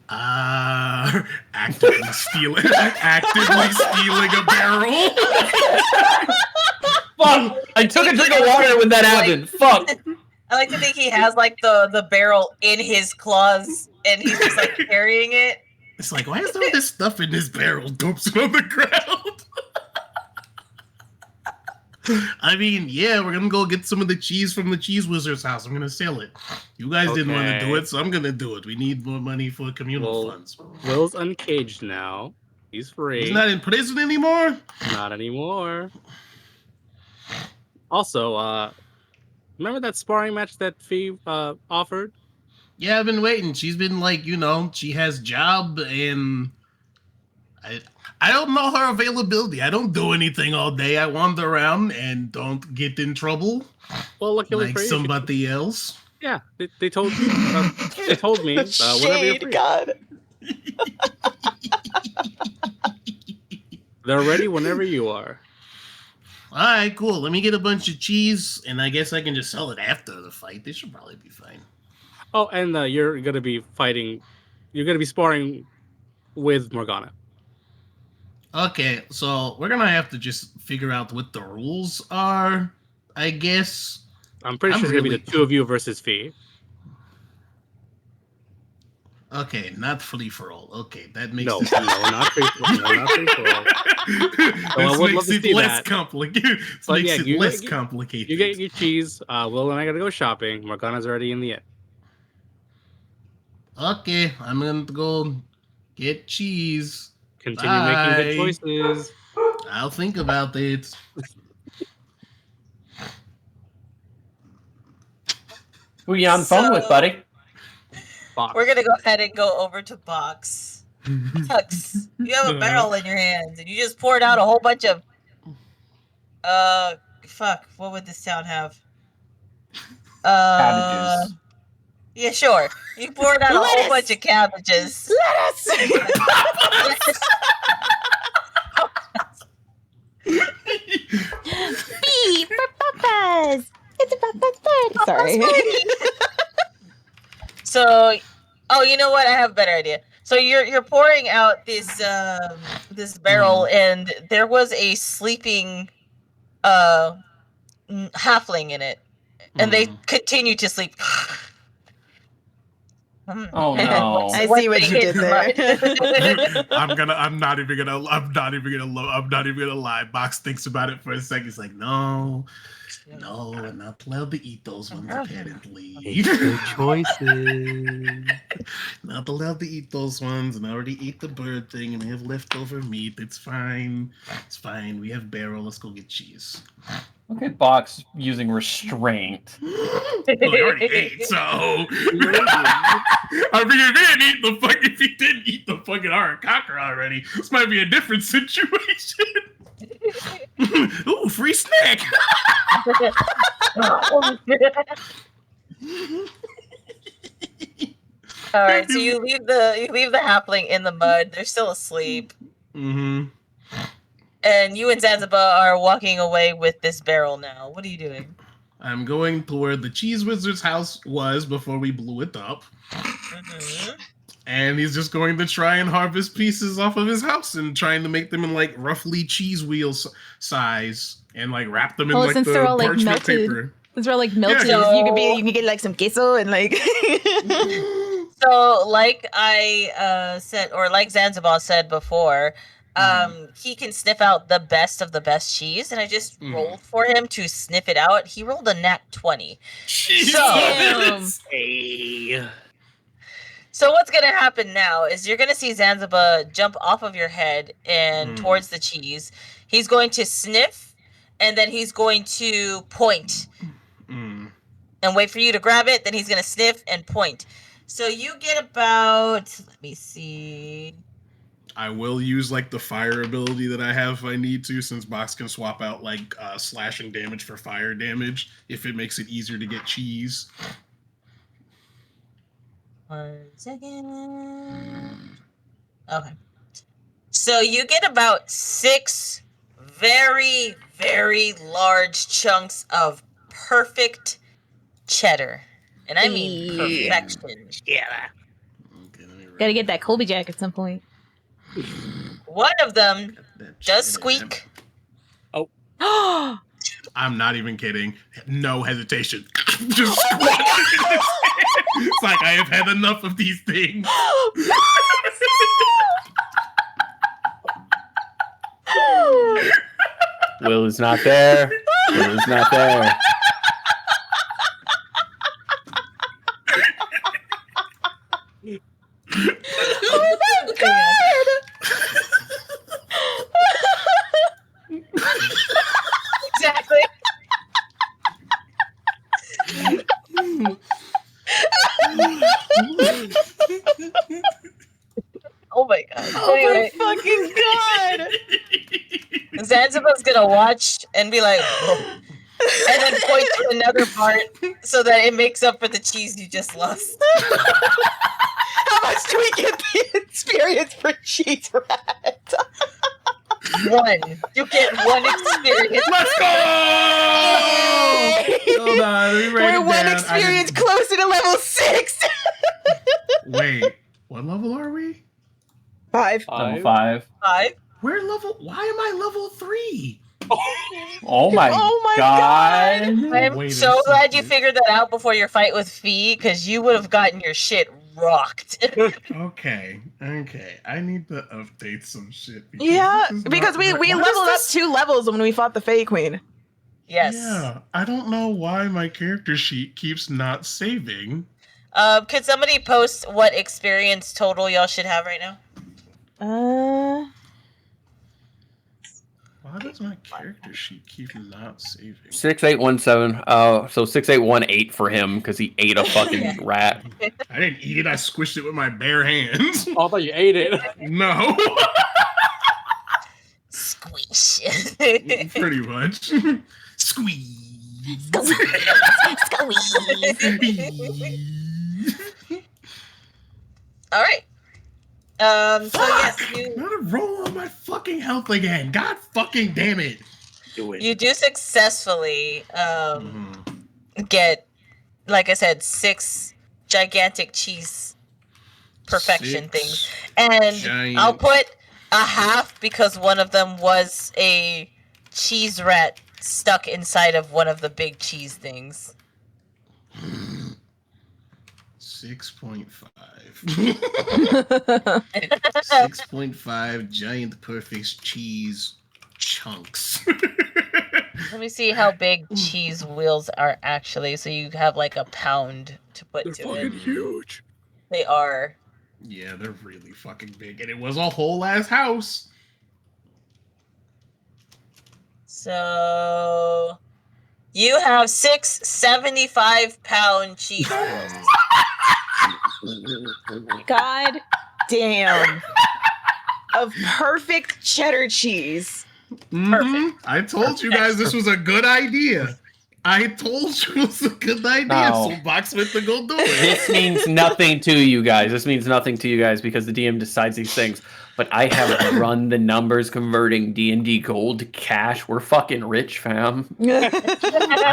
Actively stealing a barrel. Fuck! I took a drink of water when that happened. Fuck! I like to think he has like the barrel in his claws and he's just like carrying it. It's like, why is all this stuff in this barrel? Dumps it on the ground. I mean, yeah, we're gonna go get some of the cheese from the cheese wizard's house. I'm gonna sell it. You guys didn't want to do it, so I'm gonna do it. We need more money for communal funds. Will's uncaged now. He's free. He's not in prison anymore? Not anymore. Also, remember that sparring match that Fee offered? Yeah, I've been waiting. She's been like, she has job and I don't know her availability. I don't do anything all day. I wander around and don't get in trouble. Well, luckily like for you, somebody else. Yeah, they told they told me whenever you're free. God. They're ready whenever you are. All right, cool. Let me get a bunch of cheese, and I guess I can just sell it after the fight. They should probably be fine. Oh, and you're gonna be fighting. You're gonna be sparring with Morgana. Okay, so we're gonna have to just figure out what the rules are, I guess. I'm pretty sure it's gonna be the two of you versus Fee. Okay, not free for all. Okay, that makes no, not free for all. No, not free for all. This makes it less complicated. Complicated. You get your cheese. Will and I gotta go shopping. Morgana's already in the inn. Okay, I'm gonna go get cheese. Continue making good choices. I'll think about it. Who you on the phone with, buddy? Box. We're gonna go ahead and go over to Box. Box, you have a barrel in your hands, and you just poured out a whole bunch of. Fuck. What would this town have? Cabbages. Yeah, sure. You poured out a whole bunch of cabbages. Lettuce. B for papas. It's a papa's party. Sorry. So, you know what? I have a better idea. So you're pouring out this this barrel, and there was a sleeping halfling in it, and they continue to sleep. Oh no. I see what you did there. I'm not even gonna lie. Box thinks about it for a second. He's like, no, I'm not allowed to eat those ones apparently. Good choices. Not allowed to eat those ones, and I already ate the bird thing, and I have leftover meat. It's fine. It's fine. We have barrel. Let's go get cheese. Look at Box using restraint. Well, he already ate, so I mean, if he didn't eat the fucking Arakaker already, this might be a different situation. Ooh, free snack. All right, so you leave the halfling in the mud. They're still asleep, Mm-hmm. and you and Zanzibar are walking away with this barrel now. What are you doing? I'm going to where the cheese wizard's house was before we blew it up. Mhm. And he's just going to try and harvest pieces off of his house and trying to make them in like roughly cheese wheel size and like wrap them in Well, like since the they're all, like, parchment melted. paper. Those are like melted. Yeah. you can get like some queso and like. So, like I said, or like Zanzibar said before, he can sniff out the best of the best cheese, and I just rolled for him to sniff it out. He rolled a nat 20. Jesus. Hey. So what's gonna happen now is you're gonna see Zanzibar jump off of your head and towards the cheese. He's going to sniff, and then he's going to point and wait for you to grab it. Then he's gonna sniff and point. So you get about, let me see. I will use like the fire ability that I have if I need to, since Box can swap out like slashing damage for fire damage if it makes it easier to get cheese. 1 second. Okay. So you get about 6 very, very large chunks of perfect cheddar. And I mean perfection. Yeah. Okay, let me write Gotta get that Colby Jack at some point. One of them that does shit squeak. in. I'm not even kidding. No hesitation. Just squat. It's like I have had enough of these things. Will is not there. Will is not there. Oh my god! Exactly. Oh my god. Oh Anyway, my fucking god! Zanzibar's gonna watch and be like, "Whoa," and then point to another part so that it makes up for the cheese you just lost. How much do we get the experience for cheese rat? 1. You get 1 experience. Let's go! Hold on, let me write We're it one down. experience closer to level 6. Wait, what level are we? 5. Level 5. 5. Why am I level 3? Oh my, god. I'm Wait a so glad you second. figured that out before your fight with Fee, because you would have gotten your shit rocked. Okay. I need to update some shit. Yeah, this is because not we right. Why leveled up does this- 2 levels when we fought the Fae Queen. Yes. Yeah, I don't know why my character sheet keeps not saving. Could somebody post what experience total y'all should have right now? Why does my character sheet keep not saving? 6817. So 6818 for him because he ate a fucking rat. I didn't eat it. I squished it with my bare hands. Oh, I thought you ate it. No, Squish. pretty much. Squeeze. All right. So yes, I'm gonna roll on my fucking health again. God fucking damn it. Do it. you do successfully get, like I said, 6 gigantic cheese perfection 6 things, and giant- I'll put a half because one of them was a cheese rat stuck inside of one of the big cheese things. 6.5. 6.5 giant perfect cheese chunks. Let me see how big cheese wheels are actually. So you have like a pound to put They're to fucking it. huge. They are. Yeah, they're really fucking big. And it was a whole ass house. So you have 6 75-pound cheese wheels. God damn. Of perfect cheddar cheese. Mm-hmm. I told you guys this was a good idea. I told you it was a good idea. No. So Boxsmith to go do it. This means nothing to you guys. This means nothing to you guys because the DM decides these things. But I have run the numbers converting D&D gold to cash. We're fucking rich, fam. I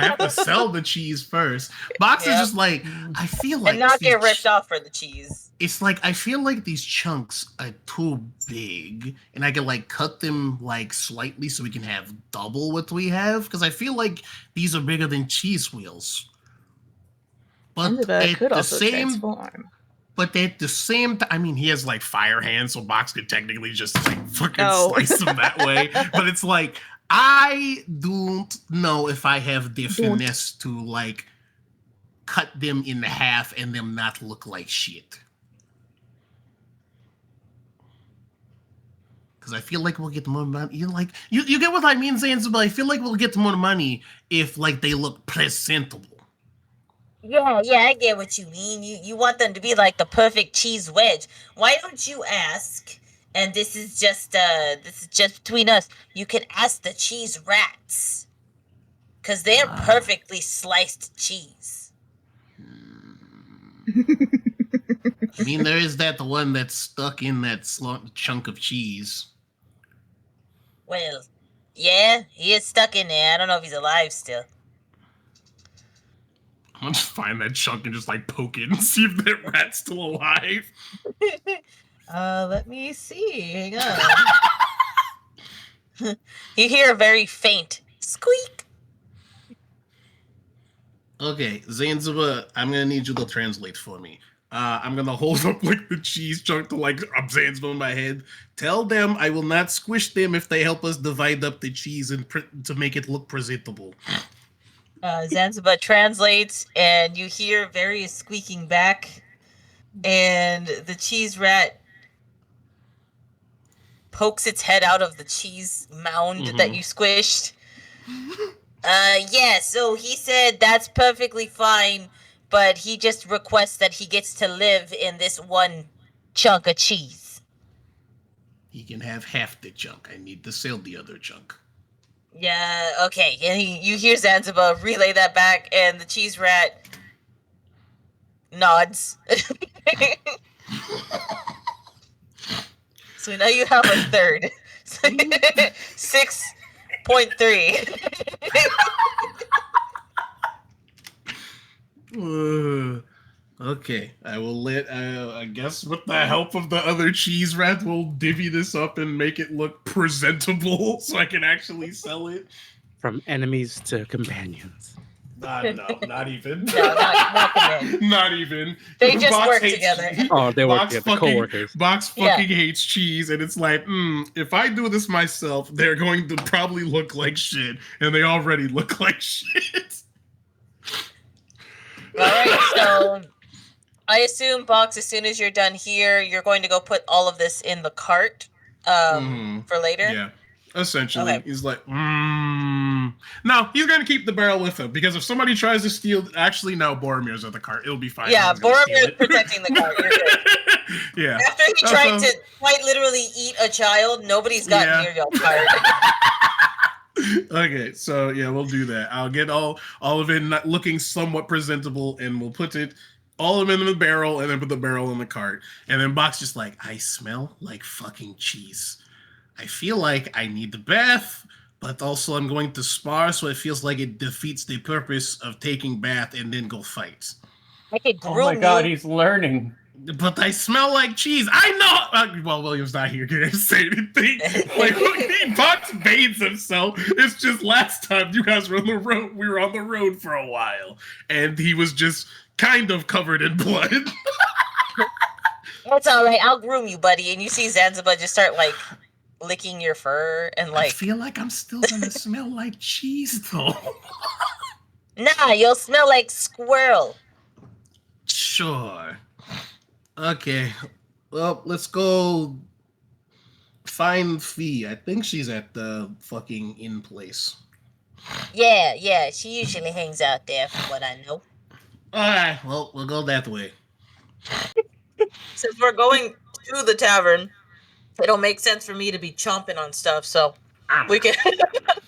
have to sell the cheese first. Box is Yep. just like, I feel like And not these get ripped off for the cheese. It's like I feel like these chunks are too big, and I can like cut them like slightly so we can have double what we have. Because I feel like these are bigger than cheese wheels. But Zanziba at could the also same, transform. but at the same time, I mean, he has like fire hands, so Box could technically just like fucking Oh. slice them that way. But it's like I don't know if I have the finesse to like cut them in half and them not look like shit. Because I feel like we'll get more money. You get what I mean, Zanzibar? I feel like we'll get more money if like they look presentable. Yeah, I get what you mean. You want them to be like the perfect cheese wedge. Why don't you ask? And this is just between us. You can ask the cheese rats, cause they're perfectly sliced cheese. I mean, there is that one that's stuck in that chunk of cheese. Well, yeah, he is stuck in there. I don't know if he's alive still. I'm gonna just find that chunk and just like poke it and see if that rat's still alive. Let me see. Hang on. You hear a very faint squeak. Okay, Zanzibar, I'm gonna need you to translate for me. I'm gonna hold up like the cheese chunk to like Zanzibar in my head. Tell them I will not squish them if they help us divide up the cheese and to make it look presentable. Zanzibar translates, and you hear various squeaking back, and the cheese rat pokes its head out of the cheese mound that you squished. Yeah, so he said that's perfectly fine, but he just requests that he gets to live in this one chunk of cheese. He can have half the chunk. I need to sell the other chunk. Yeah, okay. And you hear Zanzibar relay that back, and the cheese rat nods. So now you have a third. 6.3. Okay, I will I guess with the help of the other cheese rat, we'll divvy this up and make it look presentable so I can actually sell it. From enemies to companions. No, not even. No, not command. Not even. They just Box work hates together. cheese. Oh, they work Box together, co-workers. Box fucking hates cheese, and it's like, if I do this myself, they're going to probably look like shit, and they already look like shit. Alright, so I assume, Box, as soon as you're done here, you're going to go put all of this in the cart for later? Yeah. Essentially, Okay. he's like, no, he's gonna keep the barrel with him because if somebody tries to steal, actually, no, Boromir's at the cart. It'll be fine. Yeah, No one's gonna steal Boromir's it. protecting the cart. You're good. Yeah. After he tried to quite literally eat a child, nobody's gotten near your cart. Okay, so yeah, we'll do that. I'll get all of it looking somewhat presentable, and we'll put it all of them in the barrel, and then put the barrel in the cart. And then Box just like, I smell like fucking cheese. I feel like I need the bath, but also I'm going to spar, so it feels like it defeats the purpose of taking bath and then go fight. I could Oh groom my god, you. he's learning. But I smell like cheese. I know. Well, William's not here. Can't say anything. Like he Box bathes himself. It's just last time you guys were on the road. We were on the road for a while, and he was just kind of covered in blood. That's all right. I'll groom you, buddy. And you see Zanziba just start like licking your fur and I like. feel like I'm still gonna smell like cheese though. Nah, you'll smell like squirrel. Sure. Okay. Well, let's go find Fee. I think she's at the fucking inn place. Yeah. She usually hangs out there, from what I know. Alright, well, we'll go that way. Since we're going to the tavern, it'll make sense for me to be chomping on stuff, so we can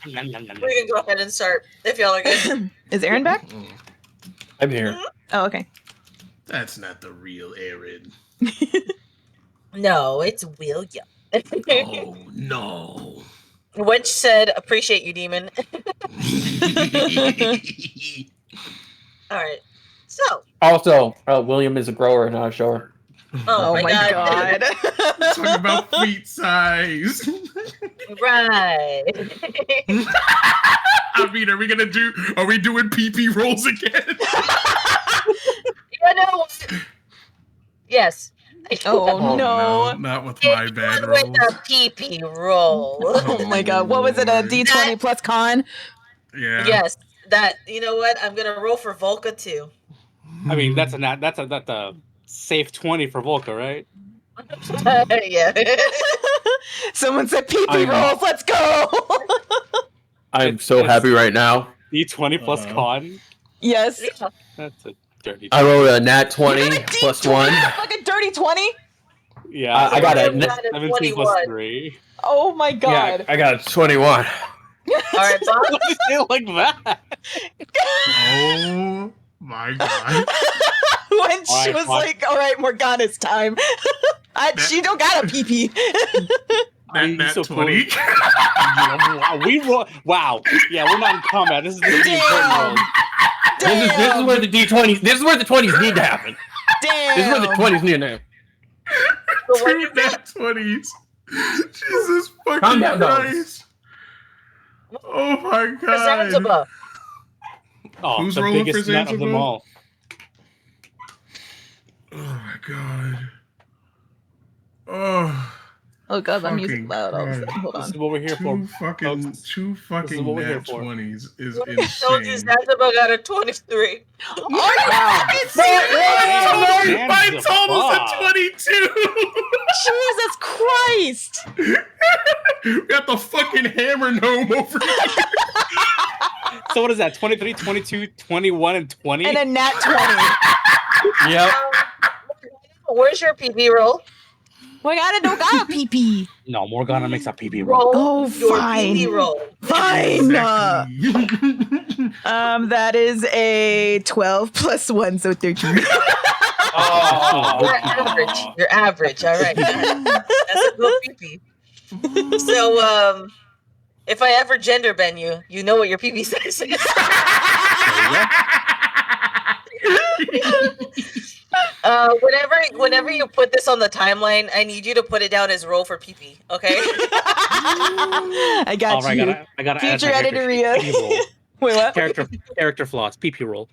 we can go ahead and start if y'all are good. Is Aaron back? I'm here. Oh, okay. That's not the real Aaron. No, it's William. Oh no. Wench said, "Appreciate you, demon." All right. So. Also, William is a grower, not a shower. Oh, my god. Talking about feet size. Right. I mean, are we doing PP rolls again? You know what? Yes. Oh, no. Not with my bad With rolls. a PP roll. Oh my god. What was it? A D20 plus con? Yeah. Yes. That, you know what? I'm gonna roll for Volca too. I mean, that's a safe 20 for Volca, right? Yeah. Someone said PP rolls. Let's go. I'm so happy right now. D20 plus con. Yes. Yeah. That's a dirty. I rolled a nat 20 You got a plus D20, 1. a fucking dirty 20. Yeah, I got a 17 plus 3. Oh my god. Yeah, I got a 21. All right, Bob. Why did you say it like that? Oh my god. When she Alright, was fine. like, all right, Morgana's time. She don't got a PP. Nat so 20. Wow. Yeah, we're not in combat. This is the Damn. This is where the D20s. This is where the 20s need to happen. Damn. This is where the 20s need to happen. Two nat 20s. Jesus Calm fucking down, dogs. Christ. Oh my god. Zanzibar. Oh, Who's the rolling biggest for nut of them Zanzibar? all. Oh my god. Oh. Oh god, that music Fucking loud. Christ. Hold This is on. what we're here for. Two fucking what we're here nat for. 20s is I told you insane. Zanzibar got a 23. My total's a 22. Jesus Christ. We got the fucking hammer gnome over here. So what is that? 23, 22, 21, and 20? And a nat 20. Yep. Where's your PP roll? Morgana don't got a PP. No, Morgana makes a PB roll. Roll Oh, your fine. PP roll. Fine. Exactly. That is a 12 plus 1, so 13. You're average. You're average. All right. That's a good PP. So, if I ever gender bend you, you know what your PP size is. Whenever you put this on the timeline, I need you to put it down as roll for PP. Okay. I got All right, you. I gotta add Future my editor character sheet. Rhea. PP roll. Wait, what? Character flaws. PP roll.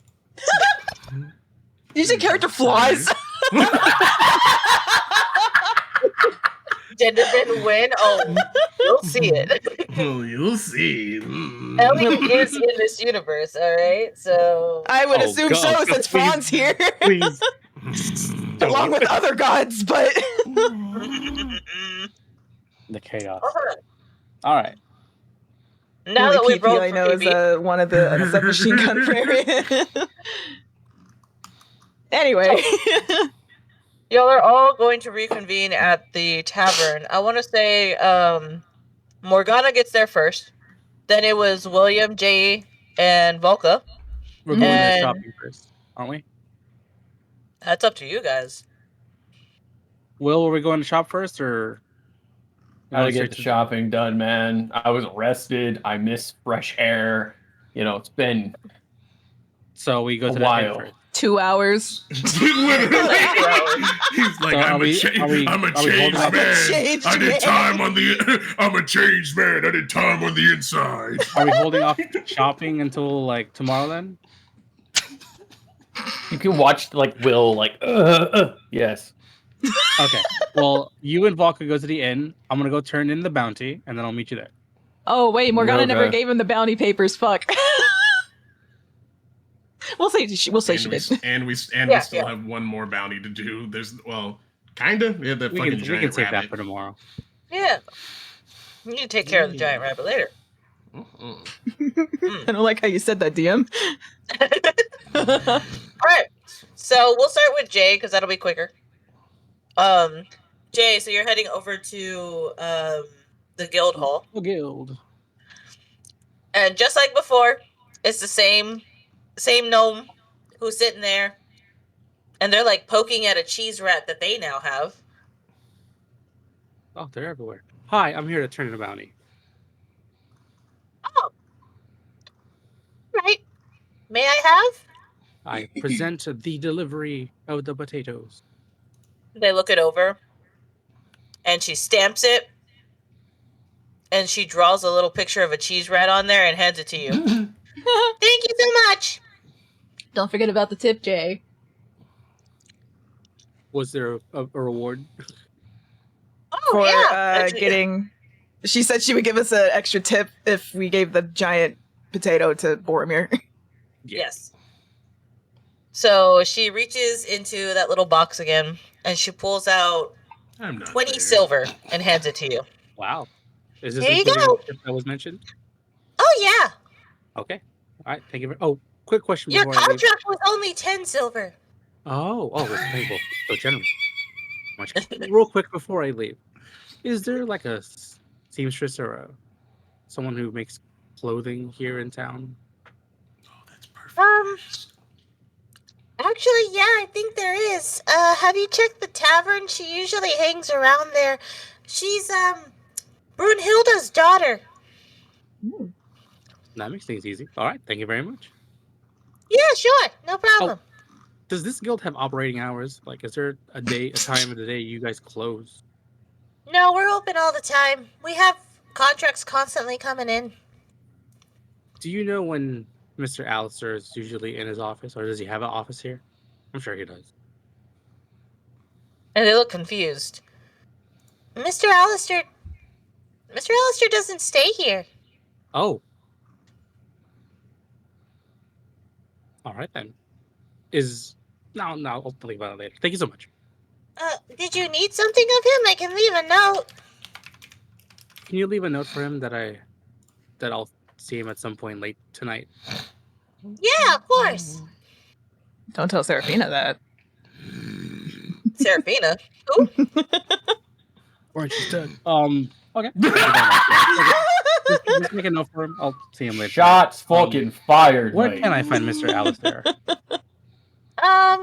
You said character flaws? Gender bend win. Oh, you'll see it. Oh, you'll see. Ellie is in this universe. All right. So I would Oh, assume God. so since Phraan's here. Please. Along with other gods, but The chaos. Alright. All right. Now the that we've PP rolled I for know is PP, one of the submachine gun variant. Anyway. y'all are all going to reconvene at the tavern. I want to say Morgana gets there first. Then it was William, Jay, and Volca. We're going to And- shopping first, aren't we? That's up to you guys. Will, were we going to shop first, or? Gotta get the shopping done, man. I was arrested. I miss fresh air. You know, it's been So we go a to that inn while. first. 2 hours. Literally. He's like, So I'm are we a holding changed up? man. Changed I did man. time on the. I'm a changed man. I did time on the inside. Are we holding off shopping until like tomorrow then? You can watch like Will like yes. Okay. Well, you and Jvalka go to the inn. I'm gonna go turn in the bounty, and then I'll meet you there. Oh wait, Morgana never Okay. gave him the bounty papers. Fuck. We'll say she did. And we Yeah, still have one more bounty to do. There's kinda. Yeah, that We fucking can giant save that rabbit. for tomorrow. Yeah. You need to take care of the giant rabbit later. I don't like how you said that, DM. All right. So we'll start with Jay because that'll be quicker. Jay, so you're heading over to the guild hall, The guild. and just like before, it's the same gnome who's sitting there, and they're like poking at a cheese rat that they now have. Oh, they're everywhere. Hi, I'm here to turn in a bounty. Oh, right. May I have? I present the delivery of the potatoes. They look it over, and she stamps it, and she draws a little picture of a cheese rat on there and hands it to you. Thank you so much. Don't forget about the tip, Jay. Was there a reward? Oh For yeah, getting. She said she would give us an extra tip if we gave the giant potato to Boromir. Yes. So she reaches into that little box again, and she pulls out I'm not 20 there. silver and hands it to you. Wow. Is this Here you including go. the tip that was mentioned? Oh yeah, Okay. All right. Thank you. Oh, quick question your before I leave. contract was only 10 silver. Oh, thankful. So generous. Much. Real quick before I leave, is there like a seamstress or someone who makes clothing here in town? Oh, that's perfect. Actually, yeah, I think there is. Have you checked the tavern? She usually hangs around there. She's, Brunhilde's daughter. That makes things easy. All right. Thank you very much. Yeah, sure. No problem. Does this guild have operating hours? Like, is there a time of the day you guys close? No, we're open all the time. We have contracts constantly coming in. Do you know when Mr. Alistair is usually in his office, or does he have an office here? I'm sure he does. And they look confused. Mr. Alistair doesn't stay here. Oh. All right then. No, I'll think about it later. Thank you so much. Did you need something of him? I can leave a note. Can you leave a note for him that I'll see him at some point late tonight? Yeah, of course. Don't tell Seraphina that. Seraphina? Who? Or she's dead. Okay. Thank you very much. Just make a note for him. I'll see him later. Shots fucking fired. Where mate. can I find Mr. Alistair?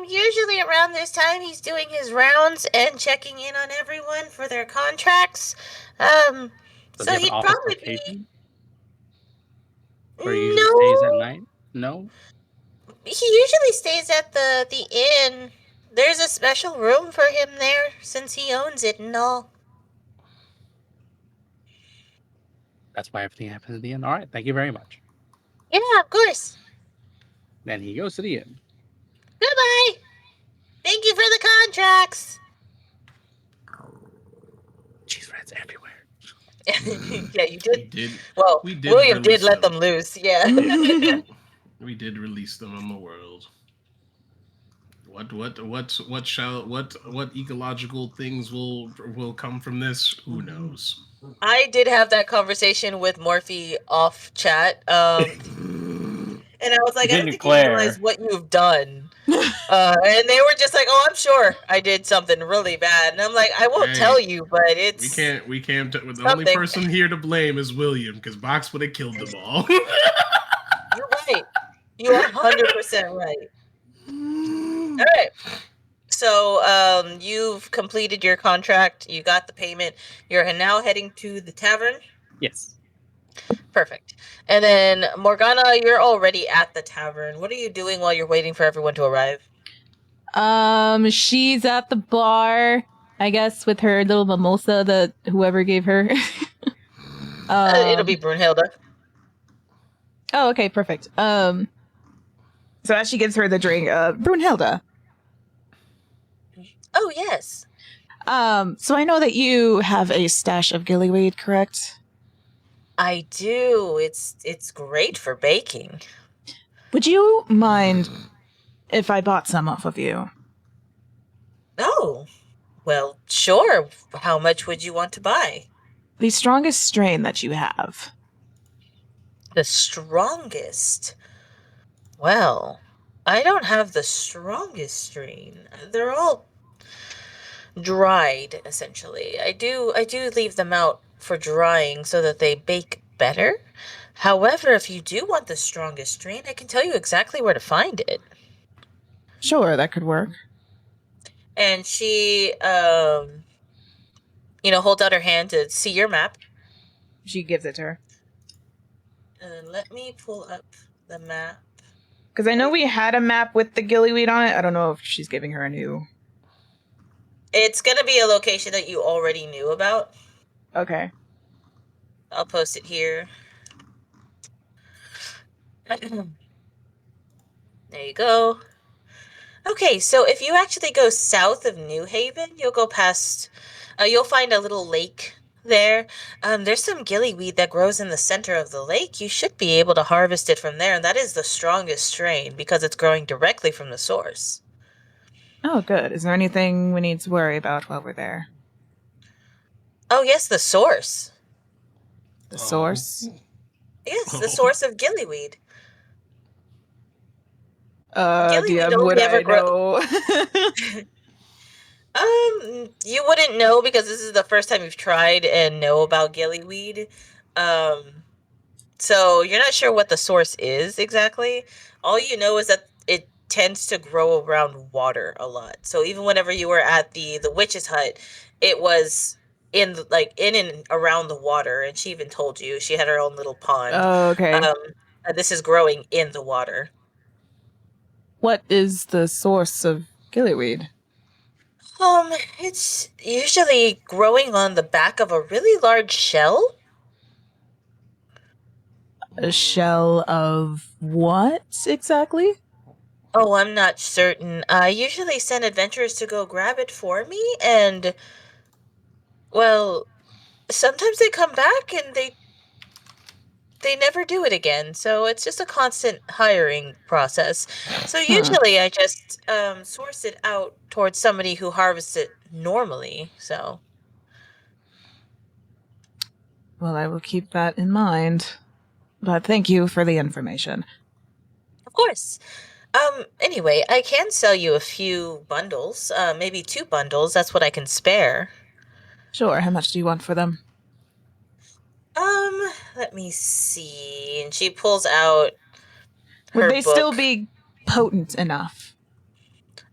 Usually around this time he's doing his rounds and checking in on everyone for their contracts. Does So he have he'd an office probably be... location? Where he usually stays at night? No? He usually stays at the inn. There's a special room for him there since he owns it and all. That's why everything happens at the end. All right. Thank you very much. Yeah, of course. Then he goes to the inn. Goodbye. Thank you for the contracts. Cheese rats everywhere. Yeah, you We did. did. Well, We did William did release let them. them loose. Yeah. We did release them on the world. What ecological things will come from this? Who knows? I did have that conversation with Morphe off chat. And I was like, I don't Didn't think you declare. realize what you've done. And they were just like, oh, I'm sure I did something really bad. And I'm like, I won't Hey, tell you, but it's... We can't. The only something. person here to blame is William, because Box would have killed them all. You're right. You are 100% right. All right. So you've completed your contract. You got the payment. You're now heading to the tavern. Yes. Perfect. And then Morgana, you're already at the tavern. What are you doing while you're waiting for everyone to arrive? She's at the bar, I guess, with her little mimosa that whoever gave her. It'll be Brunhilde. Oh, okay, perfect. So as she gives her the drink, Brunhilde. Oh, yes. So I know that you have a stash of gillyweed, correct? I do. It's great for baking. Would you mind if I bought some off of you? Oh, well, sure. How much would you want to buy? The strongest strain that you have. The strongest? Well, I don't have the strongest strain. They're all dried, essentially. I do leave them out for drying so that they bake better. However, if you do want the strongest strain, I can tell you exactly where to find it. Sure, that could work. And she holds out her hand to see your map. She gives it to her. Let me pull up the map. Because I know we had a map with the gillyweed on it. I don't know if she's giving her a new... It's going to be a location that you already knew about. Okay. I'll post it here. There you go. Okay, so if you actually go south of New Haven, you'll go past... you'll find a little lake there. There's some gillyweed that grows in the center of the lake. You should be able to harvest it from there, and that is the strongest strain because it's growing directly from the source. Oh, good. Is there anything we need to worry about while we're there? Oh, yes, the source. The source? Yes, the source of gillyweed. DM, only would ever I know? You wouldn't know because this is the first time you've tried and know about gillyweed. So you're not sure what the source is exactly. All you know is that it tends to grow around water a lot. So even whenever you were at the witch's hut, it was in and around the water, and she even told you she had her own little pond. Oh, okay. This is growing in the water. What is the source of gillyweed? It's usually growing on the back of a really large shell. A shell of what exactly? Oh, I'm not certain. I usually send adventurers to go grab it for me, and, well, sometimes they come back and they never do it again. So it's just a constant hiring process. So usually I just source it out towards somebody who harvests it normally. So. Well, I will keep that in mind. But thank you for the information. Of course. Anyway, I can sell you a few bundles, maybe 2 bundles. That's what I can spare. Sure, how much do you want for them? Let me see. And she pulls out her Would they book. still be potent enough?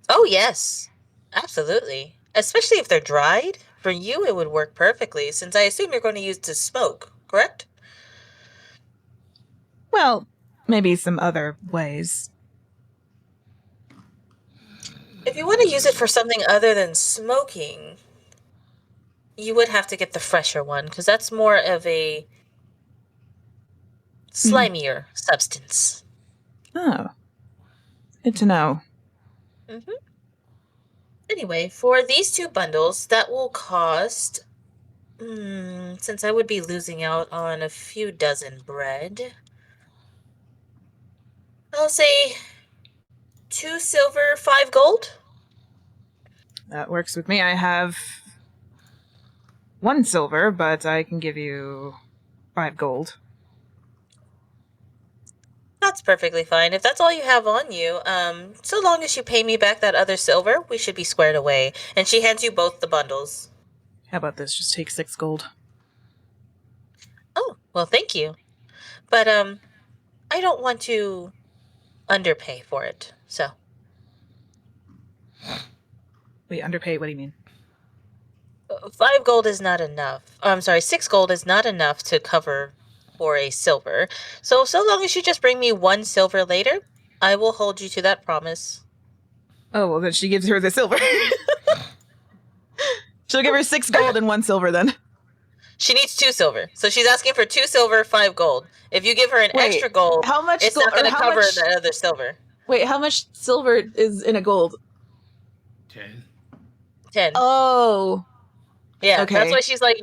Oh, yes. Absolutely. Especially if they're dried. For you, it would work perfectly, since I assume you're going to use to smoke, correct? Well, maybe some other ways. If you want to use it for something other than smoking, you would have to get the fresher one, because that's more of a slimier substance. Oh. Good to know. Mm-hmm. Anyway, for these 2 bundles, that will cost, since I would be losing out on a few dozen bread, I'll say 2 silver, 5 gold. That works with me. I have 1 silver, but I can give you 5 gold. That's perfectly fine. If that's all you have on you, so long as you pay me back that other silver, we should be squared away. And she hands you both the bundles. How about this? Just take 6 gold. Oh, well, thank you. But, I don't want to underpay for it, so. Wait, underpay? What do you mean? 5 gold is not enough. I'm sorry, 6 gold is not enough to cover for a silver. So long as you just bring me 1 silver later, I will hold you to that promise. Oh, well, then she gives her the silver. She'll give her 6 gold and 1 silver then. She needs 2 silver. So she's asking for 2 silver, 5 gold. If you give her an extra gold, how much it's gold, not going to how cover much, the other silver. Wait, how much silver is in a gold? 10. 10. Oh, Yeah, okay. that's why she's like,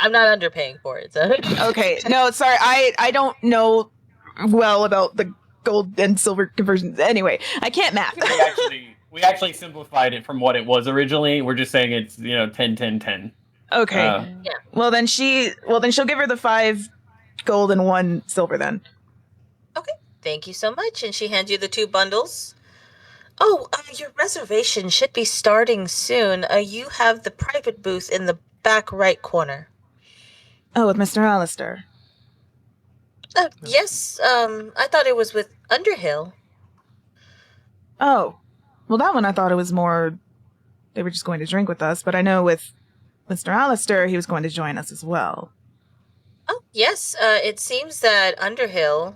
I'm not underpaying for it. So. okay. No, sorry, I don't know well about the gold and silver conversions. Anyway, I can't math. We actually simplified it from what it was originally. We're just saying it's 10, 10, 10. Okay. Yeah. Well then she'll give her the 5 gold and 1 silver then. Okay, thank you so much. And she hands you the 2 bundles. Oh, your reservation should be starting soon. You have the private booth in the back right corner. Oh, with Mr. Alistair. Yes, I thought it was with Underhill. Oh. Well, that one I thought it was more they were just going to drink with us, but I know with Mr. Alistair he was going to join us as well. Oh, yes, it seems that Underhill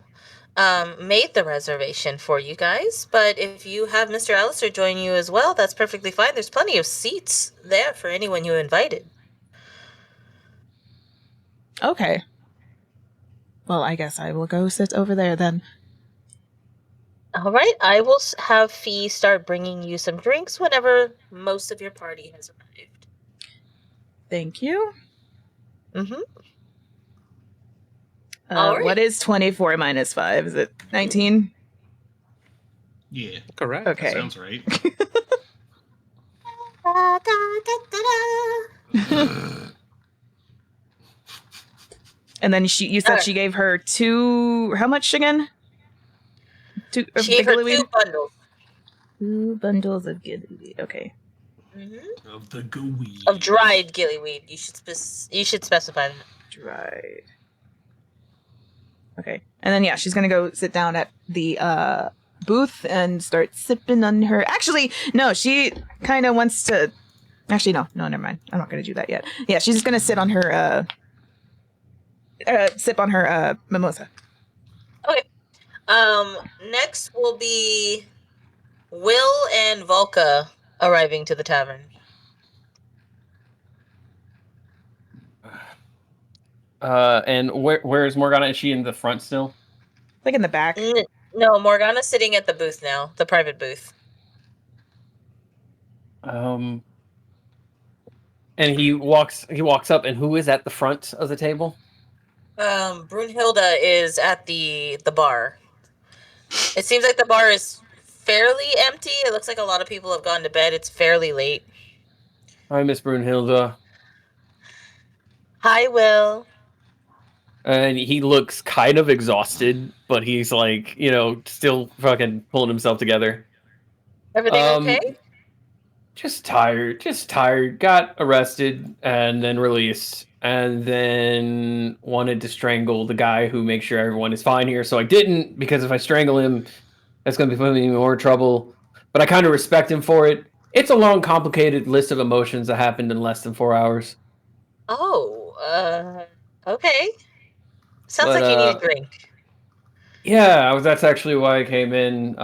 made the reservation for you guys, but if you have Mr. Alistair join you as well, that's perfectly fine. There's plenty of seats there for anyone you invited. Okay. Well, I guess I will go sit over there then. All right, I will have Fee start bringing you some drinks whenever most of your party has arrived. Thank you. Mm-hmm. All right. What is 24 minus 5? Is it 19? Yeah. Correct. Okay. That sounds right. Da, da, da, da. And then you said Alright. she gave her 2. How much again? 2. She gave her 2 bundles. 2 bundles of gillyweed. Okay. Mm-hmm. Of the gooey. Of dried gillyweed. You should specify that. Dried. Okay. And then yeah, she's gonna go sit down at the booth and start sipping on her. Actually, no, she kind of wants to. Actually, no, never mind. I'm not gonna do that yet. Yeah, she's just gonna sit on her sip on her mimosa. Okay. Next will be Will and Jvalka arriving to the tavern. And where is Morgana? Is she in the front still? Like in the back. No, Morgana's sitting at the booth now, the private booth. And he walks up, and who is at the front of the table? Brunhilde is at the bar. It seems like the bar is fairly empty. It looks like a lot of people have gone to bed. It's fairly late. Hi, Miss Brunhilde. Hi, Will. And he looks kind of exhausted, but he's like, still fucking pulling himself together. Everything okay? Just tired. Got arrested and then released, and then wanted to strangle the guy who makes sure everyone is fine here. So I didn't, because if I strangle him, that's going to be putting me in more trouble. But I kind of respect him for it. It's a long, complicated list of emotions that happened in less than 4 hours. Oh, okay. Sounds But, like you need a drink. Yeah, that's actually why I came in.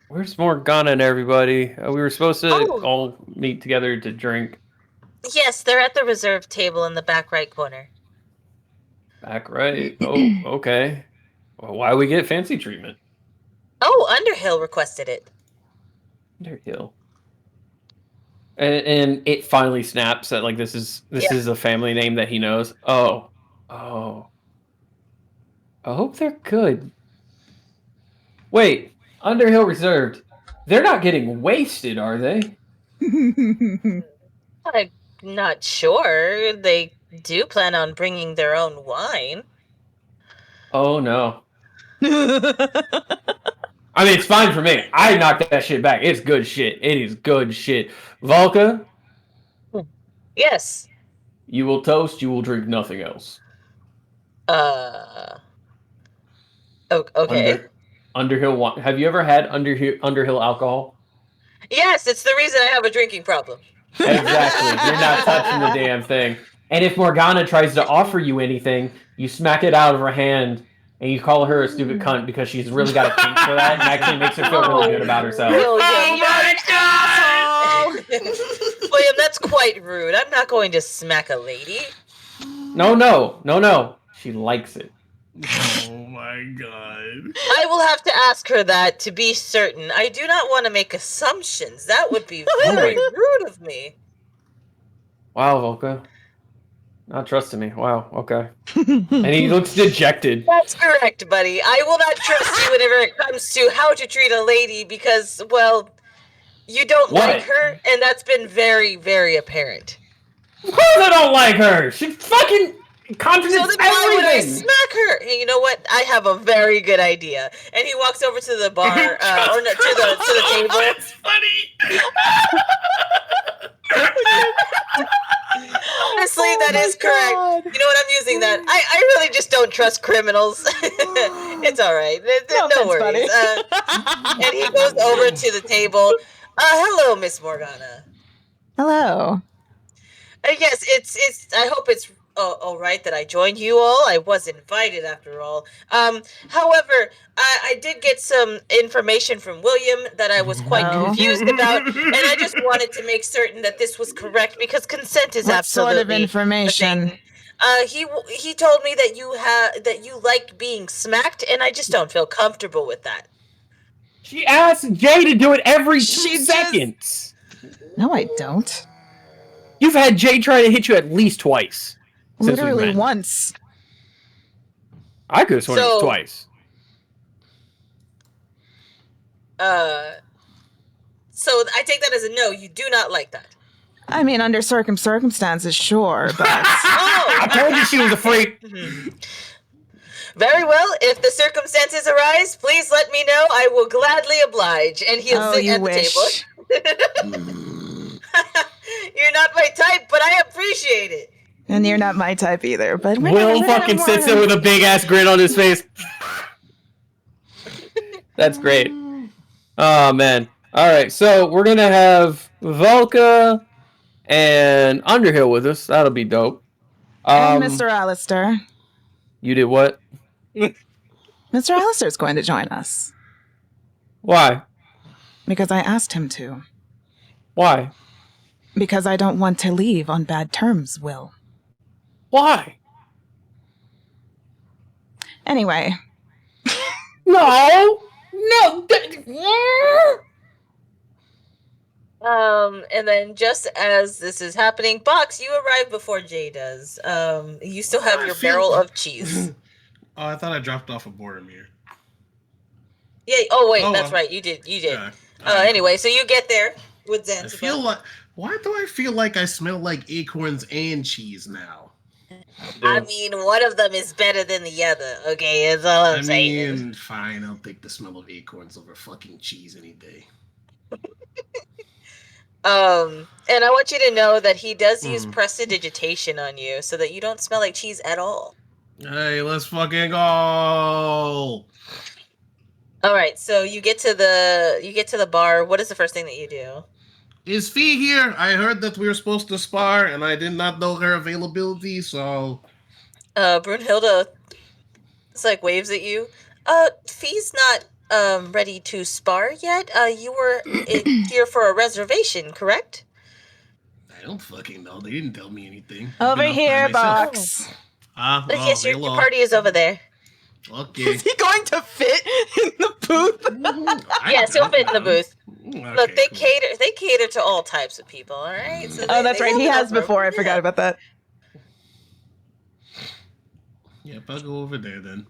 Where's Morgana and everybody? We were supposed to all meet together to drink. Yes, they're at the reserved table in the back right corner. Back right? Oh, okay. Well, why we get fancy treatment? Oh, Underhill requested it. Underhill. And it finally snaps that like this is a family name that he knows. Oh. I hope they're good. Wait, Underhill Reserved. They're not getting wasted, are they? I'm not sure. They do plan on bringing their own wine. Oh no. I mean, it's fine for me. I knocked that shit back. It's good shit. It is good shit. Jvalka? Yes. You will toast, you will drink nothing else. Okay. Underhill wine. Have you ever had Underhill alcohol? Yes, it's the reason I have a drinking problem. Exactly. You're not touching the damn thing. And if Morgana tries to offer you anything, you smack it out of her hand and you call her a stupid cunt because she's really got a kink for that and actually makes her feel really good about herself. William, William, that's quite rude. I'm not going to smack a lady. No. She likes it. Oh my god. I will have to ask her that to be certain. I do not want to make assumptions. That would be very rude of me. Wow, Volka. Not trusting me. Wow, okay. And he looks dejected. That's correct, buddy. I will not trust you whenever it comes to how to treat a lady because, well, you don't like her, and that's been very, very apparent. Of course I don't like her! She fucking contradicts So then why would I everything! smack her? Hey, you know what? I have a very good idea. And he walks over to the bar, or no, to the table. That's funny! Honestly, that is correct. You know what? I'm using that. I really just don't trust criminals. It's all right. No worries. And he goes over to the table. Hello, Miss Morgana. Hello. Yes, it's. I hope it's all right that I joined you all. I was invited after all. However, I did get some information from William that I was quite confused about, and I just wanted to make certain that this was correct because consent is What absolutely sort of information? He told me that you like being smacked, and I just don't feel comfortable with that. She asks Jay to do it every 2 She just- seconds. No, I don't. You've had Jay try to hit you at least twice. since we've Literally met. once. I could have sworn it was twice. So I take that as a no. You do not like that. I mean, under circumstances, sure, but I told you she was a freak. Very well. If the circumstances arise, please let me know. I will gladly oblige. And he'll sit at the table. You're not my type, but I appreciate it. And you're not my type either. But Will fucking sits there with a big ass grin on his face. That's great. Oh man. All right, so we're gonna have Jvalka and Underhill with us. That'll be dope. And Mr. Alistair. You did what? Mr. Alistair's going to join us. Why? Because I asked him to. Why? Because I don't want to leave on bad terms, Will. Why? Anyway. No! And then just as this is happening, Box, you arrive before Jay does. You still have your barrel of cheese. Oh, I thought I dropped off a Boromir. Yeah. Oh wait, that's right. You did. Yeah. Anyway, so you get there with I Zanziba. feel like. Why do I feel like I smell like acorns and cheese now? I mean, one of them is better than the other. Okay, that's all I'm saying. Fine. I'll take the smell of acorns over fucking cheese any day. And I want you to know that he does use prestidigitation on you, so that you don't smell like cheese at all. Hey, let's fucking go! All right, so you get to the bar. What is the first thing that you do? Is Fee here? I heard that we were supposed to spar, and I did not know her availability, so... Brunhilde, it's like waves at you. Fee's not ready to spar yet. You were here for a reservation, correct? I don't fucking know. They didn't tell me anything. Over here, Box. Yes, your party is over there. Okay. Is he going to fit in the booth? Yes, he'll fit in the booth. Look, they cater to all types of people, all right? So that's right. He has before. I forgot about that. Yep, I'll go over there then.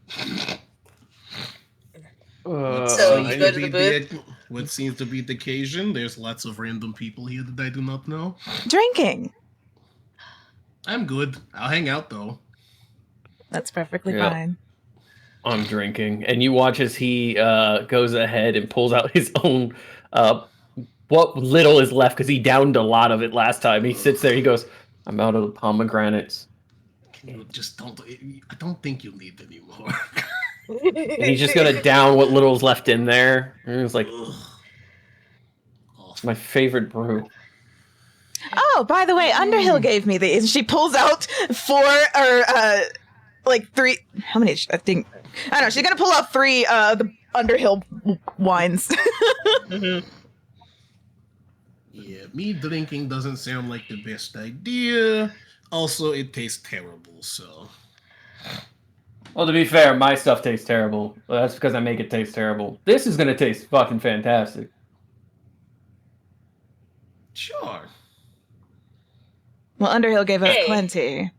So you go to the booth? What seems to be the occasion? There's lots of random people here that I do not know. Drinking. I'm good. I'll hang out though. That's perfectly fine. I'm drinking, and you watch as he goes ahead and pulls out his own what little is left because he downed a lot of it last time. He sits there, he goes, "I'm out of the pomegranates." You just don't. I don't think you'll need any more. And he's just gonna down what little's left in there. And it's like, it's my favorite brew. Oh, by the way, Underhill gave me these. She pulls out 4 or like 3. How many? I think I don't know. She's gonna pull out 3 the Underhill wines. Yeah, me drinking doesn't sound like the best idea. Also, it tastes terrible, so. Well, to be fair, my stuff tastes terrible. Well, that's because I make it taste terrible. This is gonna taste fucking fantastic. Sure. Well, Underhill gave us Hey. plenty.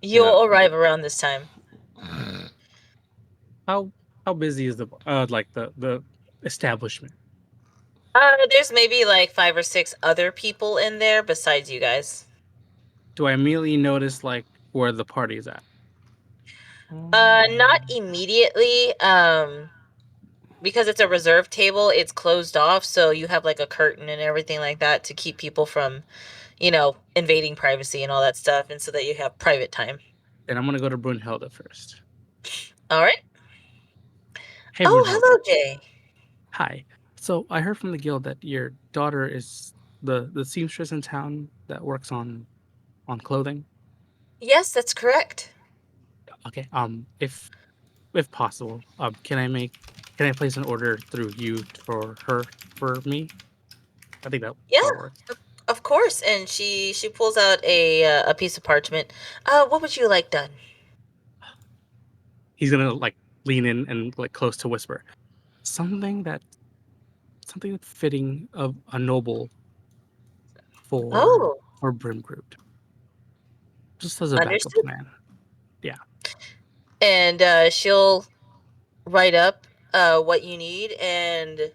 You'll arrive around this time. How busy is the the establishment? There's maybe like 5 or 6 other people in there besides you guys. Do I immediately notice like where the party is at? Not immediately. Because it's a reserved table, it's closed off, so you have like a curtain and everything like that to keep people from, invading privacy and all that stuff, and so that you have private time. Then I'm gonna go to Brunhilde first. All right. Hey, Oh, Brunhilde. hello, Jay. Hi. So I heard from the guild that your daughter is the seamstress in town that works on clothing. Yes, that's correct. Okay. If possible, can I place an order through you for me? I think that Yeah, would work. of course. And she pulls out a piece of parchment. What would you like done? He's gonna like lean in and like close to whisper something that's fitting of a noble Oh, for Brimgroot. Just as a backup understood. plan. Yeah. And she'll write up what you need, and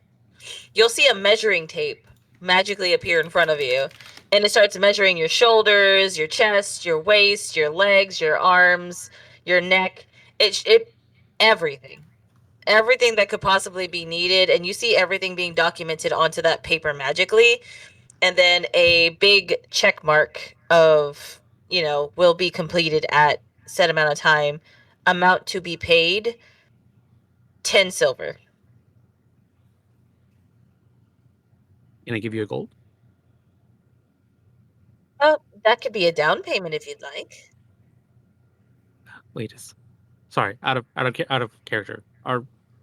you'll see a measuring tape magically appear in front of you, and it starts measuring your shoulders, your chest, your waist, your legs, your arms, your neck. It everything that could possibly be needed, and you see everything being documented onto that paper magically, and then a big check mark of will be completed at set amount of time, amount to be paid 10 silver. Can I give you a gold? That could be a down payment if you'd like. Wait, sorry, out of character.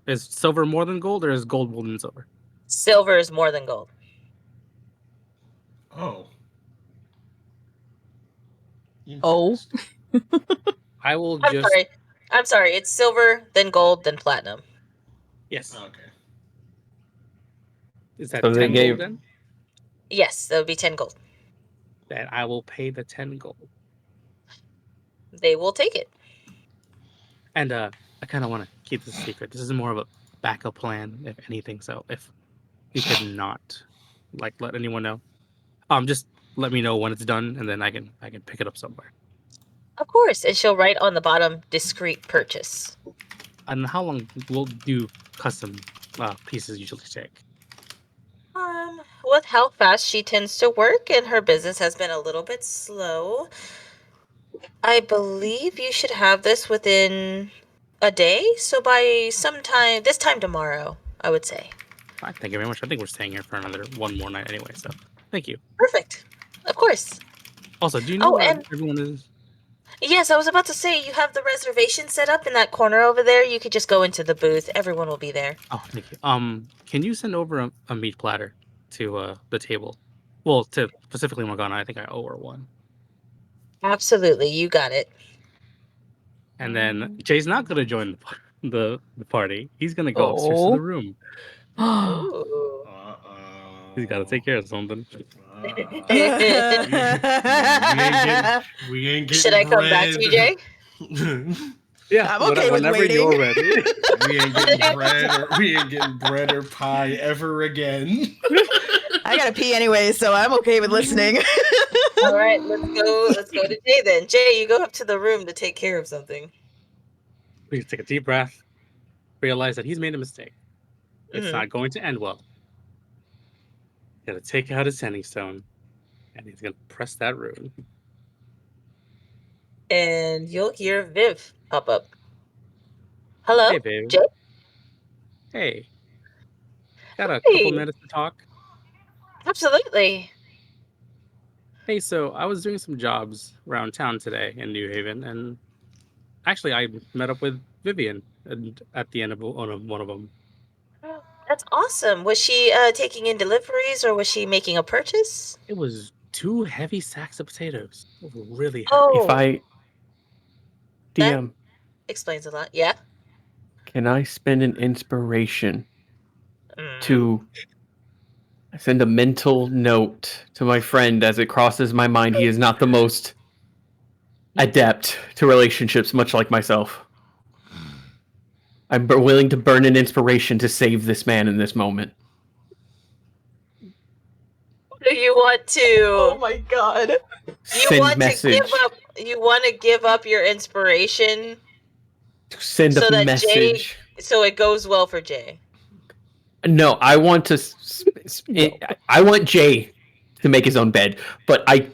Is silver more than gold, or is gold more than silver? Silver is more than gold. Oh. Oh. I will I'm just. sorry. I'm sorry. It's silver, then gold, then platinum. Yes. Okay. Is that So they 10 gave- gold then? Yes, that would be 10 gold. Then I will pay the 10 gold. They will take it. And I kind of want to keep this a secret. This is more of a backup plan, if anything. So if you could not like let anyone know, just let me know when it's done, and then I can pick it up somewhere. Of course. And she'll write on the bottom, discreet purchase. And how long will do custom pieces usually take? With how fast she tends to work, and her business has been a little bit slow, I believe you should have this within a day. So by sometime, this time tomorrow, I would say. All right, thank you very much. I think we're staying here for one more night anyway, so thank you. Perfect. Of course. Also, do you know where and everyone is? yes, I was about to say, you have the reservation set up in that corner over there. You could just go into the booth. Everyone will be there. Oh, thank you. Can you send over a meat platter to the table? Well, to specifically Morgana. I think I owe her one. Absolutely, you got it. And then Jay's not gonna join the party. He's gonna go upstairs to Oh. the room. Ooh. He's got to take care of something. We ain't getting Should I come back to you, Jay? Yeah, I'm okay with whenever waiting. you're ready. we ain't getting bread or pie ever again. I gotta pee anyway, so I'm okay with listening. All right, let's go to Jay then. Jay, you go up to the room to take care of something. Please take a deep breath. Realize that he's made a mistake. It's Mhm. not going to end well. He's gonna take out his sending stone, and he's gonna press that rune. And you'll hear Viv pop up. Hello, Hey, baby. Jay? Hey. Got a couple Hey. minutes to talk? Absolutely. Hey, so I was doing some jobs around town today in New Haven, and actually I met up with Vivian at the end of one of them. That's awesome. Was she taking in deliveries, or was she making a purchase? It was 2 heavy sacks of potatoes. They were really heavy. Oh, If I DM, explains a lot. Yeah. Can I spend an inspiration Mm. to send a mental note to my friend as it crosses my mind he is not the most adept to relationships, much like myself. I'm willing to burn an inspiration to save this man in this moment. Do you want to? Oh my god. You Send want message. to give up? You want to give up your inspiration Send so a that message. so it goes well for Jay. No, I want to. I want Jay to make his own bed, but I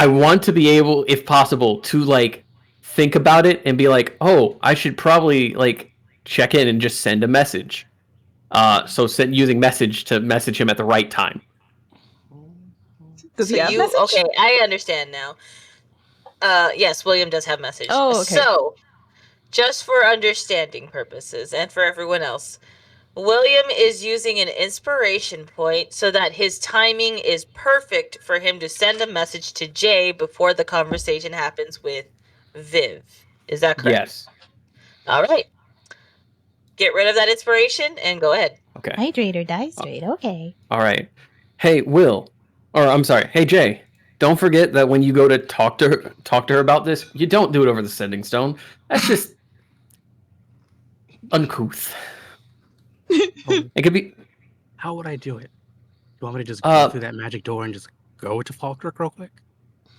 want to be able, if possible, to like think about it and be like, oh, I should probably like check in and just send a message. So using message to message him at the right time. Does he have message? Okay, I understand now. Yes, William does have message. Oh, okay. So, just for understanding purposes and for everyone else, William is using an inspiration point so that his timing is perfect for him to send a message to Jay before the conversation happens with Viv. Is that correct? Yes. All right. Get rid of that inspiration and go ahead. Okay. Hydrate or die straight. Okay. All right. Hey, I'm sorry. Hey, Jay. Don't forget that when you go to talk to her about this, you don't do it over the sending stone. That's just uncouth. It could be. How would I do it? You want me to just go through that magic door and just go to Falkirk real quick?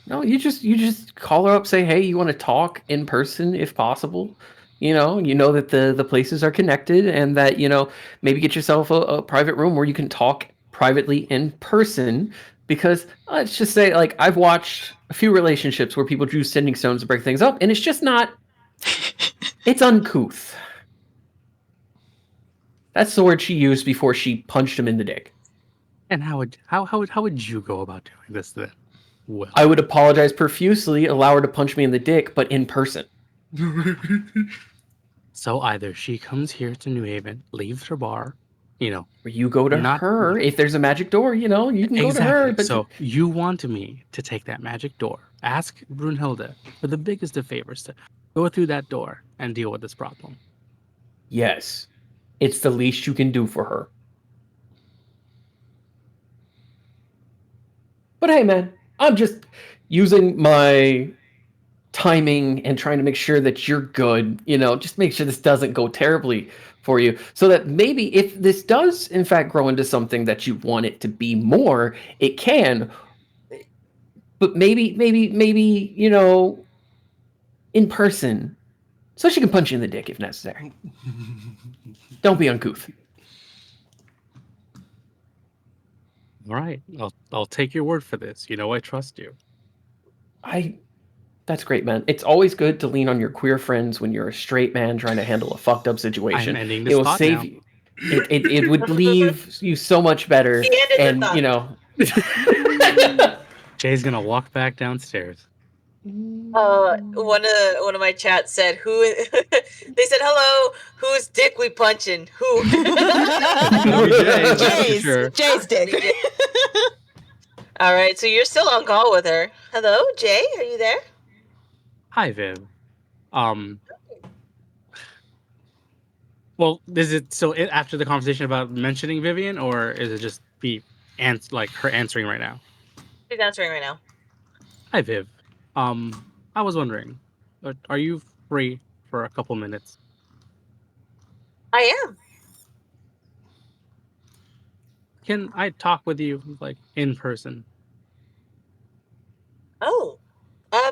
No, you just call her up, say, hey, you want to talk in person if possible. You know that the places are connected, and that maybe get yourself a private room where you can talk privately in person. Because let's just say, like, I've watched a few relationships where people use sending stones to break things up, and it's just not. It's uncouth. That's the word she used before she punched him in the dick. And how would you go about doing this then? Well, I would apologize profusely, allow her to punch me in the dick, but in person. So either she comes here to New Haven, leaves her bar, Or you go to her. If there's a magic door, you can go to her. But so you want me to take that magic door, ask Brunhilde for the biggest of favors to go through that door and deal with this problem. Yes. It's the least you can do for her. But hey, man, I'm just using my timing and trying to make sure that you're good. Just make sure this doesn't go terribly for you, so that maybe if this does in fact grow into something that you want it to be more, it can. But maybe, in person, so she can punch you in the dick if necessary. Don't be uncouth. All right, I'll take your word for this. I trust you. That's great, man. It's always good to lean on your queer friends when you're a straight man trying to handle a fucked up situation. I'm ending It this will thought save now. you. It would leave you so much better. He ended And the Jay's gonna walk back downstairs. One of my chats said, "Who?" They said, "Hello, whose dick we punching? Who?" Jay's dick. All right, so you're still on call with her. Hello, Jay, are you there? Hi, Viv. Well, is it so after the conversation about mentioning Vivian, or is it just her answering right now? She's answering right now. Hi, Viv. I was wondering, are you free for a couple minutes? I am. Can I talk with you, like, in person? Oh,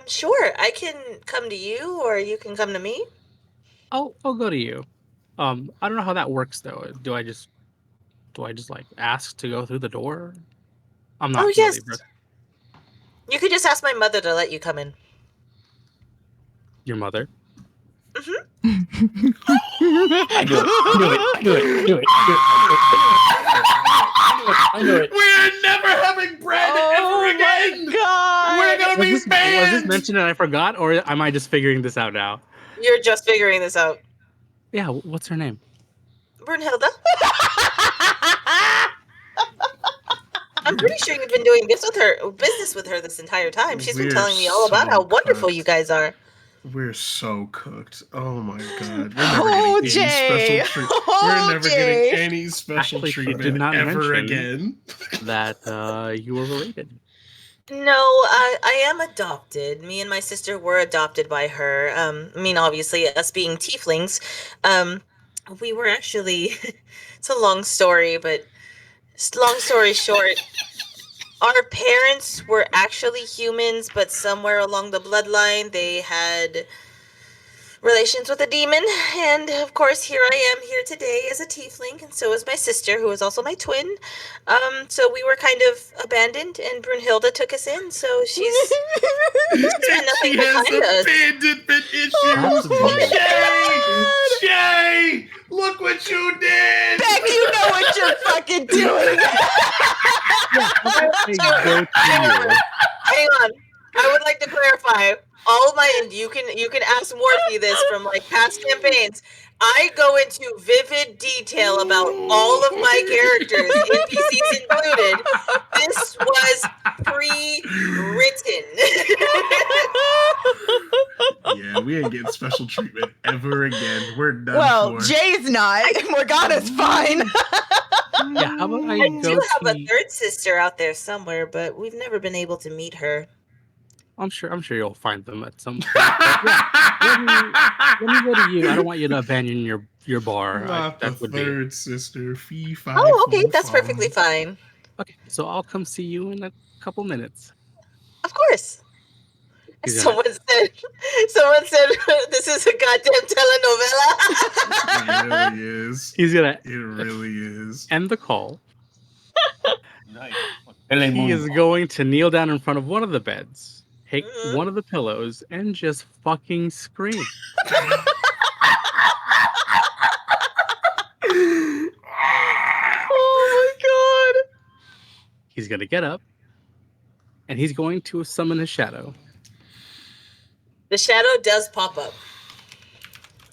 sure. I can come to you, or you can come to me. I'll go to you. I don't know how that works though. Do I just like ask to go through the door? I'm not. Oh, yes. really versed. You could just ask my mother to let you come in. Your mother? Mm-hmm. I knew it. We're never having bread ever again. God. We're gonna be Was banned. this mentioned and I forgot, or am I just figuring this out now? You're just figuring this out. Yeah. What's her name? Brunhilde. I'm pretty sure you've been doing business with her this entire time. She's been We're telling me all about so how wonderful cursed. you guys are. We're so cooked. Oh my god. We're never Oh, getting any Jay. special treatment. Oh, We're never Jay. getting any special Actually, she treatment did not ever mention- again. That you were related. No, I am adopted. Me and my sister were adopted by her. I mean, obviously, us being tieflings, we were actually. It's a long story, but long story short, our parents were actually humans, but somewhere along the bloodline, they had relations with a demon, and of course here I am here today as a tiefling, and so is my sister, who is also my twin. So we were kind of abandoned, and Brunhilde took us in, so she's been nothing She but has kind to us. abandonment That's issues. amazing. Jay! Look what you did! Beck, you know what you're fucking doing. Hang on. I would like to clarify. All my you can ask Morphe this from like past campaigns. I go into vivid detail about all of my characters, NPCs included. This was pre-written. Yeah, we ain't getting special treatment ever again. We're done Well, for. Jay's not. Morgana's fine. Yeah, how about I I do go have a see? third sister out there somewhere, but we've never been able to meet her. I'm sure you'll find them at some point. But yeah, let me go to you. I don't want you to abandon your bar. Not That the would third sister. Fee, fi, Oh, okay, fo, that's fum. perfectly fine. Okay, so I'll come see you in a couple minutes. Of course. He's gonna- Someone said this is a goddamn telenovela. It really is. He's gonna It really is. end the call. Nice. He is going to kneel down in front of one of the beds, take Mhm. one of the pillows, and just fucking scream. Oh my god. He's gonna get up, and he's going to summon his shadow. The shadow does pop up.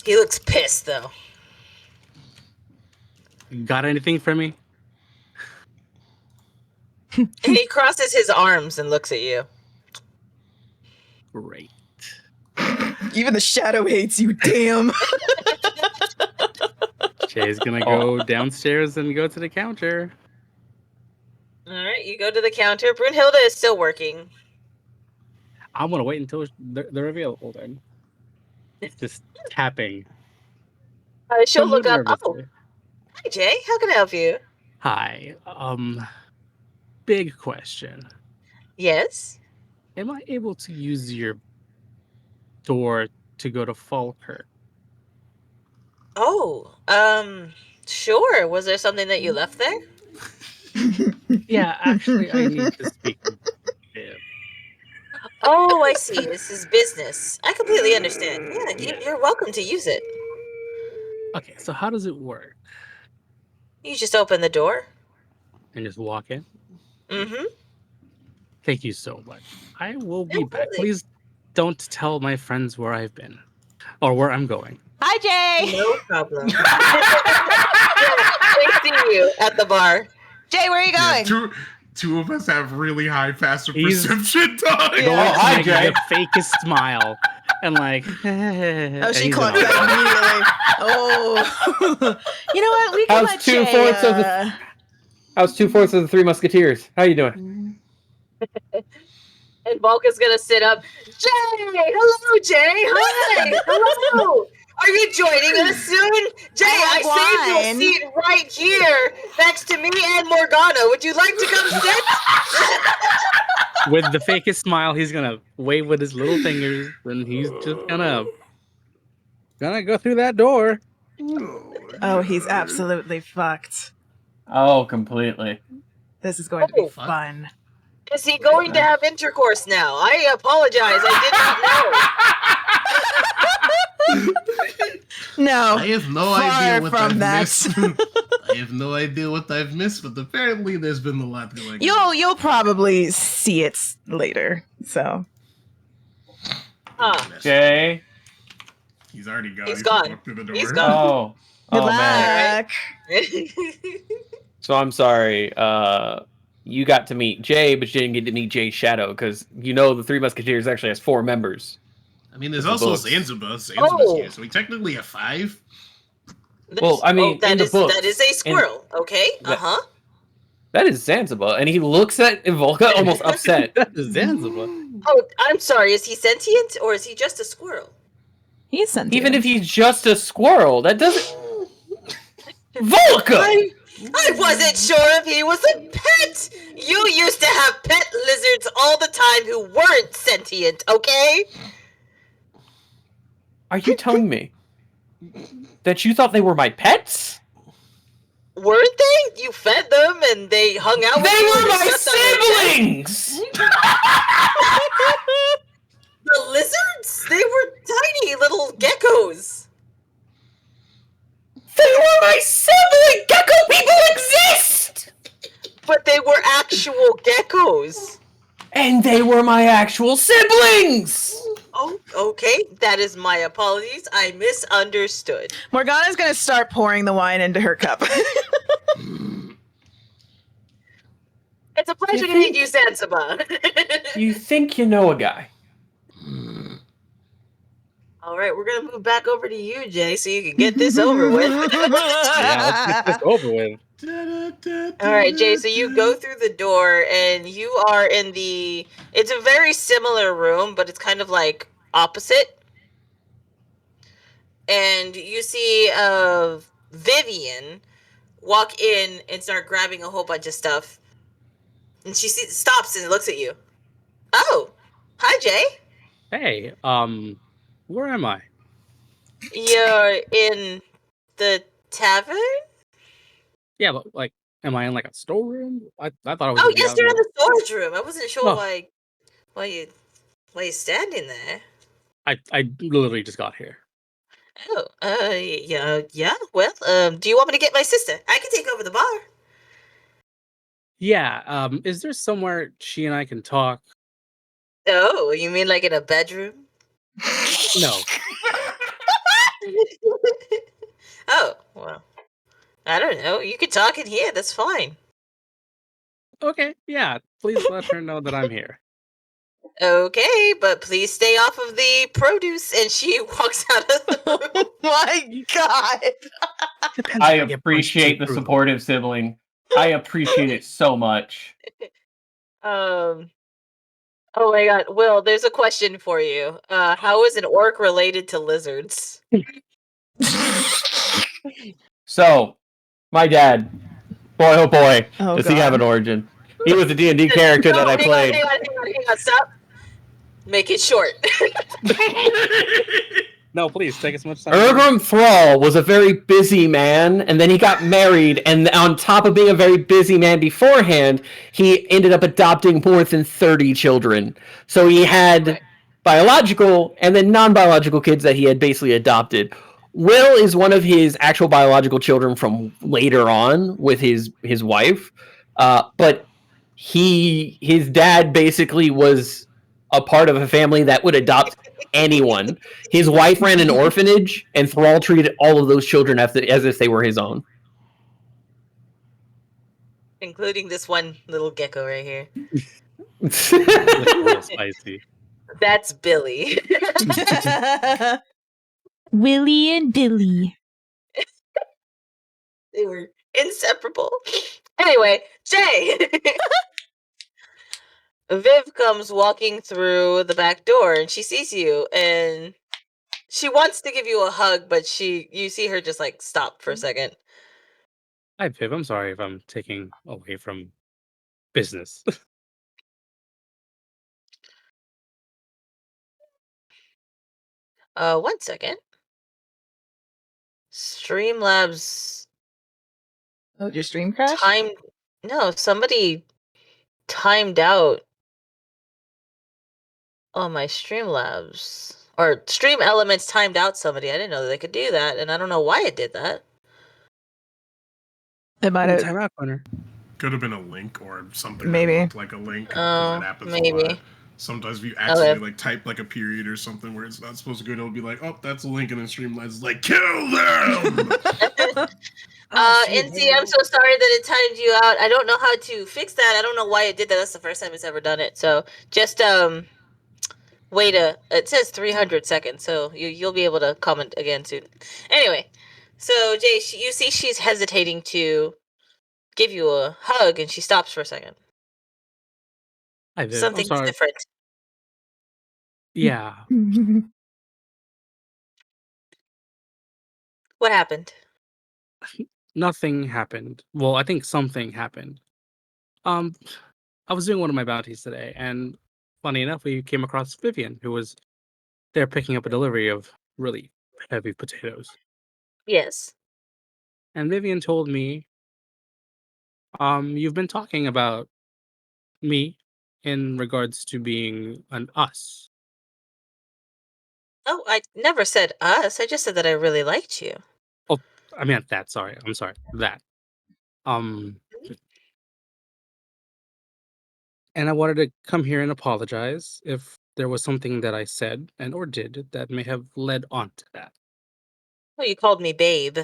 He looks pissed though. Got anything for me? And he crosses his arms and looks at you. Great. Even the shadow hates you, damn. Jay's gonna go downstairs and go to the counter. All right, you go to the counter. Brunhilde is still working. I'm gonna wait until they're available then. Just tapping. She'll somewhat look up. Oh, nervously. hi Jay, how can I help you? Hi. Big question. Yes. Am I able to use your door to go to Falkirk? Oh, sure. Was there something that you left there? Yeah, actually, I need to speak with him. Oh, I see. This is business. I completely understand. Yeah, you're welcome to use it. Okay, so how does it work? You just open the door. And just walk in? Mm-hmm. Thank you so much. I will be No, back. really. Please don't tell my friends where I've been or where I'm going. Hi, Jay. No problem. Nice seeing you at the bar. Jay, where are you Yeah, going? two of us have really high passive He's- perception, dog. Yeah. Going to hi, make Jay. the fakest smile and like. Oh, she clocked that immediately. Oh. You know what? We can How's let 2/4 Jay, of the- How's 2/4 of the Three Musketeers? How you doing? And Volka's gonna sit up. Jay! Hello, Jay! Hi! Hello! Are you joining us soon? Jay, I have saved you a seat right here next to me and Morgana. Would you like to come sit? With the fakest smile, he's gonna wave with his little fingers, and he's just gonna go through that door. Oh, he's absolutely fucked. Oh, completely. This is going to be Oh. fun. Is he going to have intercourse now? I apologize. I did not know. No. I have no Far idea what from I've that. missed. I have no idea what I've missed, but apparently there's been a lot going on. You'll probably see it later. So Huh. Jay. He's already gone. He's He gone. walked through the door. He's gone. Oh. good Oh man. luck. So I'm sorry. You got to meet Jay, but you didn't get to meet Jay's shadow because you know the Three Musketeers actually has 4 members. I mean, there's The also books. Zanzibar. Zanzibar's Oh. here, so we technically have 5. Well, I mean, that in the is books, that is a squirrel. Okay. that- Uh-huh. That is Zanzibar, and he looks at Jvalka almost upset. That is Zanzibar. Oh, I'm sorry. Is he sentient or is he just a squirrel? He's sentient. Even if he's just a squirrel, that doesn't. Jvalka! I wasn't sure if he was a pet. You used to have pet lizards all the time who weren't sentient, okay? Are you telling me that you thought they were my pets? Weren't they? You fed them and they hung out with They you. were and my slept on your siblings! The lizards? They were tiny little geckos. They were my sibling! Gecko people exist! But they were actual geckos. And they were my actual siblings! Oh, okay. That is my apologies. I misunderstood. Morgana's gonna start pouring the wine into her cup. It's a pleasure to think- meet you, Zanzibar. You think you know a guy. All right, we're gonna move back over to you, Jay, so you can get this over with. Yeah, let's get this over with. All right, Jay, so you go through the door and you are in the... It's a very similar room, but it's kind of like opposite. And you see Vivian walk in and start grabbing a whole bunch of stuff. And she stops and looks at you. Oh, hi, Jay. Hey, where am I? You're in the tavern? Yeah, but like, am I in like a storeroom? I thought I was. Oh, gonna be yes, out you're in in the storage room. I wasn't sure Oh. why you standing there. I literally just got here. Oh, yeah. Well, do you want me to get my sister? I can take over the bar. Yeah. Is there somewhere she and I can talk? Oh, you mean like in a bedroom? No. Oh, well, I don't know. You can talk in here. That's fine. Okay. Yeah. Please let her know that I'm here. Okay, but please stay off of the produce. And she walks out of the room. Oh my god. Depends I if get appreciate the pushed too supportive sibling. I appreciate it so much. Oh my god. Will, there's a question for you. How is an orc related to lizards? So, my dad, boy oh boy, Oh, does he have God. an origin. He was a D&D character that I played. Hang on, stop. Make it short. No, please take as much time. Ergrim Thrall was a very busy man, and then he got married, and on top of being a very busy man beforehand, he ended up adopting more than 30 children. So he had biological and then non-biological kids that he had basically adopted. Will is one of his actual biological children from later on with his wife, but his dad basically was a part of a family that would adopt anyone. His wife ran an orphanage, and Thrall treated all of those children as if they were his own. Including this one little gecko right here. That's a little spicy. That's Billy. Willie and Billy. They were inseparable. Anyway, Jay! Viv comes walking through the back door and she sees you and she wants to give you a hug, but you see her just like stop for a second. Hi, Viv. I'm sorry if I'm taking away from business. 1 second. Streamlabs Oh, your stream crashed? timed. No, somebody timed out on my Streamlabs. Or Stream Elements timed out somebody. I didn't know that they could do that, and I don't know why it did that. It might have. Time out, corner. Could have been a link or something. Maybe. That looked like a link. 'Cause Oh, that happens a maybe. lot. Sometimes if you accidentally like type like a period or something where it's not supposed to go, it'll be like, oh, that's a link, and then Streamlabs is like, kill them. NC, I'm so sorry that it timed you out. I don't know how to fix that. I don't know why it did that. That's the first time it's ever done it. So just It says 300 seconds, so you'll be able to comment again soon. Anyway, so Jay, you see she's hesitating to give you a hug, and she stops for a second. Hi, Viv. I'm Something's sorry. different. Yeah. What happened? Nothing happened. Well, I think something happened. I was doing one of my bounties today, and funny enough, we came across Vivian, who was there picking up a delivery of really heavy potatoes. Yes. And Vivian told me, you've been talking about me in regards to being an us. Oh, I never said us. I just said that I really liked you. Oh, I meant that. Sorry. I'm sorry. That. And I wanted to come here and apologize if there was something that I said and or did that may have led on to that. Well, you called me babe.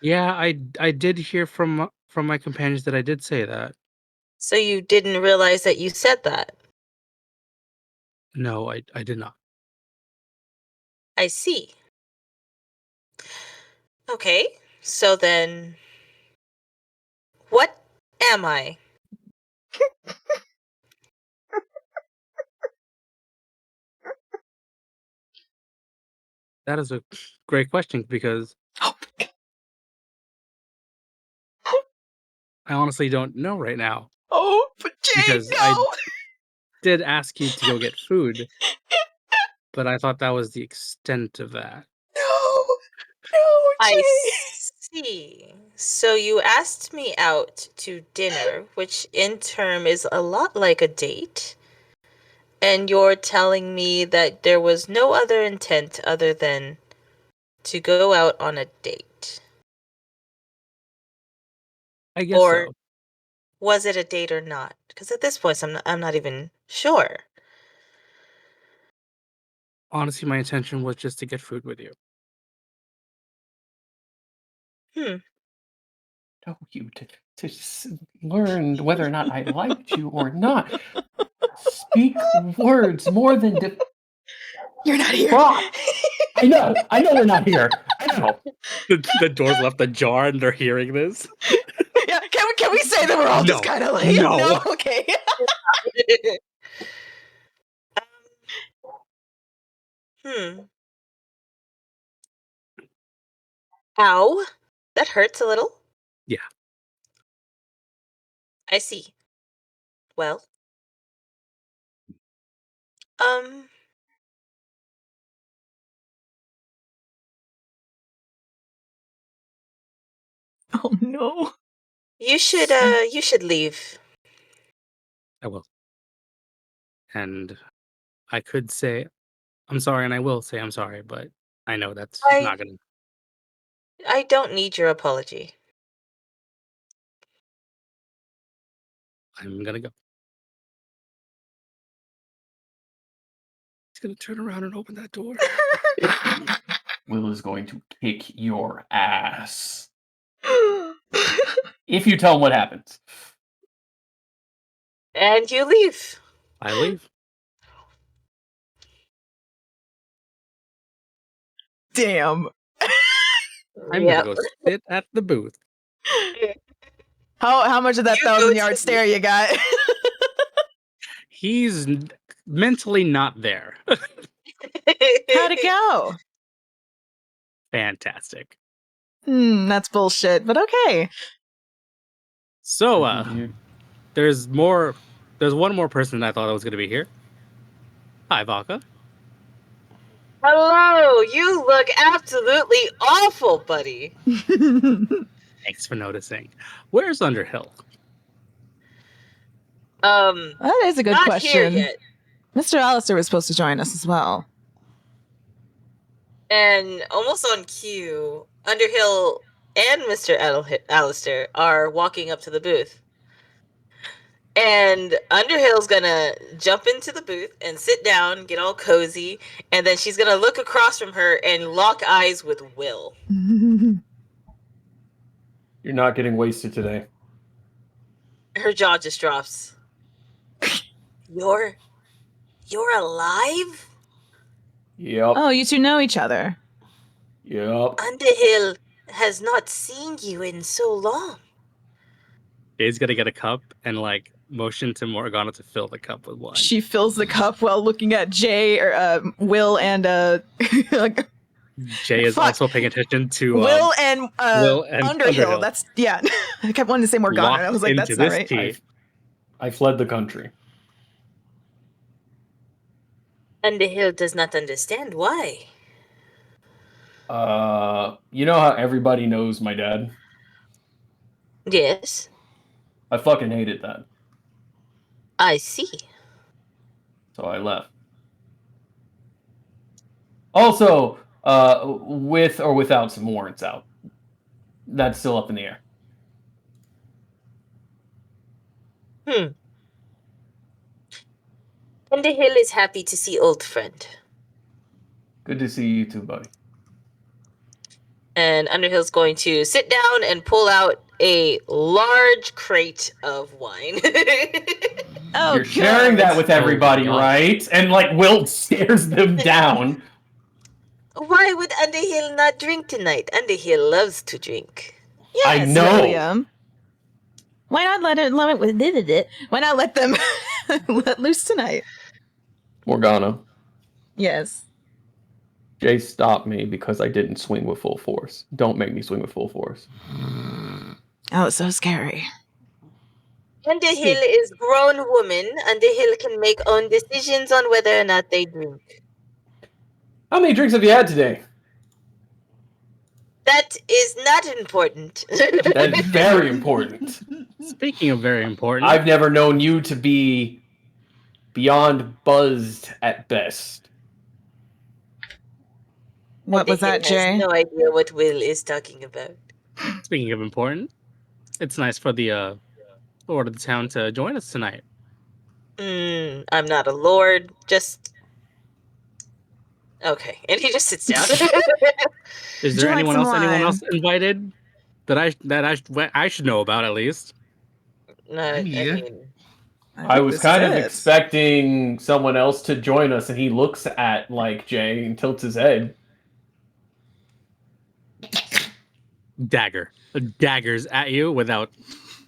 Yeah, I did hear from my companions that I did say that. So you didn't realize that you said that. No, I did not. I see. Okay, so then what am I? That is a great question because I honestly don't know right now. Oh, but Jay, Because no! I did ask you to go get food, but I thought that was the extent of that. No! No, I Jay! see. So you asked me out to dinner, which in term is a lot like a date. And you're telling me that there was no other intent other than to go out on a date. I guess Or so. was it a date or not? Because at this point, I'm not even sure. Honestly, my intention was just to get food with you. No, you learn whether or not I liked you or not. Speak words more than You're not here. Phraan! I know we're not here. I know. The door's left ajar and they're hearing this. Yeah, can we say that we're all just No. kind of like No. okay. Ow. That hurts a little. Yeah. I see. Well. Um. Oh no. You should leave. I will. And I could say I'm sorry, and I will say I'm sorry, but I know that's not gonna. I don't need your apology. I'm gonna go. He's gonna turn around and open that door. Will is going to kick your ass. If you tell him what happens. And you leave. I leave. Damn. I'm gonna go sit at the booth. How much of that You go 1,000-yard to- stare you got? He's mentally not there. How'd it go? Fantastic. That's bullshit, but okay. So, there's one more person that I thought was gonna be here. Hi, Jvalka. Hello, you look absolutely awful, buddy. Thanks for noticing. Where's Underhill? That is a good Not question. here yet. Mr. Alistair was supposed to join us as well. And almost on cue, Underhill and Mr. Alistair are walking up to the booth. And Underhill's gonna jump into the booth and sit down, get all cozy, and then she's gonna look across from her and lock eyes with Will. You're not getting wasted today. Her jaw just drops. You're You're alive? Yep. Oh, you two know each other. Yep. Underhill has not seen you in so long. Jay's gonna get a cup and like motion to Morgana to fill the cup with wine. She fills the cup while looking at Jay or Will and like, Jay is fuck. also paying attention to Will and Underhill. Underhill. That's yeah. I kept wanting to say Morgana. Locked And I was like, into that's not this right. tea. I fled the country. Underhill does not understand why. You know how everybody knows my dad? Yes, I fucking hated that. I see. So I left. Also, with or without some warrants out. That's still up in the air. Underhill is happy to see old friend. Good to see you too, buddy. And Underhill's going to sit down and pull out a large crate of wine. Oh, You're sharing that with everybody, God. right? And like Will stares them down. Why would Underhill not drink tonight? Underhill loves to drink. I know. William. Why not let it? Why not let them let loose tonight? Morgana, Yes. Jay stopped me because I didn't swing with full force. Don't make me swing with full force. Oh, it's so scary. Underhill is grown woman. Underhill can make own decisions on whether or not they drink. How many drinks have you had today? That is not important. That is very important. Speaking of very important, I've never known you to be beyond buzzed at best. What was that, Underhill has Jay? no idea what Will is talking about. speaking of important, it's nice for the lord of the town to join us tonight. I'm not a lord. Just okay, and he just sits down. Is Would there you like anyone some else? Anyone wine? else invited that I should know about at least? I Yeah. mean, I think was this kind of is it. expecting someone else to join us, and he looks at like Jay and tilts his head. Daggers at you without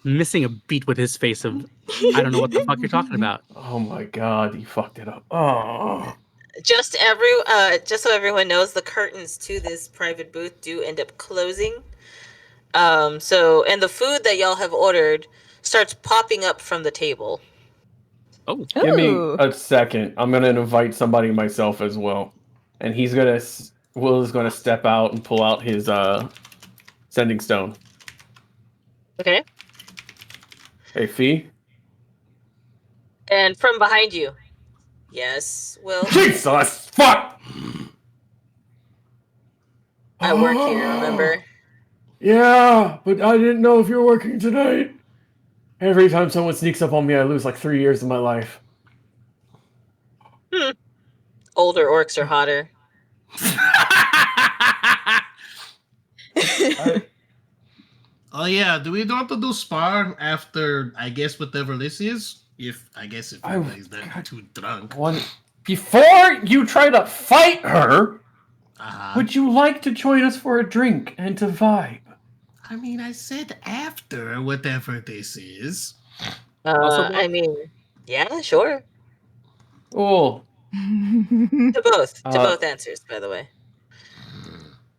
missing a beat with his face of I don't know what the fuck you're talking about. Oh my god, he fucked it up. Oh. just so everyone knows, the curtains to this private booth do end up closing. And the food that y'all have ordered starts popping up from the table. Oh, Give me Ooh. a second. I'm gonna invite somebody myself as well, and Will is gonna step out and pull out his sending stone. Okay. Hey, Fee. And from behind you. Yes, Will. Jesus, fuck. I work here, remember? Yeah, but I didn't know if you were working tonight. Every time someone sneaks up on me, I lose like 3 years of my life. Older orcs are hotter. Oh yeah, do we want to do spar after I guess whatever this is? If everybody's not too drunk. Before you try to fight her, Uh-huh. would you like to join us for a drink and to vibe? I mean, I said after whatever this is. I mean, yeah, sure. Oh, To both. To Uh, both answers, by the way.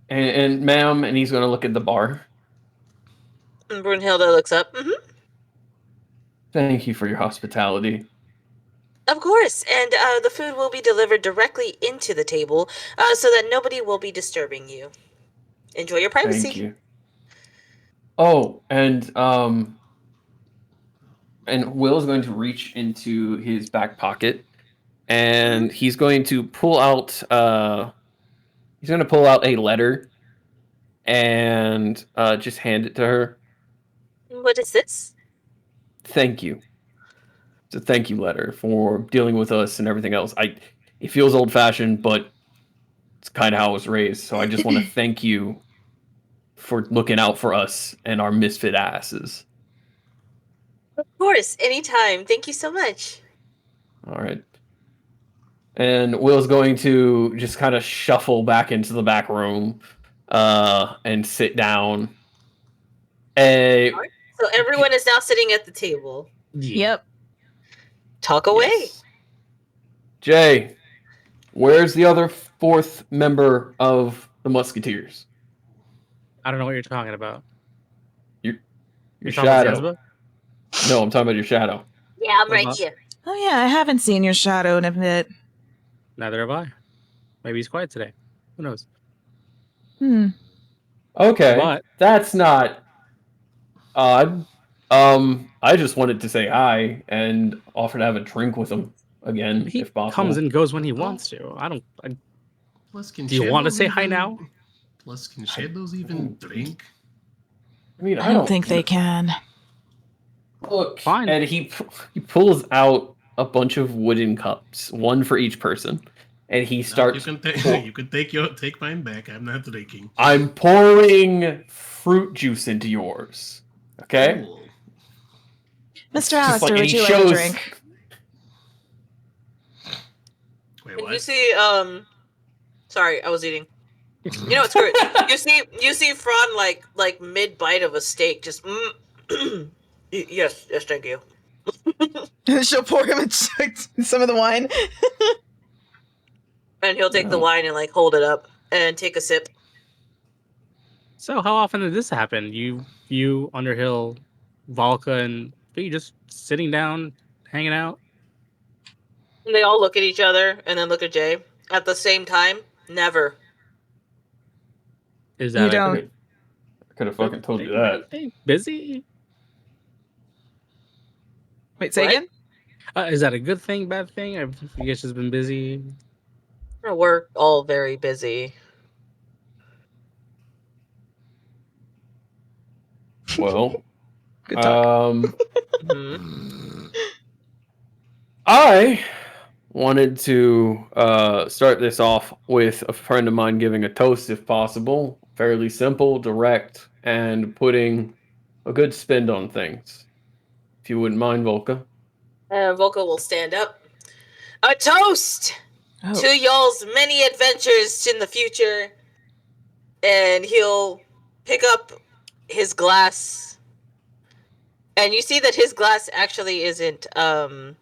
and ma'am, and he's gonna look at the bar. And Brunhilde looks up. Thank you for your hospitality. Of course, and the food will be delivered directly into the table, so that nobody will be disturbing you. Enjoy your privacy. Thank you. Oh, and Will is going to reach into his back pocket, and he's going to pull out a letter, and just hand it to her. What is this? Thank you. It's a thank you letter for dealing with us and everything else. It feels old fashioned, but it's kind of how I was raised. So I just want to thank you for looking out for us and our misfit asses. Of course, anytime. Thank you so much. All right. And Will's going to just kind of shuffle back into the back room and sit down. So everyone is now sitting at the table. Yep. Talk away. Yes. Jay, where's the other fourth member of the Musketeers? I don't know what you're talking about. Your You're talking about shadow. Zanziba? No, I'm talking about your shadow. Yeah, I'm What right about- here. Oh yeah, I haven't seen your shadow in a bit. Neither have I. Maybe he's quiet today. Who knows? Okay, But- that's not odd. I just wanted to say hi and offer to have a drink with him again, He if possible. comes and goes when he wants to. Plus, can Do you want to shadows say hi even- now? Plus, can shadows even drink? I mean, I don't think they can. Look, Fine. and he pulls out a bunch of wooden cups, one for each person, and he No, starts. you can take mine back. I'm not drinking. I'm pouring fruit juice into yours. Okay. Cool. Mr. Just Alistair, and would he you like a shows- drink? Wait, And what? you see, sorry, I was eating. You know, it's good. you see Phraan like mid bite of a steak, just yes, thank you. She'll pour him some of the wine. And he'll take the Oh. wine and like hold it up and take a sip. So how often did this happen? You, Underhill, Jvalka, and Fee just sitting down, hanging out? And they all look at each other and then look at Jay at the same time. Never. Is You that don't. I could have fucking told you thing, that. bad thing? Busy? Wait, say What? again? Is that a good thing, bad thing? Have you guys just been busy? We're all very busy. Well, Good talk. Mhm. I wanted to start this off with a friend of mine giving a toast, if possible. Fairly simple, direct, and putting a good spin on things. If you wouldn't mind, Volka. Volko will stand up. A toast Oh. to y'all's many adventures in the future. And he'll pick up his glass. And you see that his glass actually isn't a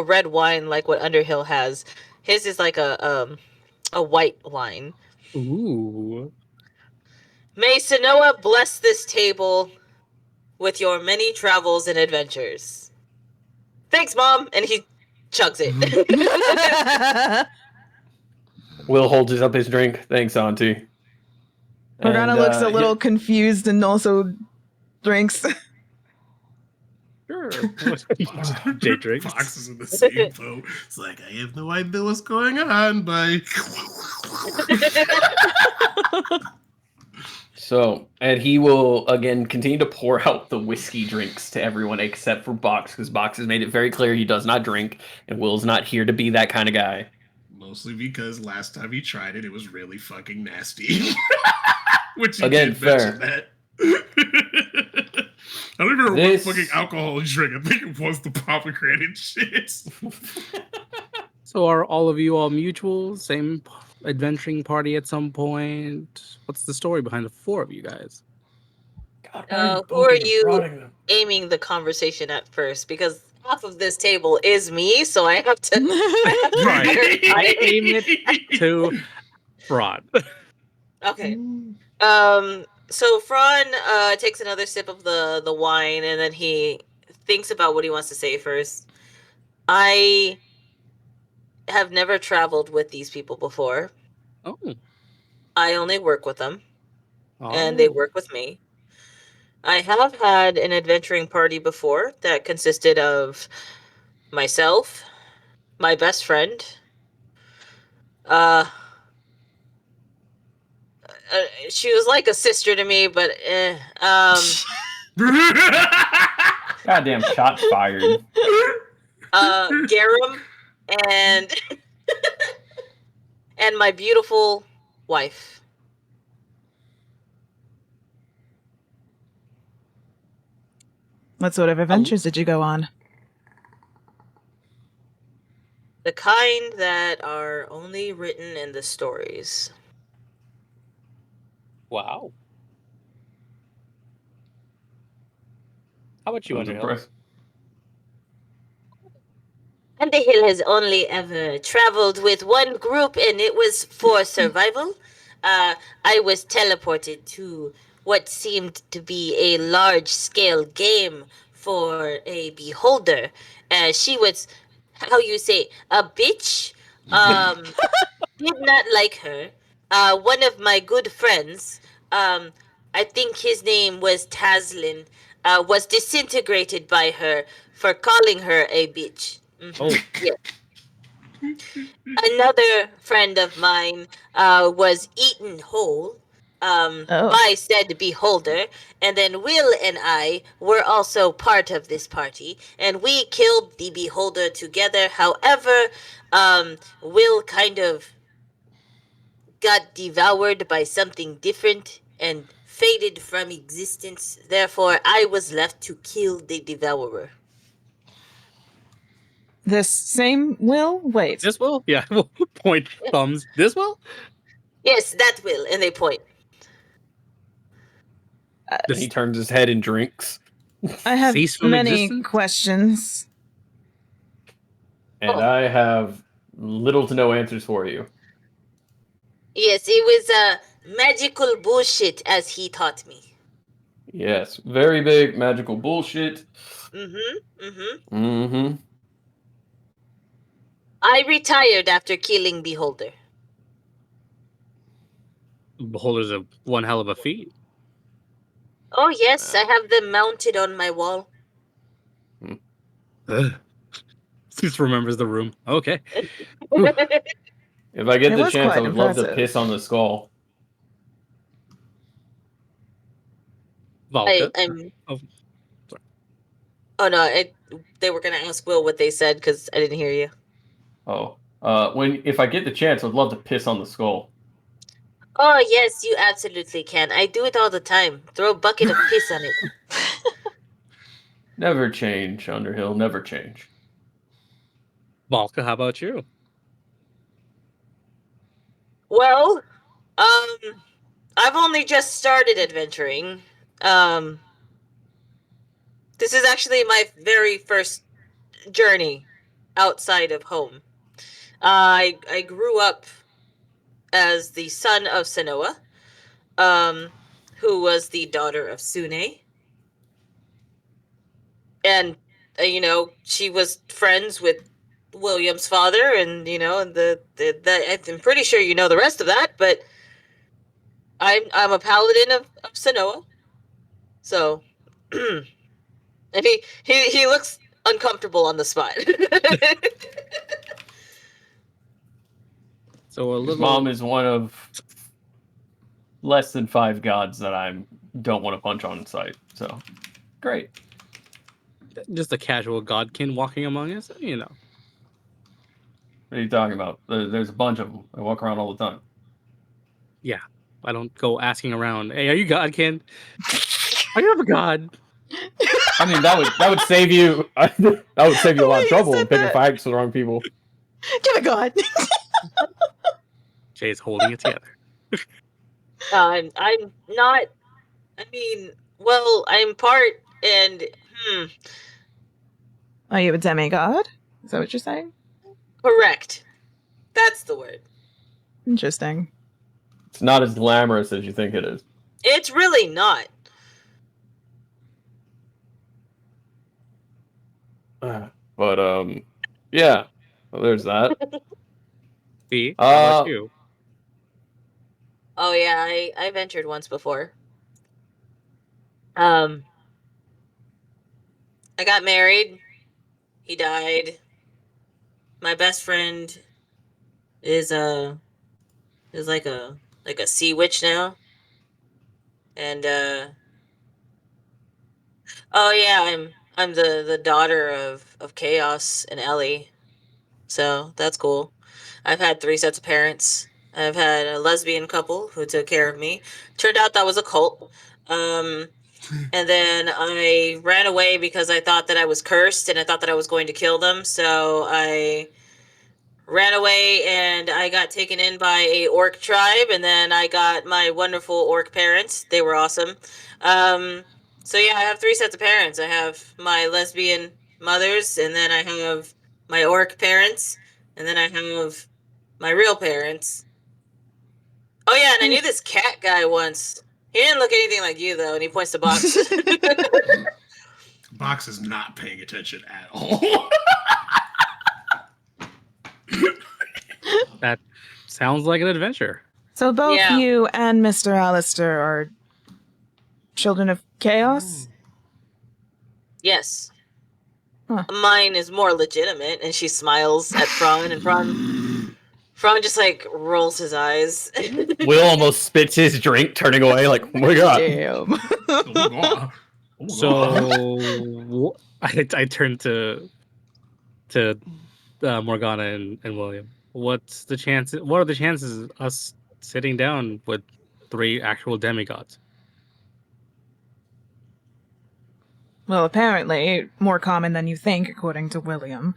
red wine like what Underhill has. His is like a white wine. Ooh. May Sanoa bless this table with your many travels and adventures. Thanks, Mom! And he chugs it. Will holds up his drink. Thanks, Auntie. Morgana And, looks a little confused and also drinks. Sure. Jay drinks. Fox is in the same boat. It's like, I have no idea what's going on, but So, and he will again continue to pour out the whiskey drinks to everyone except for Box, because Box has made it very clear he does not drink, and Will's not here to be that kind of guy. mostly because last time he tried it, it was really fucking nasty. Which he Again, did mention fair. that. I don't even remember This- what fucking alcohol he drank. I think it was the pomegranate shit. So are all of you all mutuals? Same adventuring party at some point? What's the story behind the four of you guys? God, who are you aiming the conversation at first? Because half of this table is me, so I have to. Right. I aim it to Phraan. Okay. So Phraan takes another sip of the wine, and then he thinks about what he wants to say first. I have never traveled with these people before. Oh. I only work with them, and they work with me. I have had an adventuring party before that consisted of myself, my best friend, she was like a sister to me, but Goddamn shots fired. Garum, and and my beautiful wife. What sort of adventures did you go on? The kind that are only written in the stories. Wow. How about you, I was Underhill? impressed. Underhill has only ever traveled with one group, and it was for survival. I was teleported to what seemed to be a large-scale game for a beholder. She was, how you say, a bitch. Did not like her. One of my good friends, um, I think his name was Taslin, was disintegrated by her for calling her a bitch. Oh. Yes. Another friend of mine was eaten whole Oh. by said beholder, and then Will and I were also part of this party, and we killed the beholder together. However, Will kind of got devoured by something different and faded from existence. Therefore, I was left to kill the devourer. This same Will? Wait. This will? Yeah. Point thumbs. This will? Yes, that Will, and they point. And he turns his head and drinks. I have Cease from many existence? questions. And Oh. I have little to no answers for you. Yes, it was magical bullshit, as he taught me. Yes, very big magical bullshit. Mm-hmm. I retired after killing Beholder. Beholder's a one hell of a feat. Oh yes, I have them mounted on my wall. Just remembers the room. Okay. If I get It the was chance, I quite would love to impressive. piss on the skull. Jvalka. I'm. Oh, sorry. Oh no, they were gonna ask Will what they said because I didn't hear you. Oh. If I get the chance, I'd love to piss on the skull. Oh yes, you absolutely can. I do it all the time. Throw a bucket of piss on it. Never change, Underhill. Never change. Jvalka, how about you? Well, I've only just started adventuring. This is actually my very first journey outside of home. I grew up as the son of Sanoa, who was the daughter of Sune, and she was friends with William's father, and I'm pretty sure you know the rest of that, but I'm a paladin of Sanoa, so and he looks uncomfortable on the spot. So a His little. mom is one of less than 5 gods that I don't want to punch on sight. So, great. Just a casual godkin walking among us, you know. What are you talking about? There's a bunch of them. I walk around all the time. Yeah. I don't go asking around, hey, are you godkin? Are you a god? I mean, that would save you. That would save you a lot of You trouble said picking that. fights with the wrong people. Give it God. Jay's holding it together. I'm not. I mean, well, I'm part and Are you a demigod? Is that what you're saying? correct. That's the word. Interesting. It's not as glamorous as you think it is. It's really not. But yeah. Well, there's that. See? How about you? Oh yeah, I ventured once before. I got married. He died. My best friend is like a sea witch now. And oh yeah, I'm the daughter of Chaos and Ellie. So that's cool. I've had 3 sets of parents. I've had a lesbian couple who took care of me. Turned out that was a cult. And then I ran away because I thought that I was cursed and I thought that I was going to kill them. So I ran away and I got taken in by a orc tribe, and then I got my wonderful orc parents. They were awesome. So yeah, I have 3 sets of parents. I have my lesbian mothers, and then I have my orc parents, and then I have my real parents. Oh yeah, and I knew this cat guy once. He didn't look anything like you though, and he points to Box. Box is not paying attention at all. That sounds like an adventure. So both Yeah. you and Mr. Alistair are children of chaos? Yes. Huh. Mine is more legitimate, and she smiles at Phraan, and Phraan just like rolls his eyes. Will almost spits his drink, turning away like, oh my god. Damn. Oh my god. Oh my god. So I turned to Morgana and William. What are the chances of us sitting down with 3 actual demigods? Well, apparently more common than you think, according to William.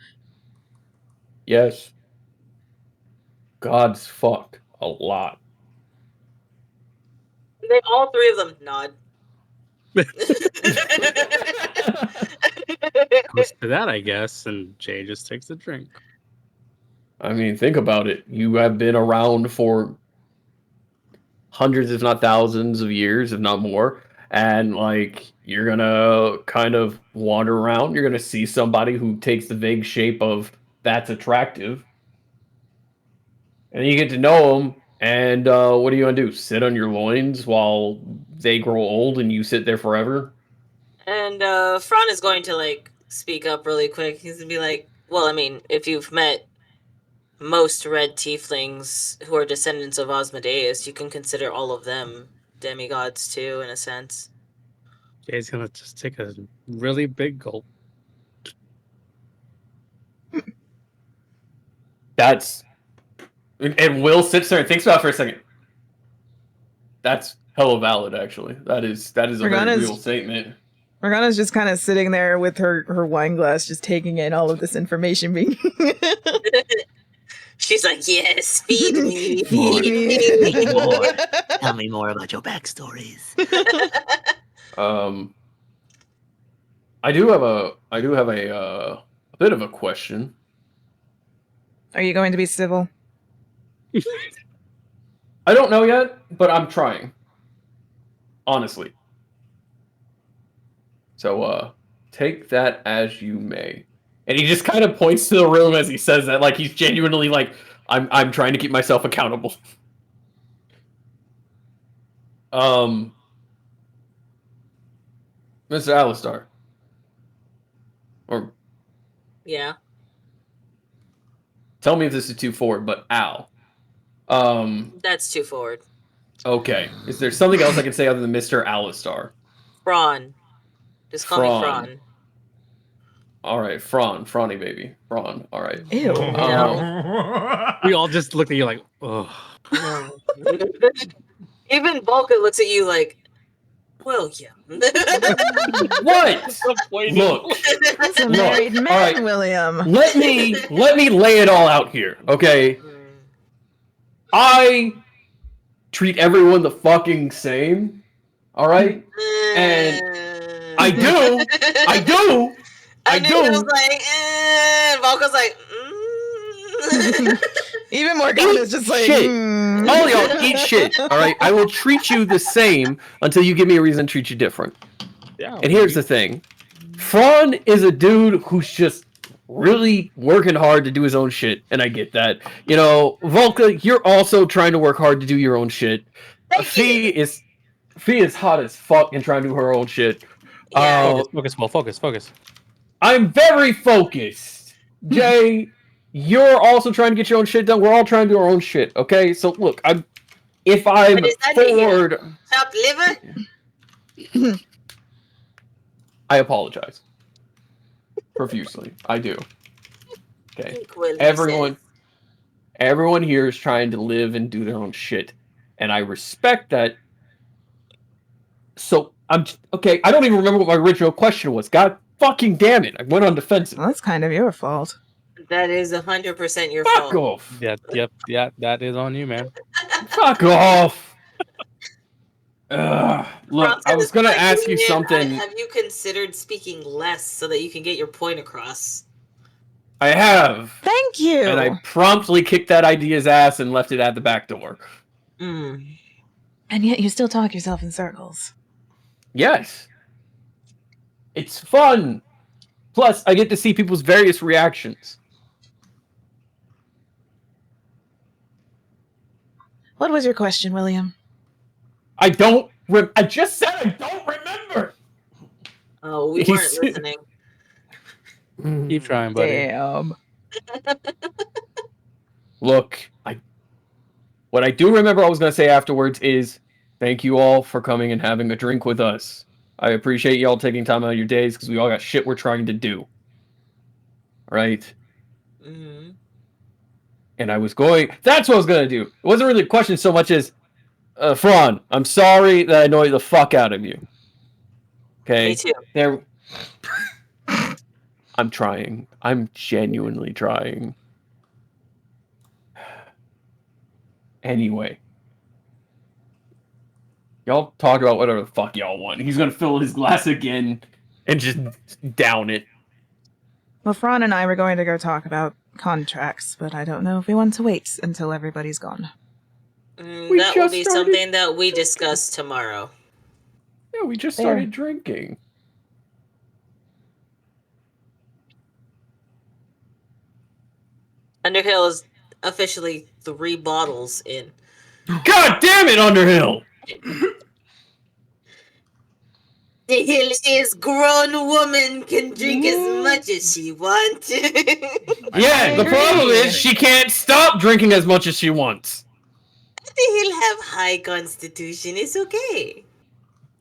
Yes. Gods fuck a lot. They all 3 of them nod. Goes to that, I guess, and Jay just takes a drink. I mean, think about it. You have been around for hundreds, if not thousands of years, if not more. And, like, you're gonna kind of wander around. You're gonna see somebody who takes the vague shape of that's attractive. And you get to know them. And what are you gonna do? Sit on your loins while they grow old and you sit there forever? And Phraan is going to like speak up really quick. He's gonna be like, well, I mean, if you've met most red tieflings who are descendants of Asmodeus, you can consider all of them demigods too, in a sense. Jay's gonna just take a really big gulp. That's... And Will sits there and thinks about it for a second. That's hella valid, actually. That is a very Morgana's- real statement. Morgana's just kind of sitting there with her wine glass, just taking in all of this information being... She's like, yes, feed me, Feed feed me. More. Tell me more about your backstories. I do have a bit of a question. Are you going to be civil? I don't know yet, but I'm trying. Honestly. So, take that as you may. And he just kind of points to the room as he says that, like he's genuinely like, I'm trying to keep myself accountable. Mr. Alistar. Or Yeah. tell me if this is too forward, but Al. That's too forward. Okay. Is there something else I can say other than Mr. Alistar? Phraan. Just call me Phraan. Phraan. All right, Phraony baby, Phraan. All right. Ew. We all just looked at you like, oh. Even Volka looks at you like, William. What? Look, That's a Look, married man, all right. William. let me lay it all out here, okay? I treat everyone the fucking same. All right? And I do. I knew it was like, and Volka's like, Even Morgana's just like, shit. "Mm." All y'all eat shit. All right? I will treat you the same until you give me a reason to treat you different. Yeah. And here's the thing. Phraan is a dude who's just really working hard to do his own shit, and I get that. You know, Volka, you're also trying to work hard to do your own shit. Fee is hot as fuck and trying to do her own shit. Yeah. Focus. I'm very focused. Jay, you're also trying to get your own shit done. We're all trying to do our own shit, okay? So look, if I'm But is that the- forward, Chopped liver? I apologize. Profusely. I do. Okay. William Everyone here is trying to live and do their own shit, and I respect that. So okay. I don't even remember what my original question was. God fucking damn it! I went on defensive. Well, that's kind of your fault. That is 100% your Fuck fault. off. Yeah, that is on you, man. Fuck off. Look, Phraan I said was it's gonna not ask you man. something. Have you considered speaking less so that you can get your point across? I have. Thank you. And I promptly kicked that idea's ass and left it at the back door. Mm. And yet you still talk yourself in circles. Yes. It's fun. Plus, I get to see people's various reactions. What was your question, William? I just said I don't remember. Oh, we weren't listening. Keep trying, buddy. Damn. Look, what I do remember I was going to say afterwards is thank you all for coming and having a drink with us. I appreciate y'all taking time out of your days because we all got shit we're trying to do. Right? Mm-hmm. And that's what I was going to do. It wasn't really a question so much as, Phraan, I'm sorry that I annoyed the fuck out of you. Okay? Me too. I'm trying. I'm genuinely trying. Anyway. Y'all talk about whatever the fuck y'all want. He's gonna fill his glass again and just down it. Well, Phraan and I were going to go talk about contracts, but I don't know if we want to wait until everybody's gone. That will be something that we discuss tomorrow. Yeah, we just started drinking. Underhill is officially 3 bottles in. God damn it, Underhill! The hill is grown woman can drink as much as she wants. Yeah, the problem is she can't stop drinking as much as she wants. The hill have high constitution. It's okay.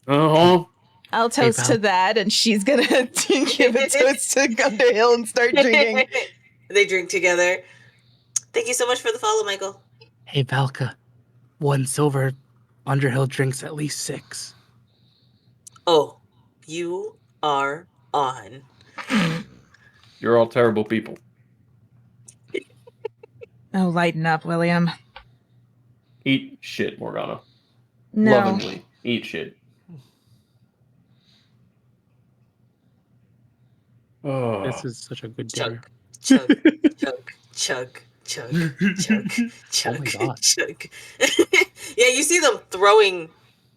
Uh-huh. I'll toast to that, and she's gonna give a toast to Underhill and start drinking. They drink together. Thank you so much for the follow, Michael. Hey, Jvalka. 1 silver. Underhill drinks at least 6. Oh, you are on. You're all terrible people. Oh, lighten up, William. Eat shit, Morgana. No. Lovingly. Eat shit. Oh. This is such a good dinner. Chug, chug, chug, chug, chug, Oh my chug, God. chug. Yeah, you see them throwing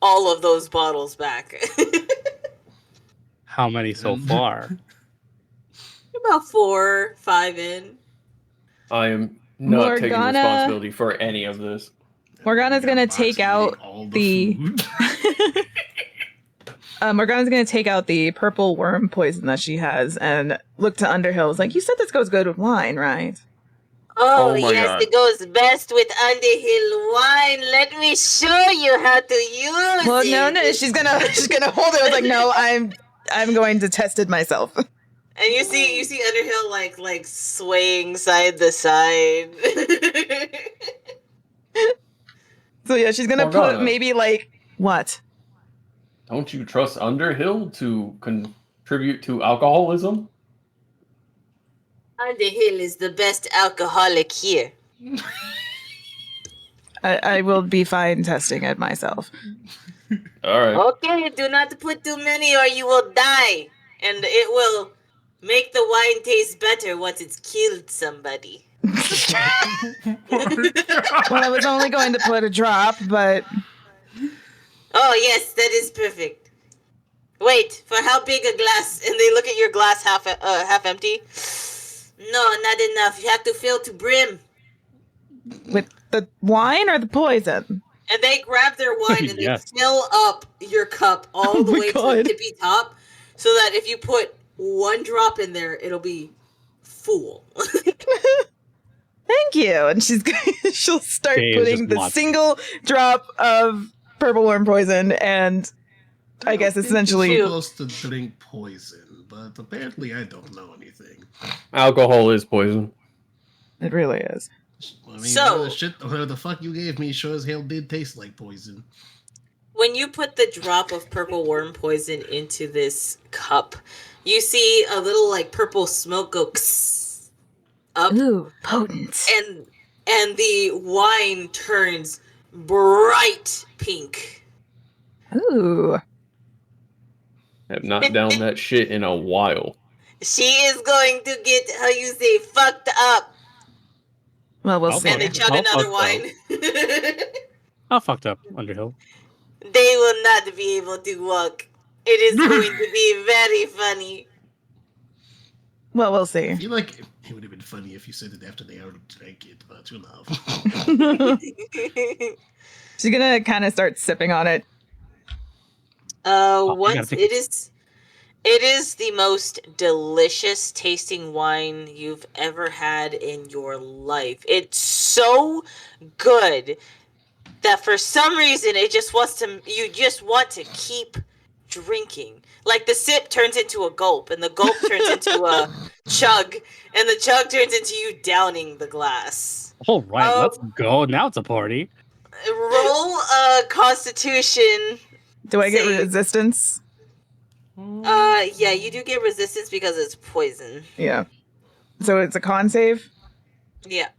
all of those bottles back. How many so far? About 4, 5 in. I am not taking Morgana- responsibility for any of this. Morgana's gonna take out the Morgana's gonna take out the purple worm poison that she has and look to Underhill. It's like, you said this goes good with wine, right? Oh, Oh my yes, God. it goes best with Underhill wine. Let me show you how to use Well, it. no, she's gonna hold it. I was like, no, I'm going to test it myself. And you see Underhill like swaying side to side. So yeah, she's gonna Morgana. put maybe like what? Don't you trust Underhill to contribute to alcoholism? Underhill is the best alcoholic here. I will be fine testing it myself. All right. Okay, do not put too many or you will die. And it will make the wine taste better once it's killed somebody. Well, I was only going to put a drop, but Oh, yes, that is perfect. Wait, for how big a glass? And they look at your glass half empty. No, not enough. You have to fill to brim. with the wine or the poison? And they grab their wine and Yes. they fill up your cup all the my way to God. the tippy top, so that if you put 1 drop in there, it'll be full. Thank you. And she'll start Dave's putting just the watching. single drop of purple worm poison, and I guess essentially You're supposed to drink poison, but apparently I don't know anything. Alcohol is poison. it really is. I mean, So- the shit, whatever the fuck you gave me sure as hell did taste like poison. When you put the drop of purple worm poison into this cup, you see a little like purple smoke go up, Ooh, potent. and the wine turns bright pink. Ooh. Have not down that shit in a while. She is going to get, how you say, fucked up. Well, we'll I'll see. And they fuck- chug I'll another fuck wine. I fucked up, Underhill. They will not be able to walk. It is going to be very funny. Well, we'll see. I feel like it would have been funny if you said it after they already drank it, but you know. She's gonna kind of start sipping on it. Once it is the most delicious tasting wine you've ever had in your life. It's so good that for some reason you just want to keep drinking. Like the sip turns into a gulp, and the gulp turns into a chug, and the chug turns into you downing the glass. All right, let's go. Now it's a party. Roll a Constitution. Do I get save. resistance? Yeah, you do get resistance because it's poison. Yeah. So it's a con save? Yeah.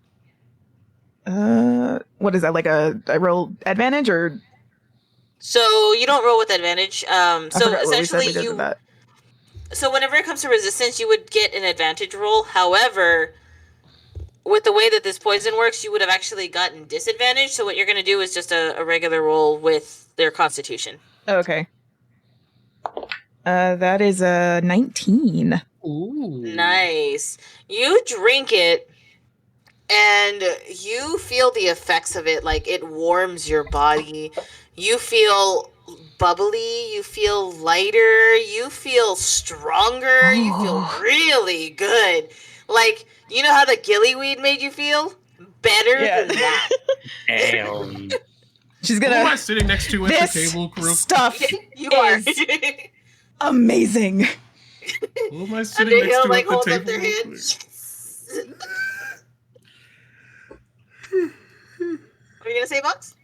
What is that? Like I roll advantage or? So you don't roll with advantage. I So forgot what we said essentially we did with that. So whenever it comes to resistance, you would get an advantage roll. However, with the way that this poison works, you would have actually gotten disadvantage. So what you're going to do is just a regular roll with their constitution. Okay. That is a 19. Ooh. Nice. You drink it, and you feel the effects of it. Like, it warms your body. You feel bubbly. You feel lighter. You feel stronger. You feel really good. Like, you know how the gillyweed made you feel? Better than that. Damn. She's Who am I gonna. sitting next to at This the table, Karuk? stuff You are. is amazing. Who am I sitting next Underhill, to like, at the holds table? up their real hand. quick? Yes. What are you going to say, Box?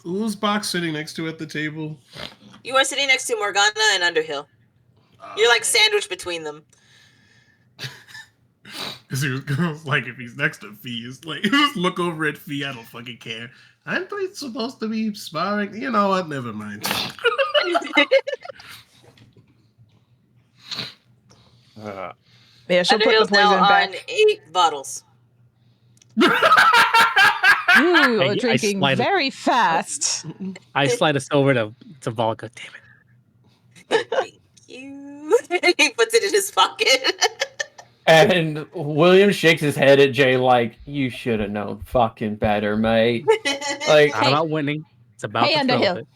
Who's Box sitting next to at the table? You are sitting next to Morgana and Underhill. You're like sandwiched between them. Because he was like, if he's next to Fee, it's like, just look over at Fee. I don't fucking care. Aren't we supposed to be sparring? You know what? Never mind. Yeah, she'll put the Underhill's poison now back. on 8 bottles. Ooh, I drinking slide it. very fast. I slide us over to Jvalka. Damn it. Thank you. He puts it in his pocket. And William shakes his head at Jay like, you should have known fucking better, mate. Like, Not about winning. It's about Hey, the thrill of Underhill.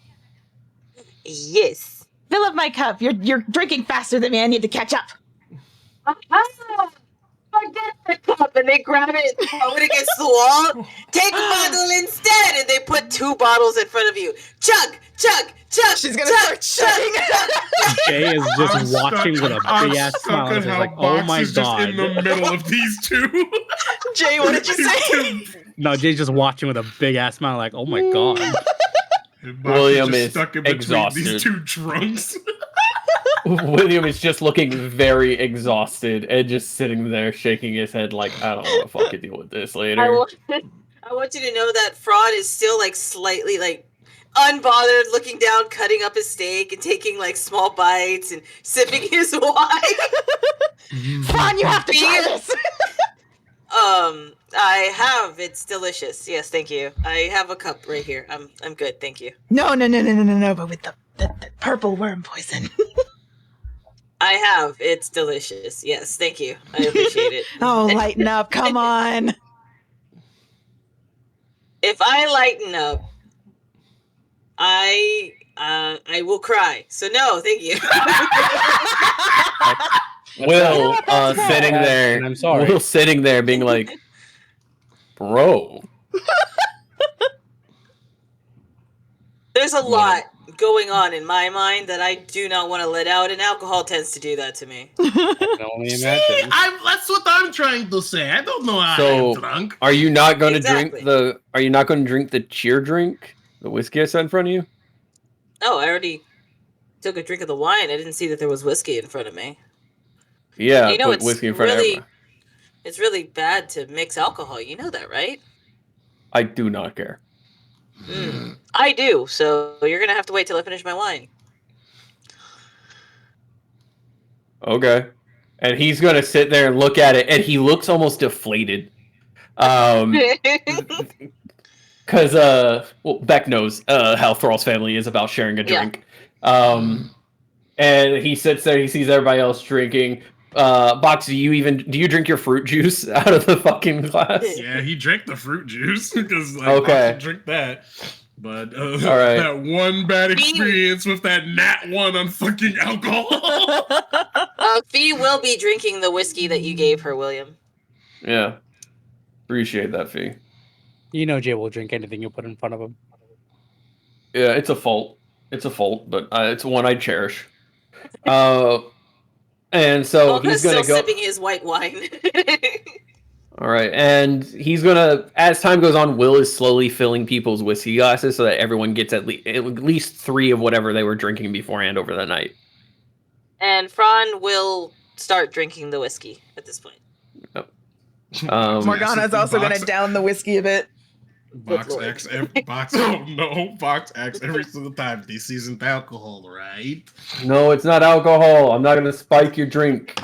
it. Yes. Fill up my cup. You're drinking faster than me. I need to catch up. Forget the cup, and they grab it and throw it against the wall. Take a bottle instead, and they put 2 bottles in front of you. Chug, chug, chug. She's gonna chug, start chugging. Jay is I'm just stuck- watching with a I'm big ass stuck smile. at It's how like, oh Box my is just god. in the middle of these two. Jay, what did you say? No, Jay's just watching with a big ass smile, like, oh my god. And Box William just is stuck in between exhausted. these 2 drunks. William is just looking very exhausted and just sitting there shaking his head like, I don't want to fucking deal with this later. I want you to know that Phraan is still like slightly like unbothered, looking down, cutting up his steak and taking like small bites and sipping his wine. Phraan, you have to try this. I have. It's delicious. Yes, thank you. I have a cup right here. I'm good, thank you. No, but with the purple worm poison. I have. It's delicious. Yes, thank you. I appreciate it. Oh, lighten up. Come on. If I lighten up, I will cry. So no, thank you. Will sitting there. And I'm sorry. Will sitting there being like, bro. There's a lot going on in my mind that I do not want to let out, and alcohol tends to do that to me. I can only imagine. That's what I'm trying to say. I don't know how So- I'm drunk. Are you not going to Exactly. drink the cheer drink? The whiskey I set in front of you? Oh, I already took a drink of the wine. I didn't see that there was whiskey in front of me. Yeah, You know, put it's whiskey in front really- of everyone. It's really bad to mix alcohol. You know that, right? I do not care. I do. So you're gonna have to wait till I finish my wine. Okay. And he's gonna sit there and look at it, and he looks almost deflated. Because well, Beck knows how Thrall's family is about sharing a drink. And he sits there, he sees everybody else drinking. Box, do you drink your fruit juice out of the fucking glass? Yeah, he drank the fruit juice because Okay. drink that. But All right. that one bad experience with that nat one on fucking alcohol. Fee will be drinking the whiskey that you gave her, William. Yeah. Appreciate that, Fee. You know Jay will drink anything you put in front of him. Yeah, it's a fault. It's a fault, but it's one I cherish. And so Volka's he's gonna still go. sipping his white wine. All right, and he's gonna, as time goes on, Will is slowly filling people's whiskey glasses so that everyone gets at least 3 of whatever they were drinking beforehand over the night. And Phraan will start drinking the whiskey at this point. Yep. Morgana's also going to down the whiskey a bit. Box X every single time they seasoned alcohol, right? No, it's not alcohol. I'm not gonna spike your drink.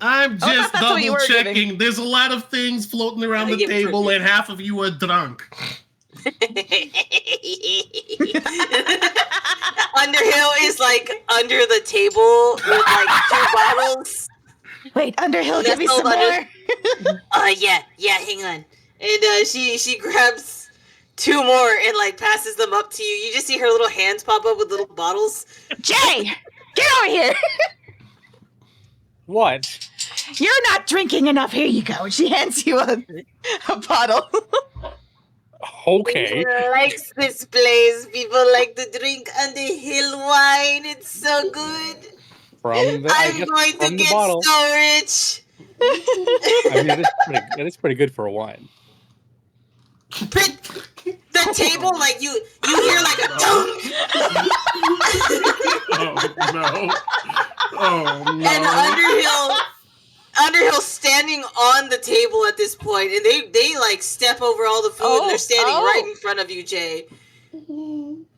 I'm just that's what you double were checking. giving. There's a lot of things floating around the give it table, for you. and half of you are drunk. Underhill is like under the table with like 2 bottles. Wait, Underhill, give me Nestled some under- more. Yeah, hang on. And she grabs 2 more and like passes them up to you. You just see her little hands pop up with little bottles. Jay, get over here. What? You're not drinking enough. Here you go. She hands you a bottle. Okay. Likes this place. People like to drink Underhill wine. It's so good. From the, I'm going to from the get bottle. so rich. I mean, it is pretty good for a wine. The table, like you hear like a dunk. Oh no! And Underhill standing on the table at this point, and they like step over all the food, and they're standing right in front of you, Jay.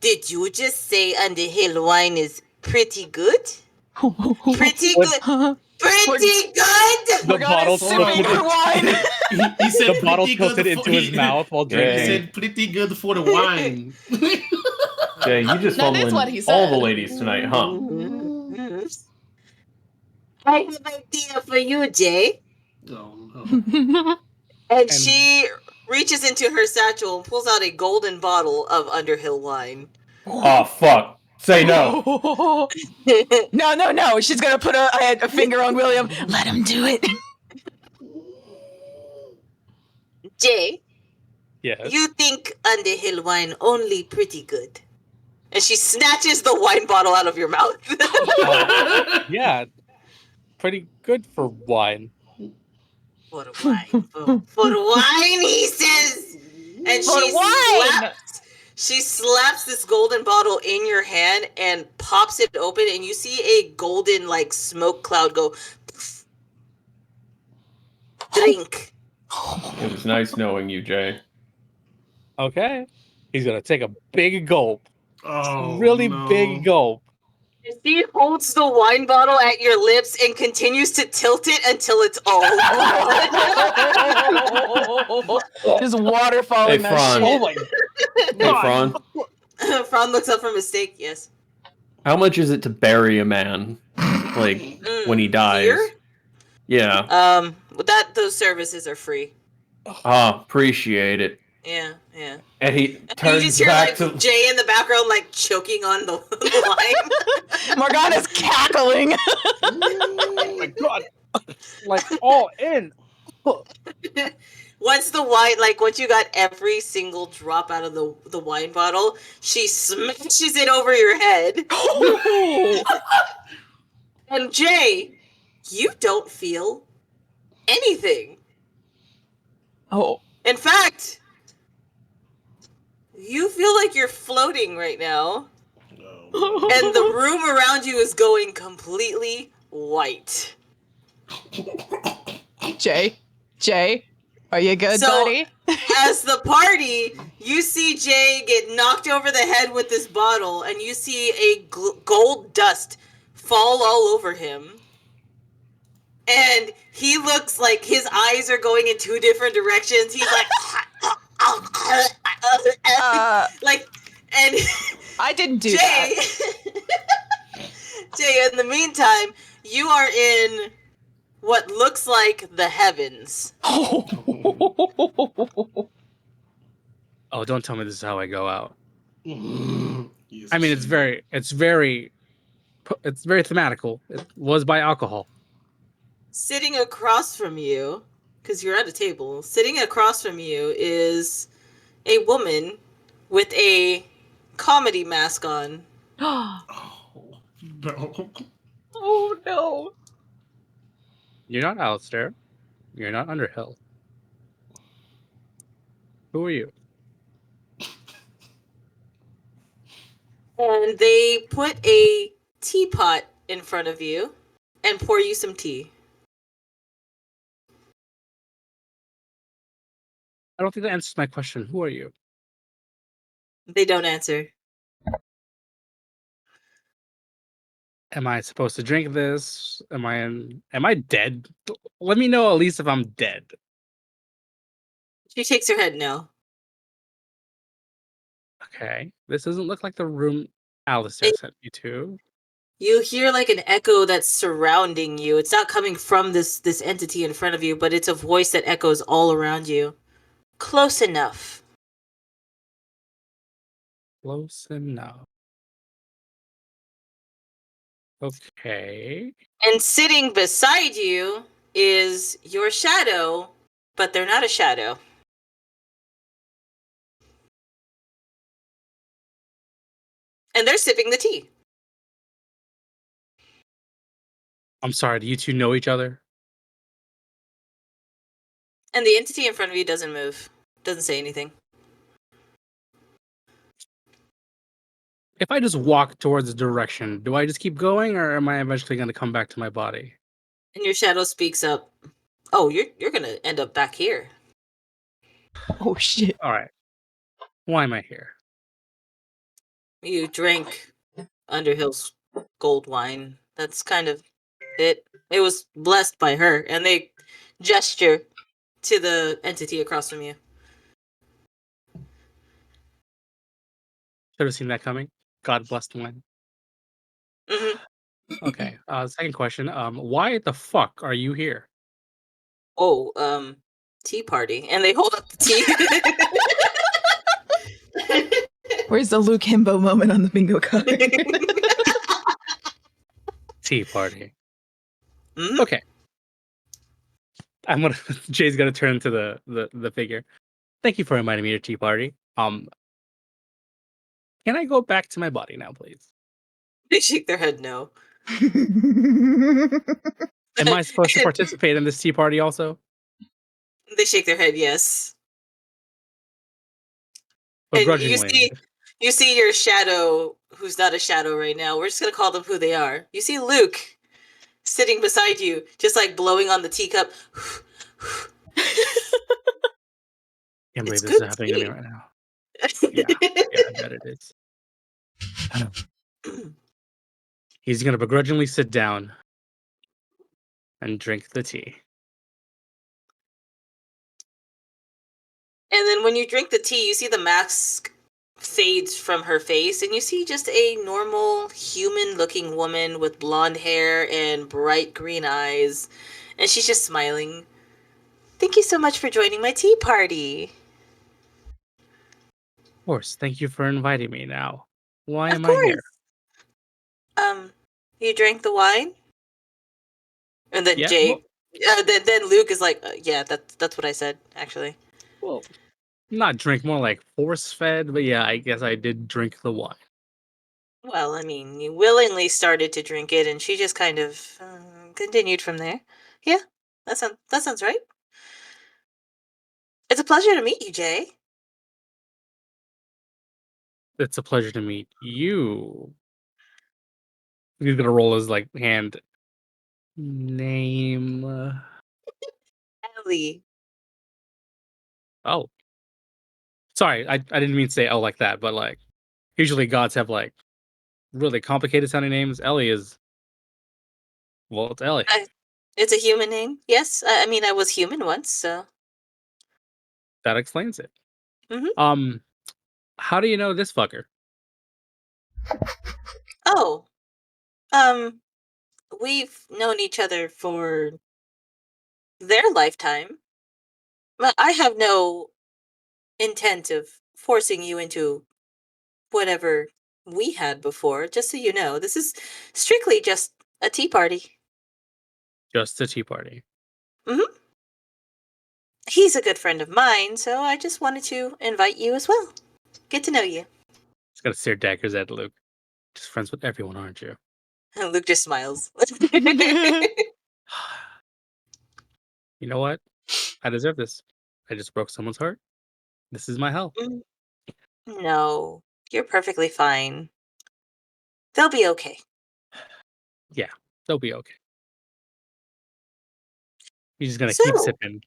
Did you just say Underhill wine is pretty good? Pretty good. Pretty good. The bottle sipping her wine. He said the bottle pretty good tilted into his mouth while He drinking. said pretty good for the wine. Jay, you just That is fumbling what he all said. the ladies tonight, huh? I have an idea for you, Jay. Oh no! And she reaches into her satchel and pulls out a golden bottle of Underhill wine. Oh fuck! Say no. No. She's going to put a finger on William. Let him do it. Jay, Yes. you think Underhill wine only pretty good. And she snatches the wine bottle out of your mouth. Yeah. Pretty good for wine. For wine. For wine, he says. And she slaps this golden bottle in your hand and pops it open, and you see a golden like smoke cloud go. Drink. It was nice knowing you, Jay. Okay. He's gonna take a big gulp. Oh, Really no. big gulp. And she holds the wine bottle at your lips and continues to tilt it until it's all. Just waterfalling Hey, that Phraan. shit. Oh my Hey, Phraan, Fran looks up from his steak. Yes. how much is it to bury a man, like when he dies? Here? Yeah. Those services are free. Appreciate it. Yeah. And he You turns just hear back like to. Jay in the background like choking on the wine. Morgana's cackling. Oh my god. Like all in. Once you got every single drop out of the wine bottle, she smashes it over your head. And Jay, you don't feel anything. Oh. In fact, you feel like you're floating right now. And the room around you is going completely white. Jay. Jay, are you good, So- buddy? As the party, you see Jay get knocked over the head with this bottle, and you see a gold dust fall all over him. And he looks like his eyes are going in two different directions. He's like, like, and I didn't do Jay, that. Jay, in the meantime, you are in what looks like the heavens. Oh, don't tell me this is how I go out. I mean, it's very thematical. It was by alcohol. Sitting across from you, because you're at a table, sitting across from you is a woman with a comedy mask on. Oh no. Oh no. You're not Alistair. You're not Underhill. Who are you? And they put a teapot in front of you and pour you some tea. I don't think that answers my question. Who are you? They don't answer. Am I supposed to drink this? Am I dead? Let me know at least if I'm dead. She shakes her head no. Okay. This doesn't look like the room Alistair sent me to. You hear like an echo that's surrounding you. It's not coming from this entity in front of you, but it's a voice that echoes all around you. Close enough. Close enough. Okay. And sitting beside you is your shadow, but they're not a shadow. And they're sipping the tea. I'm sorry, do you two know each other? And the entity in front of you doesn't move. Doesn't say anything. If I just walk towards the direction, do I just keep going or am I eventually going to come back to my body? And your shadow speaks up. Oh, you're gonna end up back here. Oh shit. All right. Why am I here? You drank Underhill's gold wine. That's kind of it. It was blessed by her, and they gesture to the entity across from you. Should have seen that coming. God bless the wine. Hmm. Okay. Second question. Why the fuck are you here? Oh, tea party, and they hold up the tea. Where's the Luke Himbo moment on the bingo card? Tea party. Mhm. Okay. Jay's gonna turn to the figure. Thank you for inviting me to tea party. Can I go back to my body now, please? They shake their head no. Am I supposed to participate in this tea party also? They shake their head yes. And Begrudgingly. you see your shadow, who's not a shadow right now. We're just gonna call them who they are. You see Luke sitting beside you, just like blowing on the teacup. Can't believe It's this is good happening to me tea. right now. Yeah, I bet it is. He's gonna begrudgingly sit down and drink the tea. And then when you drink the tea, you see the mask fades from her face, and you see just a normal human-looking woman with blonde hair and bright green eyes, and she's just smiling. Thank you so much for joining my tea party. Of course, thank you for inviting me now. Why Of am I here? course. You drank the wine? And then Yeah, Jay, then Luke is like, yeah, that's what I said, actually. well, not drink, more like force fed, but yeah, I guess I did drink the wine. Well, I mean, you willingly started to drink it, and she just kind of continued from there. Yeah, that sounds right. It's a pleasure to meet you, Jay. It's a pleasure to meet you. He's gonna roll his hand. Name. Ellie. Oh, sorry, I didn't mean to say oh like that, but like usually gods have like really complicated sounding names. Ellie is well, it's Ellie. It's a human name. Yes, I mean I was human once, so. That explains it. Mhm. How do you know this fucker? Oh, we've known each other for their lifetime. But I have no intent of forcing you into whatever we had before. Just so you know, this is strictly just a tea party. Just a tea party. Hmm. He's a good friend of mine, so I just wanted to invite you as well. Get to know you. Just gotta stare daggers at Luke. Just friends with everyone, aren't you? And Luke just smiles. You know what? I deserve this. I just broke someone's heart. This is my hell. Mm, no, you're perfectly fine. They'll be okay. Yeah, they'll be okay. You're just gonna keep So, sipping.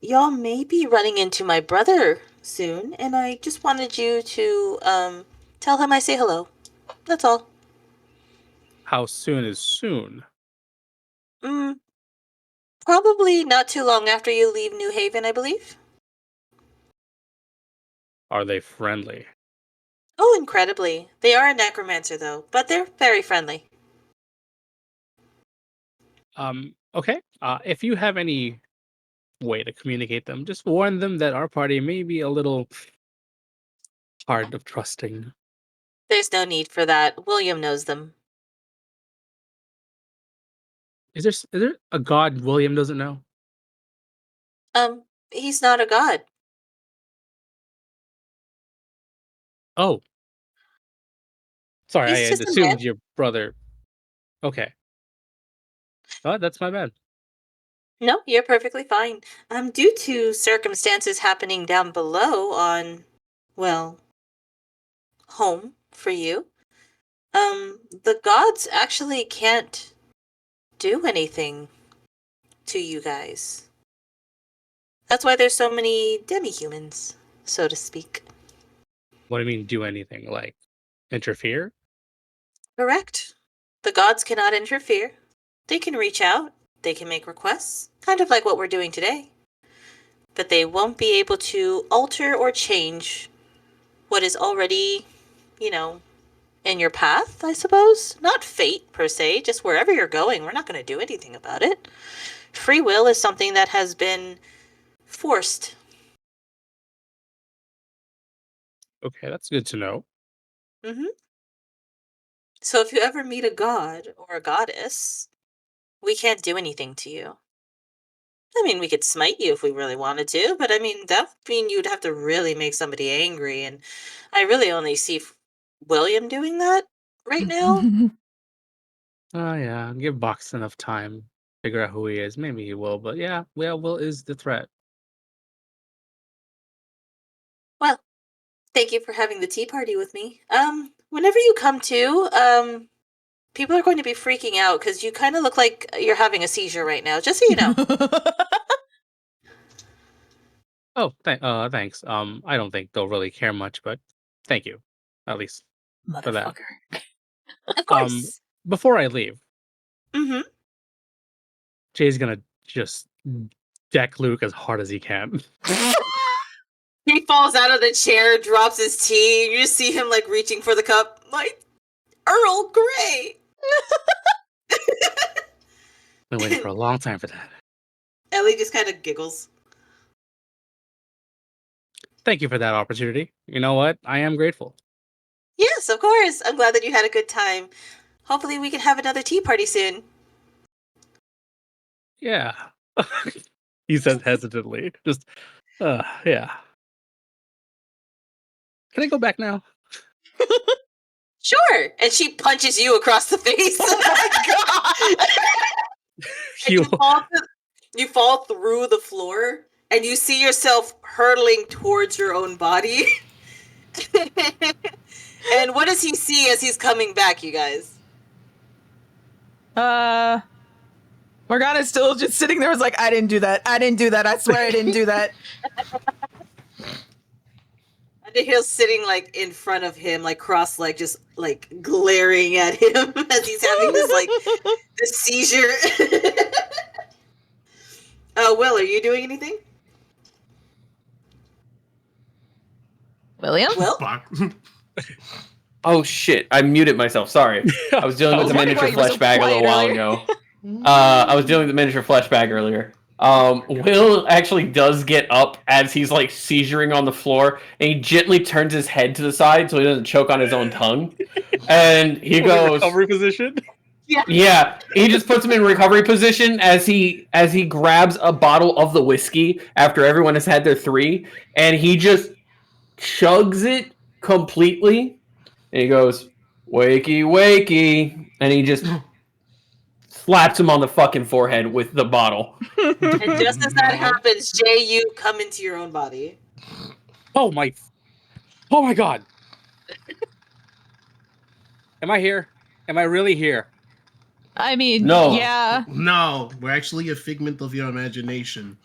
y'all may be running into my brother soon, and I just wanted you to, tell him I say hello. That's all. How soon is soon? Mm, probably not too long after you leave New Haven, I believe. Are they friendly? Oh, incredibly. They are a necromancer, though, but they're very friendly. Okay. If you have any way to communicate them, just warn them that our party may be a little hard of trusting. There's no need for that. William knows them. Is there a god William doesn't know? He's not a god. Oh, sorry, I He's had just a man. assumed your brother. Okay. Oh, that's my bad. No, you're perfectly fine. Due to circumstances happening down below on, well, home for you, the gods actually can't do anything to you guys. That's why there's so many demi-humans, so to speak. What do you mean do anything? Like interfere? Correct. The gods cannot interfere. They can reach out, they can make requests, kind of like what we're doing today. But they won't be able to alter or change what is already, you know, in your path, I suppose. Not fate per se, just wherever you're going, we're not going to do anything about it. Free will is something that has been forced. Okay, that's good to know. Hmm. So if you ever meet a god or a goddess, we can't do anything to you. I mean, we could smite you if we really wanted to, but I mean, that would mean you'd have to really make somebody angry, and I really only see William doing that right now. Oh yeah, give Box enough time. Figure out who he is. Maybe he will, but yeah, Will is the threat. Well, thank you for having the tea party with me. Whenever you come to, people are going to be freaking out because you kind of look like you're having a seizure right now, just so you know. Oh, thanks. I don't think they'll really care much, but thank you, at least for that. Motherfucker. Of course. Before I leave, Mm-hmm. Jay's gonna just deck Luke as hard as he can. He falls out of the chair, drops his tea, and you just see him, like, reaching for the cup. Like, Earl Grey! Been waiting for a long time for that. Ellie just kind of giggles. Thank you for that opportunity. You know what? I am grateful. Yes, of course. I'm glad that you had a good time. Hopefully we can have another tea party soon. Yeah. He says hesitantly. Just, yeah. Can I go back now? Sure. And she punches you across the face. Oh my god! And you fall through the floor, and you see yourself hurtling towards your own body. And what does he see as he's coming back, you guys? Morgana's still just sitting there, was like, I didn't do that. I didn't do that. I swear I didn't do that. Underhill's sitting like in front of him, like cross-legged, just like glaring at him as he's having this like this seizure. Will, are you doing anything? William? Will? Oh shit! I muted myself. Sorry. I was dealing with the wondering miniature why you were flesh so bag a quiet little while earlier. ago. I was dealing with the miniature flesh bag earlier. Will actually does get up as he's like seizuring on the floor, and he gently turns his head to the side so he doesn't choke on his own tongue. And he goes, recovery position. yeah, he just puts him in recovery position as he grabs a bottle of the whiskey after everyone has had their 3, and he just chugs it completely. And he goes, wakey, wakey. And he just slaps him on the fucking forehead with the bottle. And just as that happens, Jay, you come into your own body. Oh my god. Am I here? Am I really here? I mean, No. yeah. No, we're actually a figment of your imagination.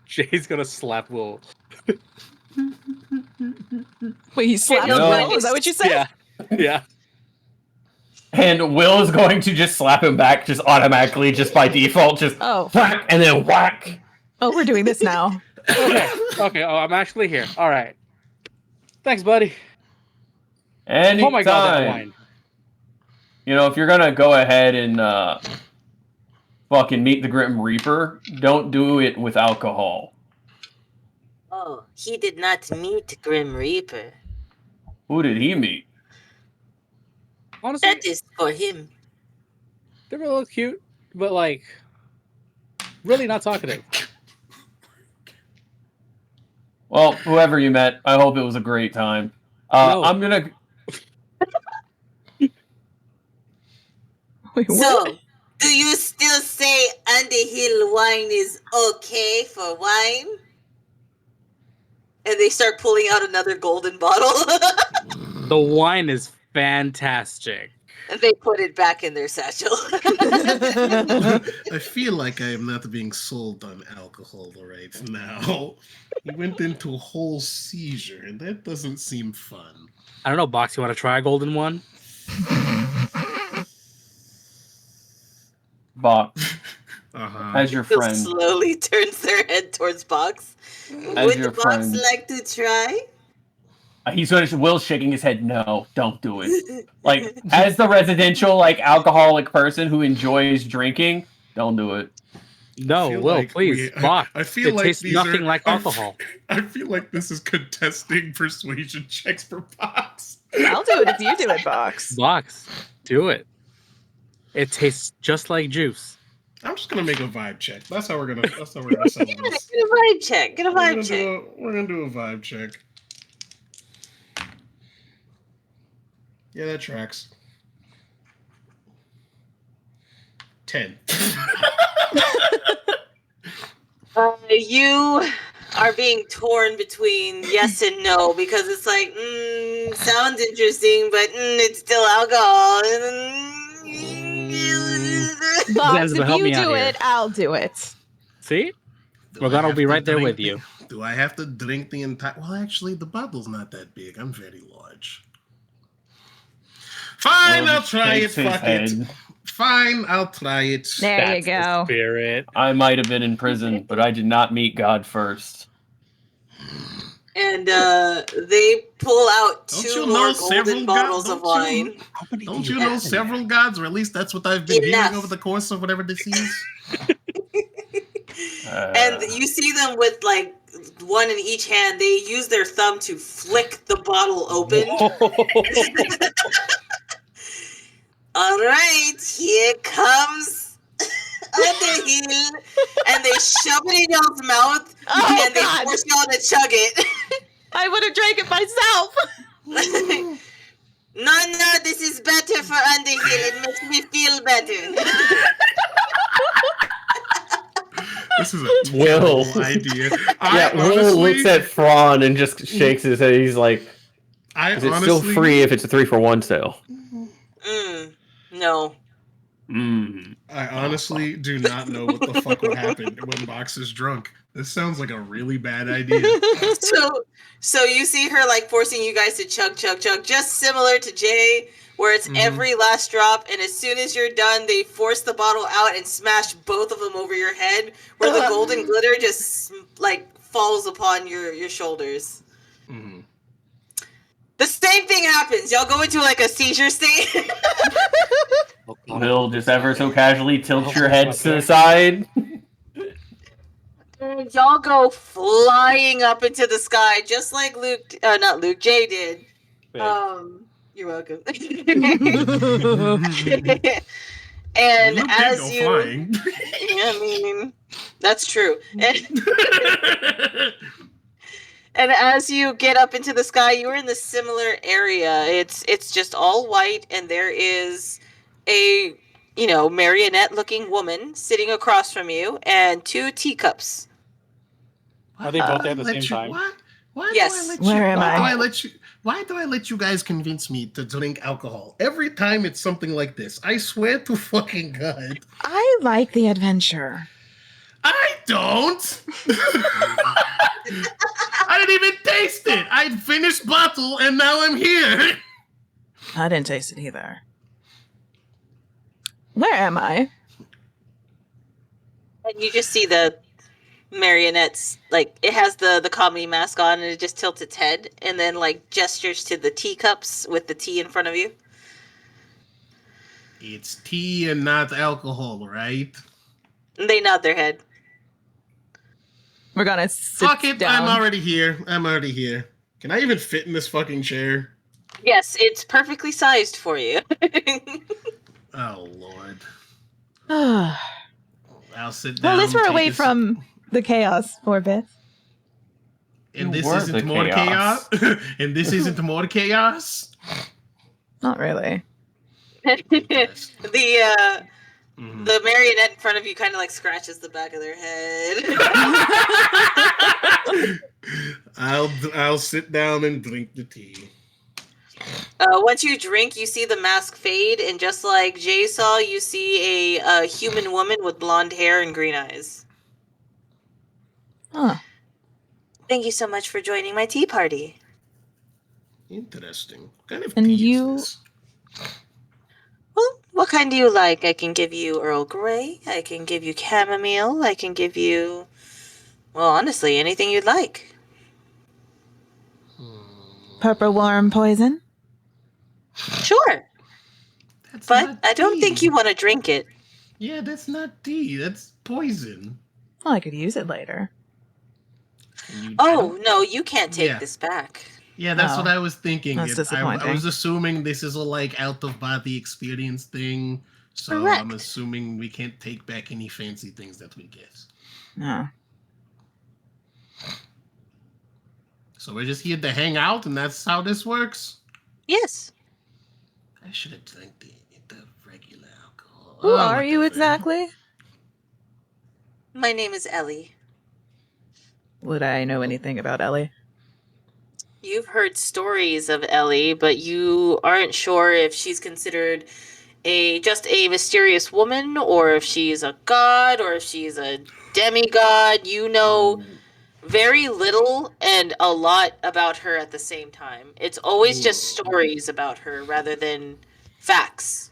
Jay's gonna slap Will. Wait, he slapped No. Will? Is that what you said? Yeah. Yeah. And Will is going to just slap him back just automatically, just by default, just Oh. whack, and then whack. Oh, we're doing this now. Okay. Oh, I'm actually here. All right. Thanks, buddy. Anytime. Oh my god, that wine. You know, if you're gonna go ahead and fucking meet the Grim Reaper, don't do it with alcohol. Oh, he did not meet Grim Reaper. Who did he meet? Honestly, That is for him. they were a little cute, but like, really not talkative. Well, whoever you met, I hope it was a great time. No. I'm gonna. Wait, what? So, do you still say Underhill wine is okay for wine? And they start pulling out another golden bottle. The wine is fantastic. And they put it back in their satchel. I feel like I am not being sold on alcohol right now. He went into a whole seizure, and that doesn't seem fun. I don't know, Box. You want to try a golden one? Box, Uh-huh. as your Phil friend. slowly turns their head towards Box. As Would your Box friend. like to try? He's gonna. Will's shaking his head. No, don't do it. Like, as the residential, like, alcoholic person who enjoys drinking, don't do it. No, feel Will, like please. we- Box. I feel it like tastes these nothing are- like alcohol. I feel like this is contesting persuasion checks for Box. I'll do it if you do it, Box. Box, do it. It tastes just like juice. I'm just gonna make a vibe check. That's how we're gonna settle this. Get a vibe check. Get a We're gonna, vibe check. we're gonna do a vibe check. Yeah, that tracks. 10. You are being torn between yes and no because it's like, sounds interesting, but it's still alcohol. Box, Zanziba, if help you me out do here. it, I'll do it. See? Do Morgana I will be have to right there with drink you. Do I have to drink the entire... Well, actually, the bottle's not that big. I'm very large. Fine, Will I'll just try it. shakes his Fuck it. head. Fine, I'll try it. There you That's the go. spirit. I might have been in prison, but I did not meet God first. And they pull out Don't 2 you more know several golden bottles of don't you- wine. How many Don't do you know have in several there? gods, or at least that's what I've been Enough. hearing over the course of whatever this is? And you see them with like one in each hand. They use their thumb to flick the bottle open. All right, here comes Underhill, and they shove it in y'all's mouth, Oh, and they God. force y'all to chug it. I would have drank it myself. No, this is better for Underhill. It makes me feel better. This is a Will. terrible idea. Yeah, Will looks at Phraan and just shakes his head. He's like, I is it honestly, still free if it's a 3-for-1 sale? No. I honestly do not know what the fuck would happen when Box is drunk. This sounds like a really bad idea. So you see her like forcing you guys to chug, just similar to Jay, where it's every last drop, and as soon as you're done, they force the bottle out and smash both of them over your head, where the golden glitter just like falls upon your shoulders. Mm-hmm. The same thing happens. Y'all go into like a seizure state. Will just ever so casually tilt your heads to the side. And y'all go flying up into the sky, just like Jay did. You're welcome. And as you, flying. I mean, that's true. And as you get up into the sky, you're in the similar area. It's just all white, and there is a marionette-looking woman sitting across from you, and 2 teacups. Are they both there at the same time? Why Yes. Why do I let you guys convince me to drink alcohol? Every time it's something like this. I swear to fucking God. I like the adventure. I don't. I didn't even taste it. I'd finished bottle and now I'm here. I didn't taste it either. Where am I? And you just see the marionettes, like it has the comedy mask on, and it just tilts its head and then like gestures to the teacups with the tea in front of you. It's tea and not alcohol, right? And they nod their head. We're gonna sit Fuck it, down. I'm already here. Can I even fit in this fucking chair? Yes, it's perfectly sized for you. Oh, Lord. Well, I'll sit down. at least we're take away a from the chaos for a bit. And this You were isn't the more chaos. chaos? And this isn't more chaos? Not really. The marionette in front of you kind of like scratches the back of their head. I'll sit down and drink the tea. Once you drink, you see the mask fade, and just like Jay saw, you see a human woman with blonde hair and green eyes. Huh. Thank you so much for joining my tea party. Interesting. What kind of And tea you- is this? Well, what kind do you like? I can give you Earl Grey. I can give you chamomile. I can give you, well, honestly, anything you'd like. Purple worm poison? Sure. That's But not I don't tea. think you want to drink it. Yeah, that's not tea. That's poison. Well, I could use it later. Oh, no, you can't take Yeah. this back. Yeah, that's Oh. what I was thinking. That's I disappointing. was assuming this is a like out of body experience thing. So Correct. I'm assuming we can't take back any fancy things that we get. No. So we're just here to hang out, and that's how this works. Yes. I should have drank the regular alcohol. Who Oh, are you whatever. exactly? My name is Ellie. Would I know anything about Ellie? You've heard stories of Ellie, but you aren't sure if she's considered just a mysterious woman, or if she's a god, or if she's a demigod. You know very little and a lot about her at the same time. It's always just stories about her rather than facts.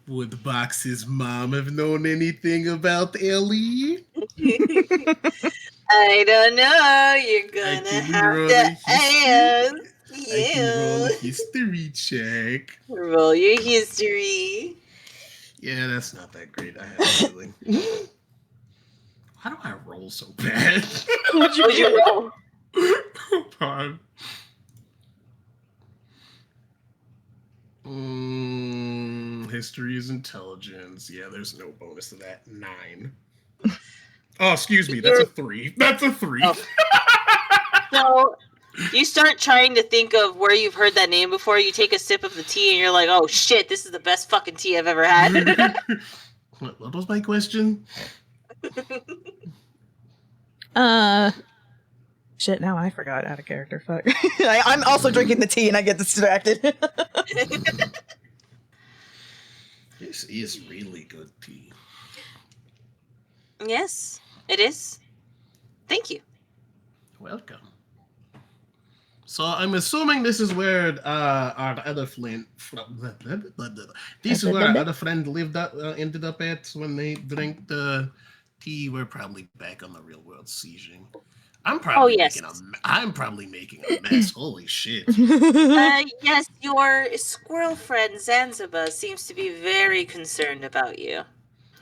Would Box's mom have known anything about Ellie? I don't know. You're gonna can have roll to a ask. I can roll a history check. Roll your history. Yeah, that's not that great. I have a feeling. Why do I roll so bad? What'd you roll? Hold on. History is intelligence. Yeah, there's no bonus to that. 9. Oh, excuse me. That's a 3. That's a 3. Oh. So you start trying to think of where you've heard that name before. You take a sip of the tea and you're like, oh shit, this is the best fucking tea I've ever had. What was my question? Shit, now I forgot out of character. Fuck. I'm also drinking the tea and I get distracted. This is really good tea. Yes, it is. Thank you. Welcome. So I'm assuming this is where our other friend, this is where our other friend lived up, ended up at when they drank the tea. We're probably back on the real world sieging. I'm probably yes. making a mess. Holy shit. Yes, your squirrel friend Zanziba seems to be very concerned about you.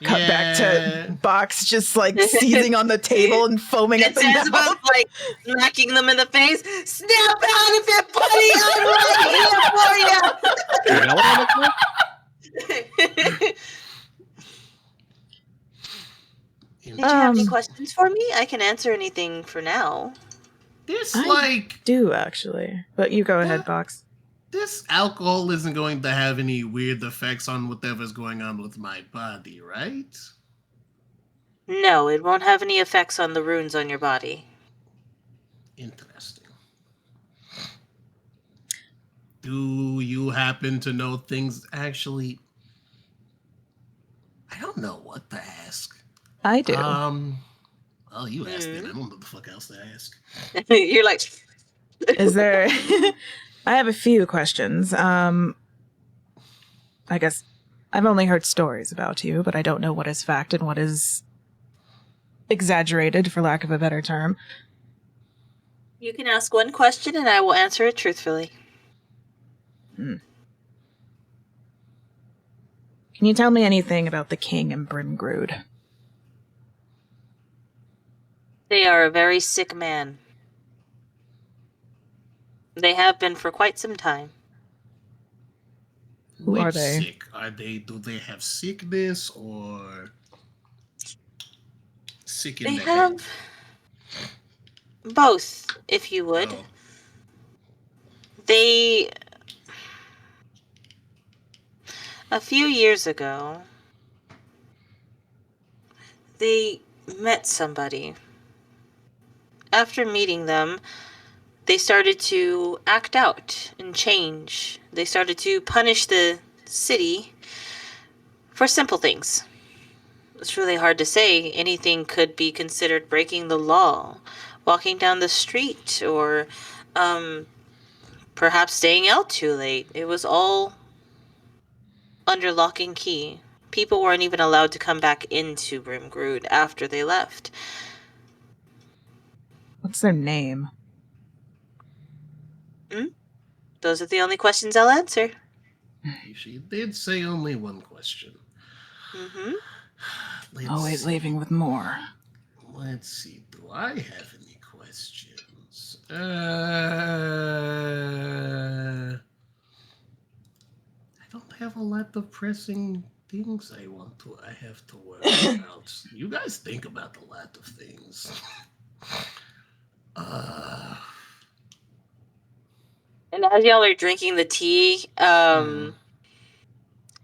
Cut back to Box just like seizing on the table and foaming at the Zanziba's mouth. like smacking them in the face. Snap out of it, buddy! I'm right here for you! Did you have any questions for me? I can answer anything for now. I do actually, but you go ahead, Box. This alcohol isn't going to have any weird effects on whatever's going on with my body, right? No, it won't have any effects on the runes on your body. Interesting. Do you happen to know things actually? I don't know what to ask. I do. Well, you asked it. I don't know what the fuck else to ask. You're like... Is there... I have a few questions. I guess I've only heard stories about you, but I don't know what is fact and what is exaggerated, for lack of a better term. You can ask one question and I will answer it truthfully. Can you tell me anything about the king and Brimgrood? They are a very sick man. They have been for quite some time. Who are they? Sick? Do they have sickness or sick in They the have head? both, if you would. Oh. They... A few years ago, they met somebody. After meeting them, they started to act out and change. They started to punish the city for simple things. It's really hard to say. Anything could be considered breaking the law. Walking down the street or perhaps staying out too late. It was all under lock and key. People weren't even allowed to come back into Brimgrood after they left. What's their name? Those are the only questions I'll answer. She did say only one question. Always leaving with more. Let's see. Do I have any questions? I don't have a lot of pressing things I have to worry about. You guys think about a lot of things. And as y'all are drinking the tea,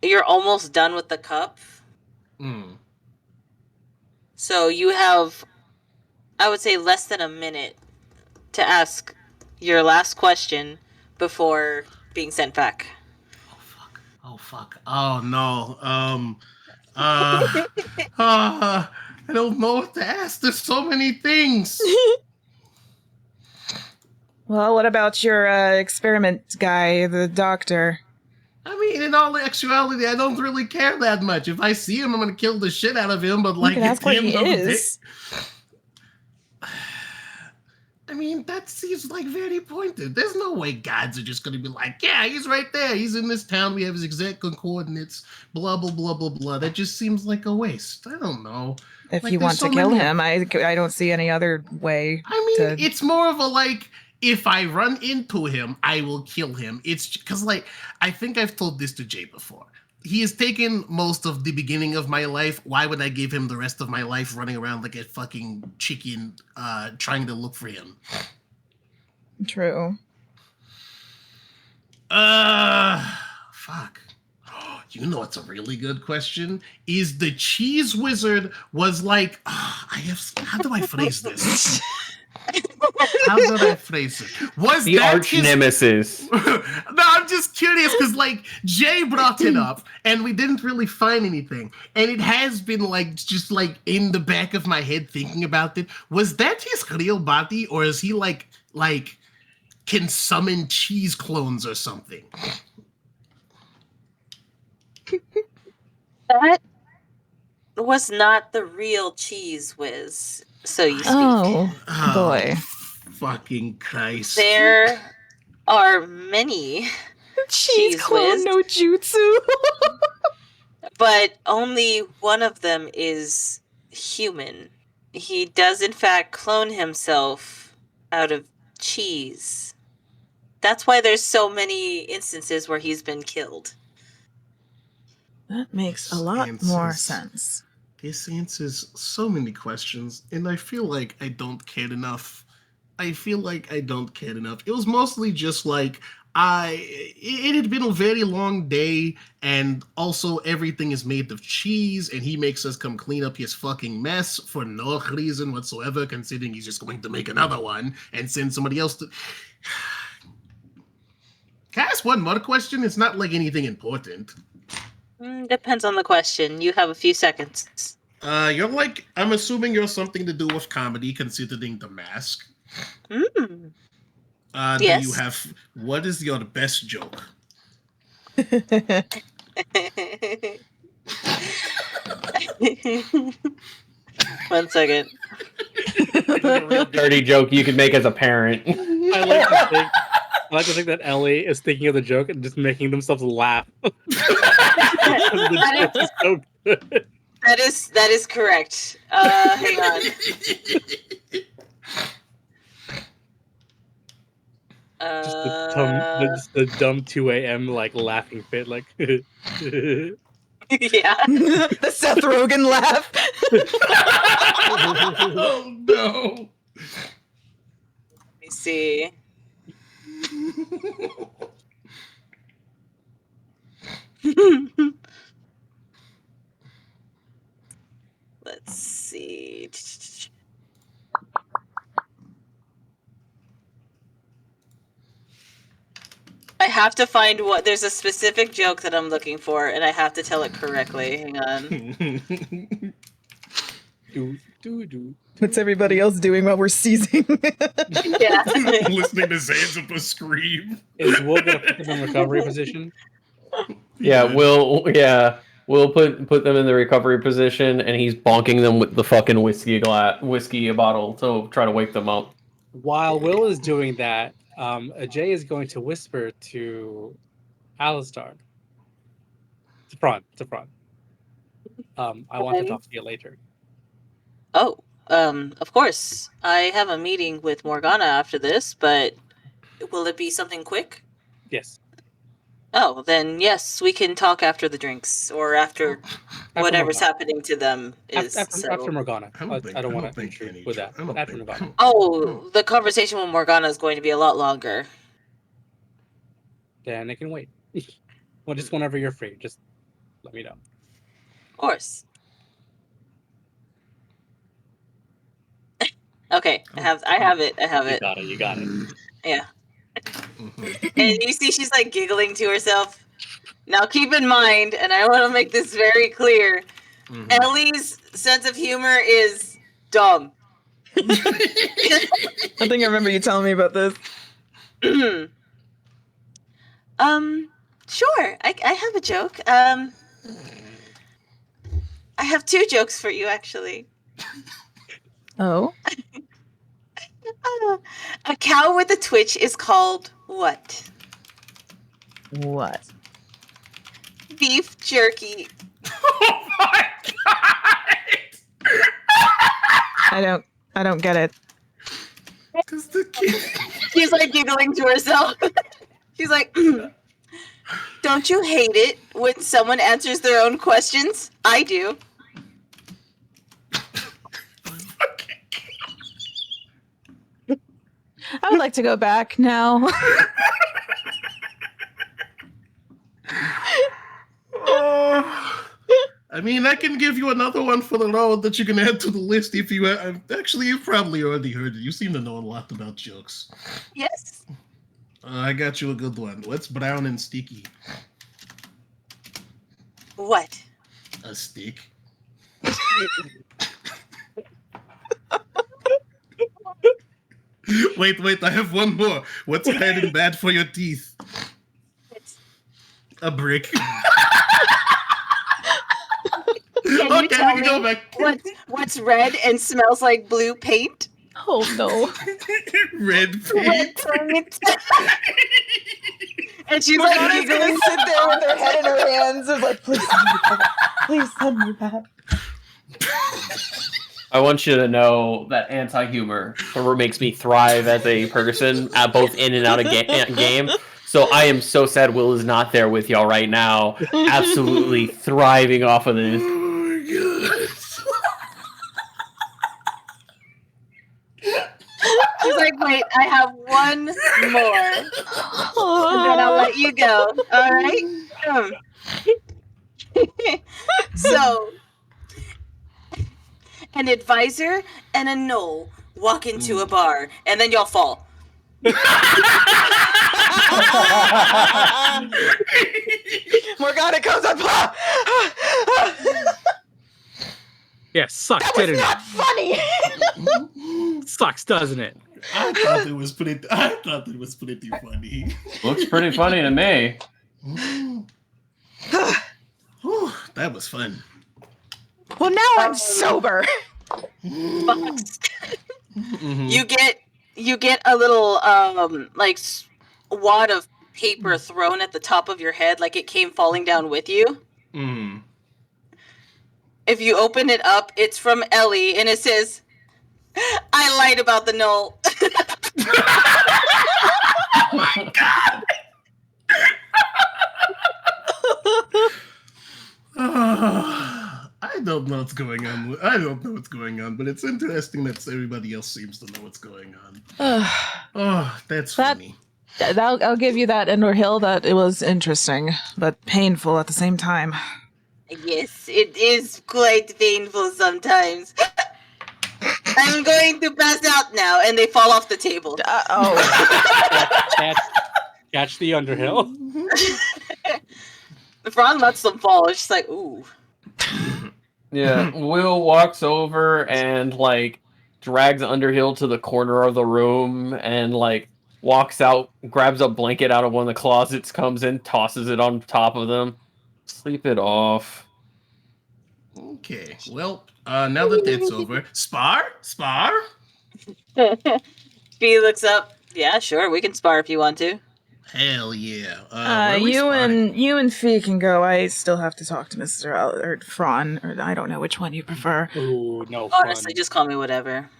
you're almost done with the cup. So you have, I would say, less than a minute to ask your last question before being sent back. Oh fuck. Oh no. I don't know what to ask. There's so many things. Well, what about your experiment guy, the doctor? I mean, in all actuality, I don't really care that much. If I see him, I'm gonna kill the shit out of him. But like, you can ask what he doesn't is. I mean, that seems like very pointed. There's no way gods are just gonna be like, yeah, he's right there. He's in this town. We have his exact coordinates. Blah blah blah blah blah. That just seems like a waste. I don't know. If like, you want so to kill many... him, I don't see any other way. I mean, it's more of a like, if I run into him, I will kill him. It's because, like, I think I've told this to Jay before. He has taken most of the beginning of my life. Why would I give him the rest of my life running around like a fucking chicken trying to look for him? True. Fuck. You know what's a really good question? Is the cheese wizard was like, how do I phrase this? How did I phrase it? Was The that arch his... nemesis. No, I'm just curious because, like, Jay brought it up and we didn't really find anything. And it has been, like, just, like, in the back of my head thinking about it. Was that his real body or is he, like, can summon cheese clones or something? That was not the real Cheese Whiz, so you speak. Oh, boy. Fucking Christ. There are many Cheese clone Whiz, no jutsu. but only one of them is human. He does, in fact, clone himself out of cheese. That's why there's so many instances where he's been killed. That makes a lot more sense. This answers so many questions, and I feel like I don't care enough. It was mostly just like, it had been a very long day, and also everything is made of cheese, and he makes us come clean up his fucking mess for no reason whatsoever, considering he's just going to make another one and send somebody else to... Can I ask one more question? It's not like anything important. Depends on the question. You have a few seconds. You're like, I'm assuming you're something to do with comedy, considering the mask. Yes. Do you have, what is your best joke? One second. Dirty joke you could make as a parent. I like to think that Ellie is thinking of the joke and just making themselves laugh. The joke is so good. That is correct. Hang on. Just the dumb 2 a.m. like laughing fit, like. Yeah. The Seth Rogen laugh. Oh no. Let me see. Let's see. I have to find what. There's a specific joke that I'm looking for, and I have to tell it correctly. Hang on. What's everybody else doing while we're seizing? Yeah. Listening to Zanziba scream. Is Will gonna put them in recovery position? Yeah, we'll put them in the recovery position, and he's bonking them with the fucking whiskey bottle to try to wake them up. While Will is doing that, Jay is going to whisper to Alistar. To Phraan. I want to talk to you later. Oh, of course. I have a meeting with Morgana after this, but will it be something quick? Yes. Oh, then yes, we can talk after the drinks or after whatever's Morgana. happening to them is After Morgana. I don't want to intrude with that. But after Morgana. Oh, the conversation with Morgana is going to be a lot longer. Then it can wait. Well, just whenever you're free, just let me know. Of course. Okay, I have it. You got it. Yeah. And you see she's like giggling to herself. Now keep in mind, and I want to make this very clear, Ellie's sense of humor is dumb. I think I remember you telling me about this. Sure. I have a joke. I have two jokes for you, actually. Oh? A cow with a twitch is called what? What? Beef jerky. Oh my god! I don't get it. Because the kid... She's like giggling to herself. She's like, don't you hate it when someone answers their own questions? I do. I would like to go back now. I mean, I can give you another one for the road that you can add to the list if you. Actually, you've probably already heard it. You seem to know a lot about jokes. Yes. I got you a good one. What's brown and sticky? What? A stick. Wait, I have one more. What's bad and bad for your teeth? A brick. Can you tell me what's red and smells like blue paint? Oh no. Red paint. And she's Morgana's like, gonna sit there with her head in her hands and like, please send me that. Please send me that. I want you to know that anti-humor makes me thrive as a person, both in and out of game. So I am so sad Will is not there with y'all right now. Absolutely thriving off of this. Oh my god. She's like, wait, I have one more. And then I'll let you go. All right? So, an advisor and a gnoll walk into a bar, and then y'all fall. Morgana comes up. Yeah, sucks, That was didn't not funny. it? Sucks, doesn't it? I thought it was pretty funny. Looks pretty funny to me. Whew, that was fun. Well, now I'm sober. Fox. Mhm. You get a little like wad of paper thrown at the top of your head, like it came falling down with you. Mm. If you open it up, it's from Ellie, and it says, "I lied about the gnoll." Oh my god! I don't know what's going on. I don't know what's going on, but it's interesting that everybody else seems to know what's going on. Oh, that's funny. I'll give you that, Endor Hill, that it was interesting, but painful at the same time. Yes, it is quite painful sometimes. I'm going to pass out now, and they fall off the table. Catch the Underhill. Phraan lets them fall. It's just like, ooh. Yeah, Will walks over and like drags Underhill to the corner of the room and like walks out, grabs a blanket out of one of the closets, comes in, tosses it on top of them. Sleep it off. Okay, well, now that that's over, spar? Fee looks up. Yeah, sure, we can spar if you want to. Hell yeah. Where are we You sparring? and Fee can go. I still have to talk to Mr. or Phraan, or I don't know which one you prefer. Ooh, no Honestly, just call me whatever.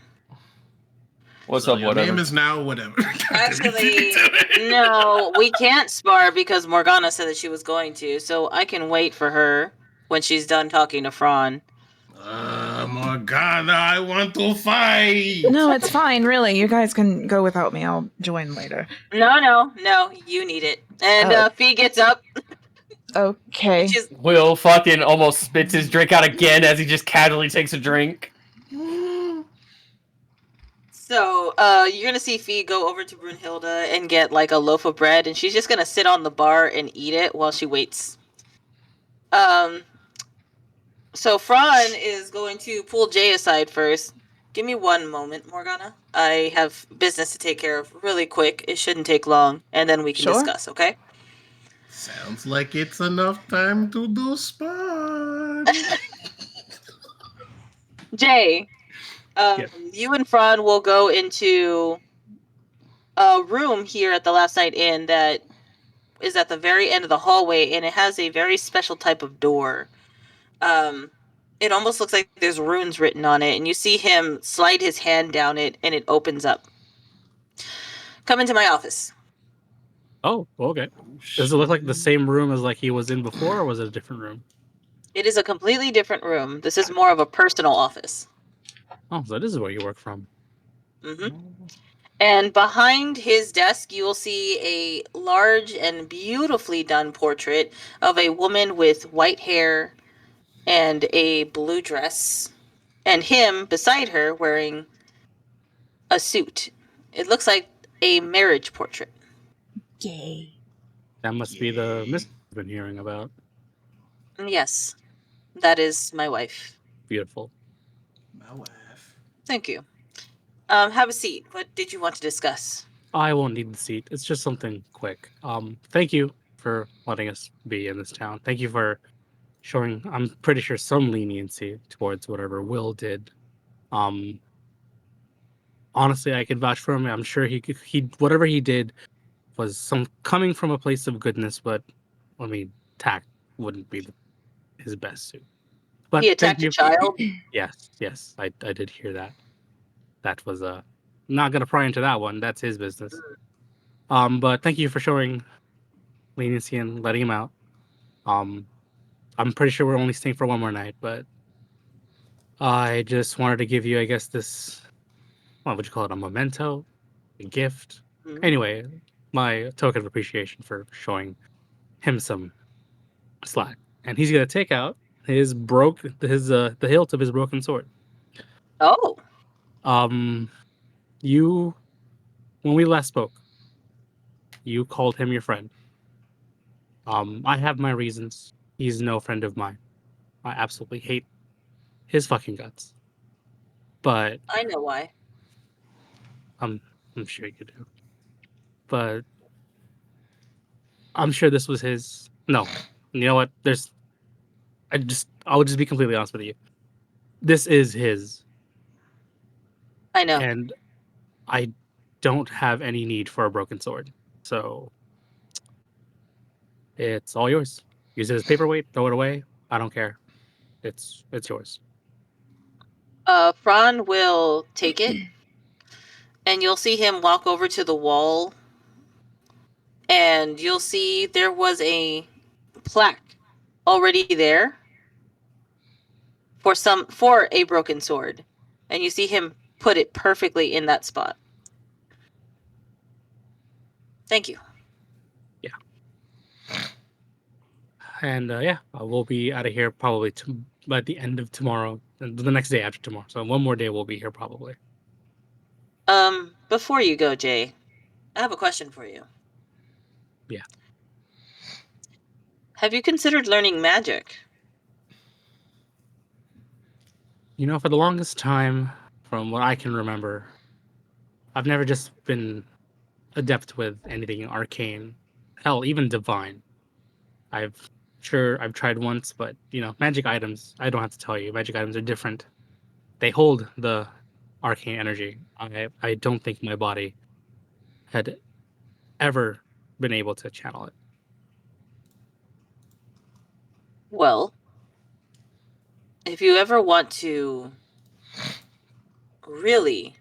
What's So up, your whatever? name is now whatever. Actually, no, we can't spar because Morgana said that she was going to, so I can wait for her when she's done talking to Phraan. Morgana, I want to fight! No, it's fine, really. You guys can go without me. I'll join later. No, you need it. And Fee gets up. Okay. Will fucking almost spits his drink out again as he just casually takes a drink. So, you're gonna see Fee go over to Brunhilde and get like a loaf of bread, and she's just gonna sit on the bar and eat it while she waits. So Phraan is going to pull Jay aside first. Give me one moment, Morgana. I have business to take care of really quick. It shouldn't take long, and then we can discuss, okay? Sounds like it's enough time to do spar. Jay, you and Phraan will go into a room here at the Last Night Inn that is at the very end of the hallway, and it has a very special type of door. It almost looks like there's runes written on it, and you see him slide his hand down it, and it opens up. Come into my office. Oh, okay. Does it look like the same room as like he was in before, or was it a different room? It is a completely different room. This is more of a personal office. Oh, so this is where you work from. Mm-hmm. And behind his desk, you will see a large and beautifully done portrait of a woman with white hair, and a blue dress, and him beside her wearing a suit. It looks like a marriage portrait. Yay. That must be the miss I've been hearing about. Yes, that is my wife. Beautiful. My wife. Thank you. Have a seat. What did you want to discuss? I won't need the seat. It's just something quick. Thank you for letting us be in this town. Thank you for showing, I'm pretty sure, some leniency towards whatever Will did. Honestly, I could vouch for him. I'm sure he whatever he did was some coming from a place of goodness, but I mean, tact wouldn't be his best suit. But He thank attacked a you. child. Yes, I did hear that. That was not gonna pry into that one. That's his business. But thank you for showing leniency and letting him out. I'm pretty sure we're only staying for one more night, but I just wanted to give you, I guess, this, what would you call it, a memento, a gift. Mhm. Anyway, my token of appreciation for showing him some slack. And he's gonna take out the hilt of his broken sword. Oh, You, when we last spoke, you called him your friend. I have my reasons. He's no friend of mine. I absolutely hate his fucking guts. But I know why. I'm sure you do. But I'm sure this was his. No, you know what? I'll just be completely honest with you. This is his, I know. and I don't have any need for a broken sword. So it's all yours. Use it as paperweight. Throw it away. I don't care. It's yours. Phraan will take it, and you'll see him walk over to the wall, and you'll see there was a plaque already there for a broken sword, and you see him put it perfectly in that spot. Thank you. And yeah, we'll be out of here probably by the end of tomorrow, the next day after tomorrow. So one more day we'll be here probably. Before you go, Jay, I have a question for you. Yeah. Have you considered learning magic? You know, for the longest time, from what I can remember, I've never just been adept with anything arcane. Hell, even divine. I've tried once, but you know, magic items, I don't have to tell you, magic items are different. They hold the arcane energy. I don't think my body had ever been able to channel it. Well, if you ever want to really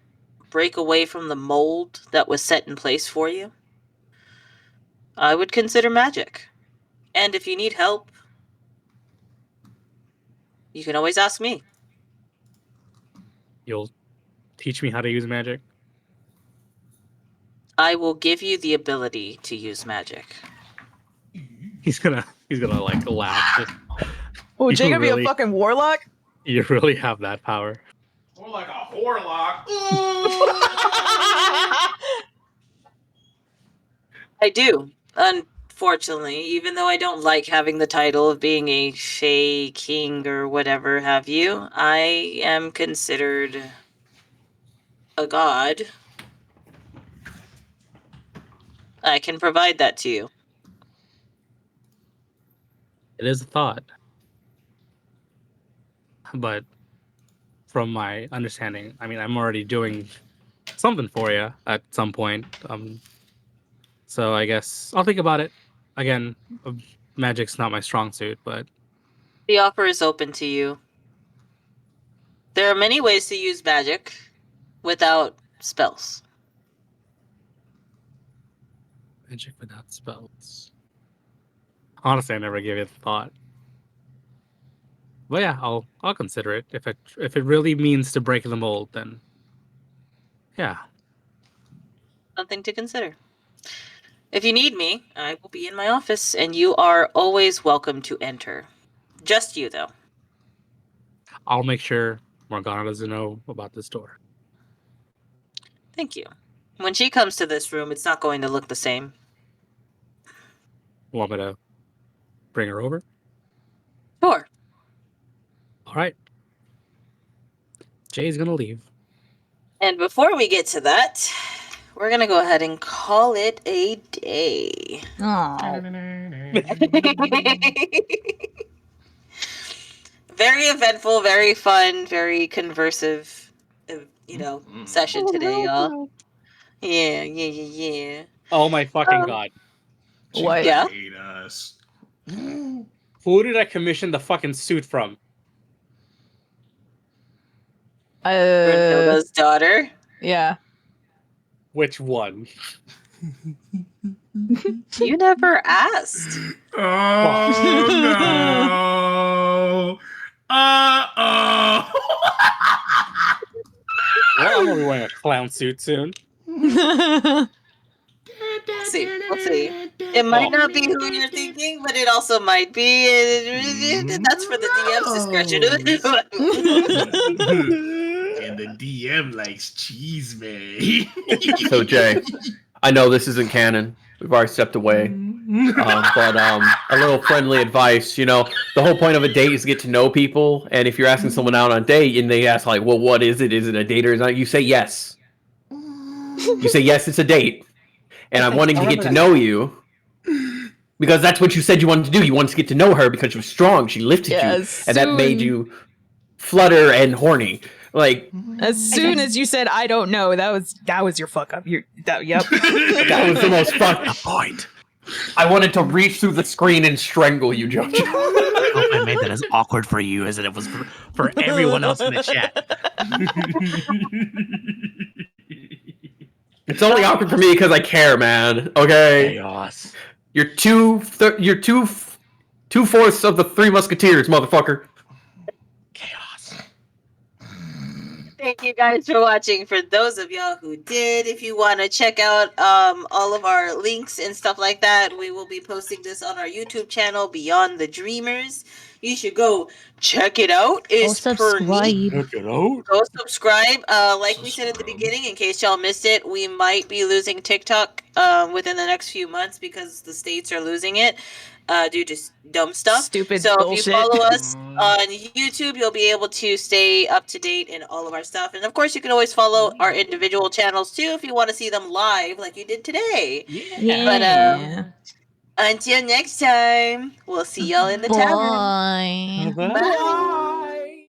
break away from the mold that was set in place for you, I would consider magic. And if you need help, you can always ask me. You'll teach me how to use magic. I will give you the ability to use magic. He's gonna like laugh. Just, Oh, You Jay gonna be really- a fucking warlock? you really have that power. More like a whorelock. I do. Unfortunately, even though I don't like having the title of being a Fey King or whatever have you, I am considered a god. I can provide that to you. It is a thought. But from my understanding, I mean, I'm already doing something for you at some point. So I guess I'll think about it. Again, magic's not my strong suit, but The offer is open to you. There are many ways to use magic without spells. magic without spells. Honestly, I never gave it a thought. But yeah, I'll consider it. If it really means to break the mold, then yeah. Something to consider. If you need me, I will be in my office, and you are always welcome to enter. Just you, though. I'll make sure Morgana doesn't know about this door. Thank you. When she comes to this room, it's not going to look the same. Want me to bring her over? Sure. All right. Jay's gonna leave. And before we get to that, we're going to go ahead and call it a day. Oh. Very eventful, very fun, very conversive, session today, y'all. Yeah. Oh my fucking Um, god. What? Yeah. Hate us. Who did I commission the fucking suit from? Brunhilde's daughter. Yeah. Which one? You never asked. Oh no. Uh-oh. Well, I'm gonna be wearing a clown suit soon. We'll see. It might not be who you're thinking, but it also might be. That's for the DM's discretion. And the DM likes cheese, man. So Jay, I know this isn't canon. We've already stepped away. But a little friendly advice, the whole point of a date is to get to know people. And if you're asking someone out on a date and they ask like, well, what is it? Is it a date or is it not? You say yes. You say yes, it's a date. And I'm wanting to get to know you. Because that's what you said you wanted to do. You wanted to get to know her because she was strong. She lifted you. And that made you flutter and horny. Like as soon as you said I don't know, that was your fuck up. Yep. That was the most fucked up point. I wanted to reach through the screen and strangle you, Jojo. I hope I made that as awkward for you as it was for everyone else in the chat. It's only awkward for me because I care, man. Okay. Chaos. You're two-fourths of the Three Musketeers, motherfucker. Chaos. Thank you guys for watching. For those of y'all who did, if you want to check out all of our links and stuff like that, we will be posting this on our YouTube channel, Beyond the Dreamers. You should go check it out. It's subscribe. Check it out. Go subscribe. Like we said at the beginning, in case y'all missed it, we might be losing TikTok within the next few months because the states are losing it due to dumb stuff. Stupid so bullshit. if you follow us on YouTube, you'll be able to stay up to date in all of our stuff. And of course, you can always follow our individual channels too if you want to see them live like you did today. Yeah. But until next time, we'll see y'all in the tavern. Bye. Bye.